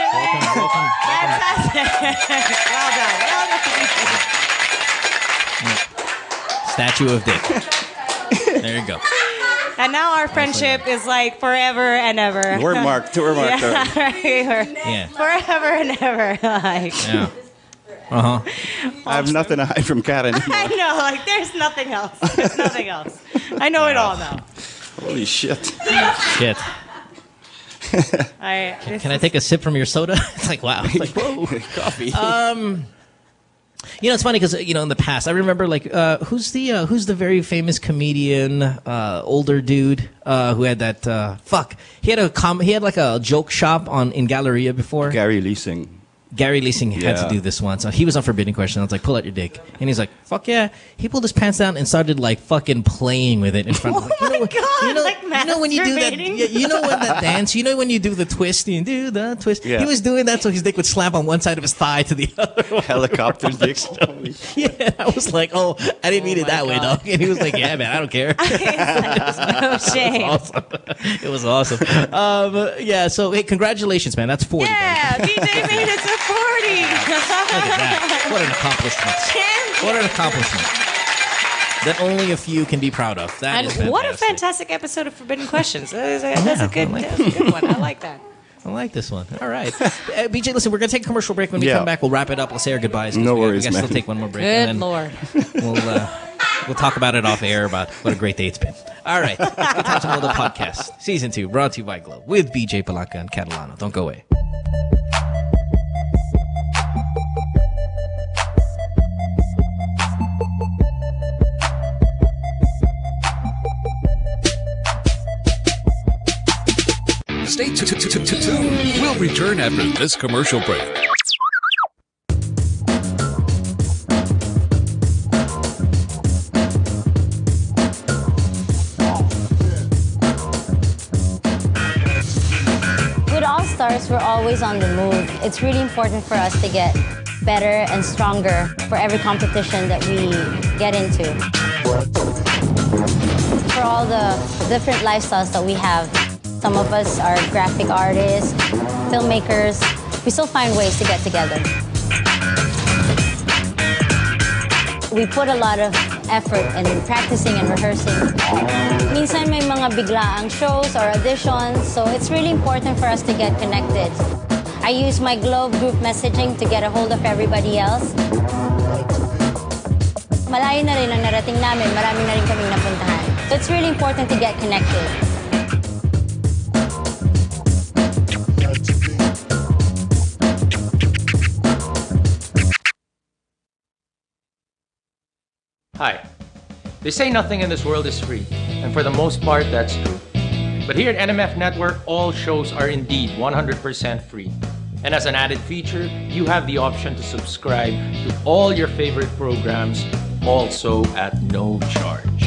Statue of Dick. There you go. And now our friendship is like forever and ever. We're marked. Yeah, right. Forever and ever. Yeah. Uh-huh. I have nothing to hide from Kat anymore. I know, like there's nothing else. I know it all now. Holy shit. Shit. Can I take a sip from your soda? It's like, wow. It's like, whoa. Coffee. It's funny because in the past I remember like who's the very famous comedian, older dude who had that he had like a joke shop in Galleria before. Gary Leasing. Gary Leasing had to do this once. He was on Forbidden Question. I was like, pull out your dick. And he's like, fuck yeah. He pulled his pants down and started like fucking playing with it in front of you know when you do that, you know when that dance, you know when you do the twist, you do the twist. Yeah. He was doing that so his dick would slap on one side of his thigh to the other one. Helicopter dick. Yeah, I was like, I didn't mean it that way, dog. And he was like, yeah, man, I don't care. No shame. It was awesome. Yeah, so hey, congratulations, man. That's 40. Yeah, BJ made it to 40. Look at that. What an accomplishment. What an accomplishment. That only a few can be proud of. That is fantastic. What a fantastic episode of Forbidden Questions. That's a good one. I like that. I like this one. All right. BJ, listen, we're going to take a commercial break. When we come back, we'll wrap it up. We'll say our goodbyes. No worries, man. I guess man. we'll take one more break. Good and then Lord. We'll talk about it off air about what a great day it's been. All right. Good Times with Mo, the podcast. Season 2, brought to you by Globe with BJ Palanca and Kat Alano. Don't go away. Stay tuned. We'll return after this commercial break. With All Stars, we're always on the move. It's really important for us to get better and stronger for every competition that we get into. For all the different lifestyles that we have, some of us are graphic artists, filmmakers. We still find ways to get together. We put a lot of effort in practicing and rehearsing. Minsan may mga biglaang shows or auditions, so it's really important for us to get connected. I use my Globe group messaging to get a hold of everybody else. Malayo na rin ang narating namin, marami na rin kaming napuntahan. So it's really important to get connected. Hi. They say nothing in this world is free, and for the most part, that's true. But here at NMF Network, all shows are indeed 100% free. And as an added feature, you have the option to subscribe to all your favorite programs, also at no charge.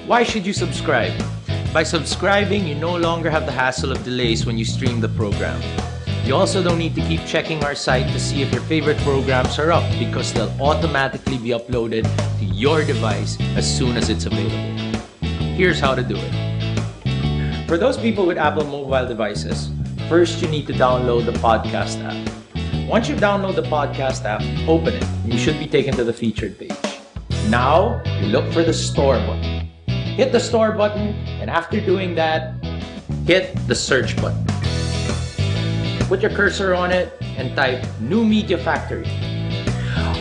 Why should you subscribe? By subscribing, you no longer have the hassle of delays when you stream the program. You also don't need to keep checking our site to see if your favorite programs are up, because they'll automatically be uploaded to your device as soon as it's available. Here's how to do it. For those people with Apple mobile devices, first you need to download the podcast app. Once you download the podcast app, open it, and you should be taken to the featured page. Now, you look for the store button. Hit the store button, and after doing that, hit the search button. Put your cursor on it and type New Media Factory.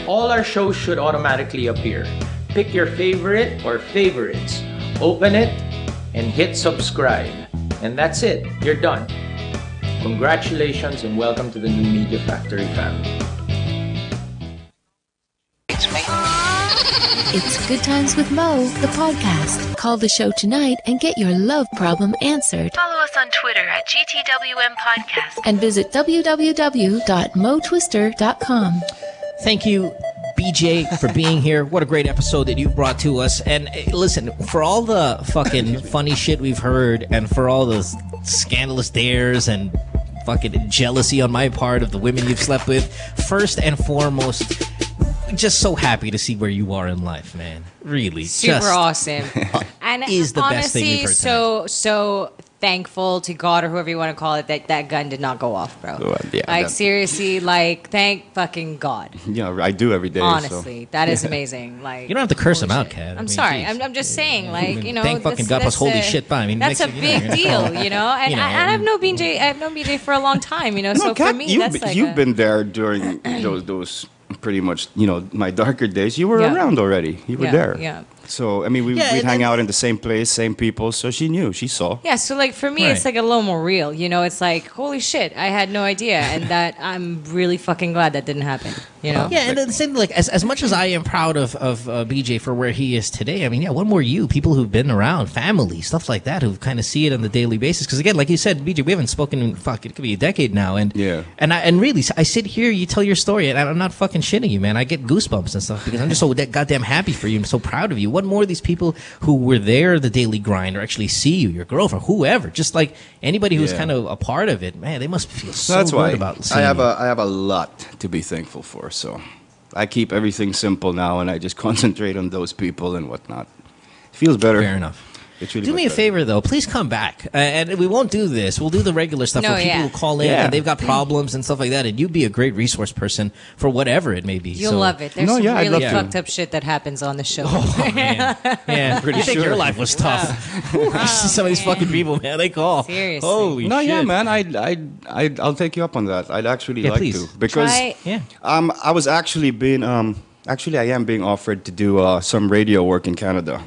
All our shows should automatically appear. Pick your favorite or favorites, open it, and hit subscribe. And that's it, you're done. Congratulations and welcome to the New Media Factory family. It's Good Times with Mo, the podcast. Call the show tonight and get your love problem answered. Follow us on Twitter at GTWM Podcast. And visit www.motwister.com. Thank you, BJ, for being here. What a great episode that you've brought to us. And listen, for all the fucking funny shit we've heard, and for all the scandalous dares and fucking jealousy on my part of the women you've slept with, first and foremost, just so happy to see where you are in life, man. Really, super just awesome. And is the honestly, best thing we've heard so thankful to God or whoever you want to call it that gun did not go off, bro. Seriously, thank fucking God. Yeah, I do every day. Honestly, that is amazing. You don't have to curse him out, Kat. I'm sorry. I'm just saying, thank fucking God plus holy shit. I mean, that's a big deal, you know. And I've known BJ. I've known BJ for a long time, you know. So Kat, for me, that's like you've been there during those pretty much, my darker days. You were around already. You were there. Yeah. So, I mean, we'd hang out in the same place, same people. So she knew. She saw. Yeah, so, for me, it's, a little more real. You know, it's like, holy shit, I had no idea. And that I'm really fucking glad that didn't happen, you know? Yeah, and the same, as much as I am proud of BJ for where he is today, I mean, what more you, people who've been around, family, stuff like that, who kind of see it on the daily basis. Because, again, like you said, BJ, we haven't spoken in, it could be a decade now. And really, I sit here, you tell your story, and I'm not fucking shitting you, man. I get goosebumps and stuff because I'm just so goddamn happy for you and so proud of you. What more of these people who were there the daily grind or actually see you, your girlfriend, whoever, just like anybody who's kind of a part of it, man, they must feel so good about seeing I have a lot to be thankful for. So I keep everything simple now, and I just concentrate on those people and whatnot. It feels better. Fair enough. Really do me a favor, though. Please come back. And we won't do this. We'll do the regular stuff where people will call in and they've got problems and stuff like that. And you'd be a great resource person for whatever it may be. You'll love it. There's some really fucked up shit that happens on the show. Oh, man. Yeah, pretty sure. Your life was tough. Some of these fucking people, man, they call. Seriously. Holy shit. Yeah, man. I'll take you up on that. I'd actually like please. to. Because I was actually I am being offered to do some radio work in Canada.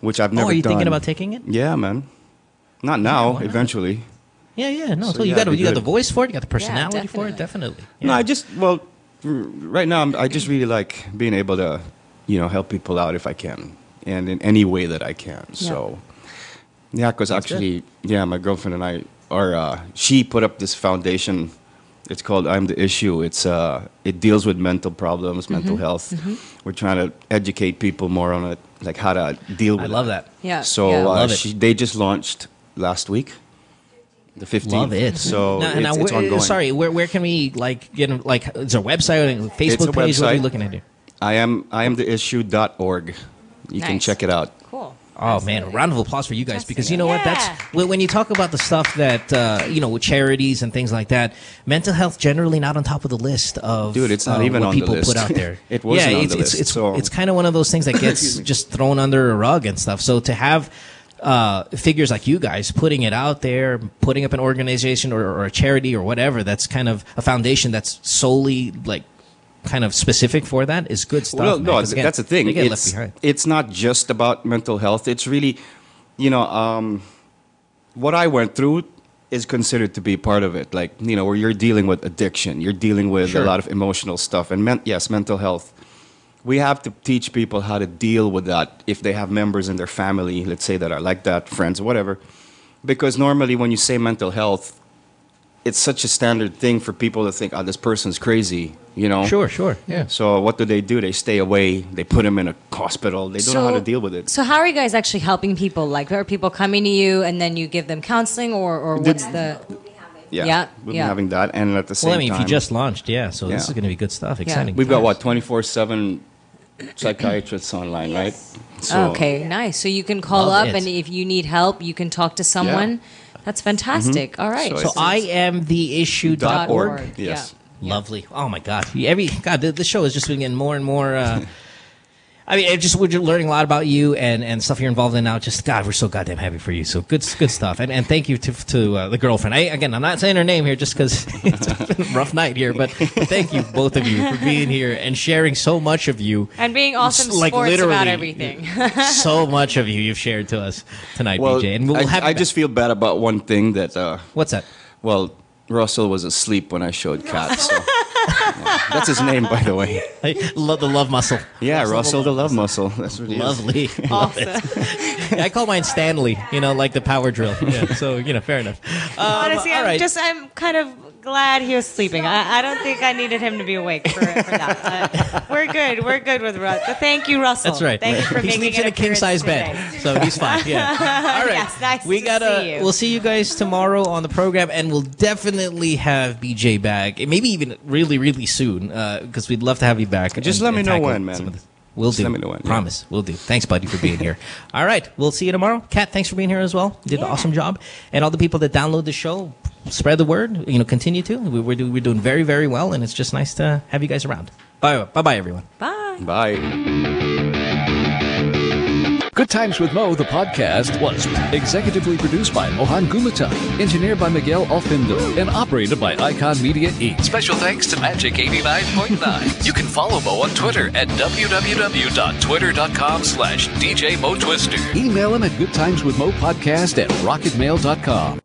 which I've never done. Are you thinking about taking it? Yeah, man. Not now, eventually. Yeah. No, so you got the voice for it, you got the personality for it, definitely. Yeah. No, right now I just really like being able to, help people out if I can, and in any way that I can. So, because actually, my girlfriend and I she put up this foundation. It's called I'm the Issue. It deals with mental problems, mental health. We're trying to educate people more on it, like how to deal with it. I love that. Yeah. So they just launched last week, the 15th. Love it. So now it's ongoing. Sorry, where can we get is there a website or Facebook page? What are you looking at here? I am theissue.org. You can check it out. Cool. Oh man, a round of applause for you guys, because you know what? That's when you talk about the stuff that with charities and things like that. Mental health generally not on top of the list of it's not even what on people the list. put out there. It wasn't on the list. It's kind of one of those things that gets just thrown under a rug and stuff. So to have figures like you guys putting it out there, putting up an organization or a charity or whatever, that's kind of a foundation that's solely kind of specific for that is good stuff. Well, no, again, that's the thing. They get left behind. It's not just about mental health. It's really, what I went through is considered to be part of it. Like, where you're dealing with addiction, you're dealing with a lot of emotional stuff. And mental health. We have to teach people how to deal with that if they have members in their family, let's say, that are like that, friends, whatever. Because normally when you say mental health, it's such a standard thing for people to think, this person's crazy, Sure, yeah. So what do? They stay away. They put them in a hospital. They don't know how to deal with it. So how are you guys actually helping people? Like, are people coming to you and then you give them counseling, or what's the... Yeah, we'll be having that, and at the same time... if you just launched, so this is going to be good stuff, exciting. We've got, 24/7 psychiatrists online, right? So, okay, nice. So you can call up, and if you need help, you can talk to someone. That's fantastic. All right. So I am theissue.org. Yes. Lovely. Oh my God. The show is just been getting more and more. we're just learning a lot about you and stuff you're involved in now. Just God, we're so goddamn happy for you. So good stuff. And thank you to the girlfriend. I'm not saying her name here just because it's been a rough night here, but thank you both of you for being here and sharing so much of you and being awesome sports about everything. So much of you've shared to us tonight, BJ. And I just feel bad about one thing that. What's that? Well, Russell was asleep when I showed Kat. So. That's his name, by the way. The love muscle. Yeah, Russell the love muscle. That's what he Lovely. is. Awesome. I call mine Stanley, like the power drill. Yeah, so, fair enough. Honestly, I'm kind of glad he was sleeping. I don't think I needed him to be awake for that. We're good with Russ. So thank you, Russell. That's right. Thank you for he making sleeps in a king-size bed, so he's fine. Yeah. All right. Yes, nice to see you. We'll see you guys tomorrow on the program, and we'll definitely have BJ back, maybe even really, really soon, because we'd love to have you back. Just let me know when, man. We'll do. Let me know when. Promise. We'll do. Thanks, buddy, for being here. All right. We'll see you tomorrow. Kat, thanks for being here as well. You did an awesome job. And all the people that download the show, spread the word. Continue to. We're doing very, very well, and it's just nice to have you guys around. Bye-bye, everyone. Bye. Bye. Good Times with Mo, the podcast, was executively produced by Mohan Gumata, engineered by Miguel Alfindo, and operated by Icon Media Inc. Special thanks to Magic 89.9. You can follow Mo on Twitter at www.twitter.com/DJ Mo Twister. Email him at goodtimeswithmopodcast@rocketmail.com.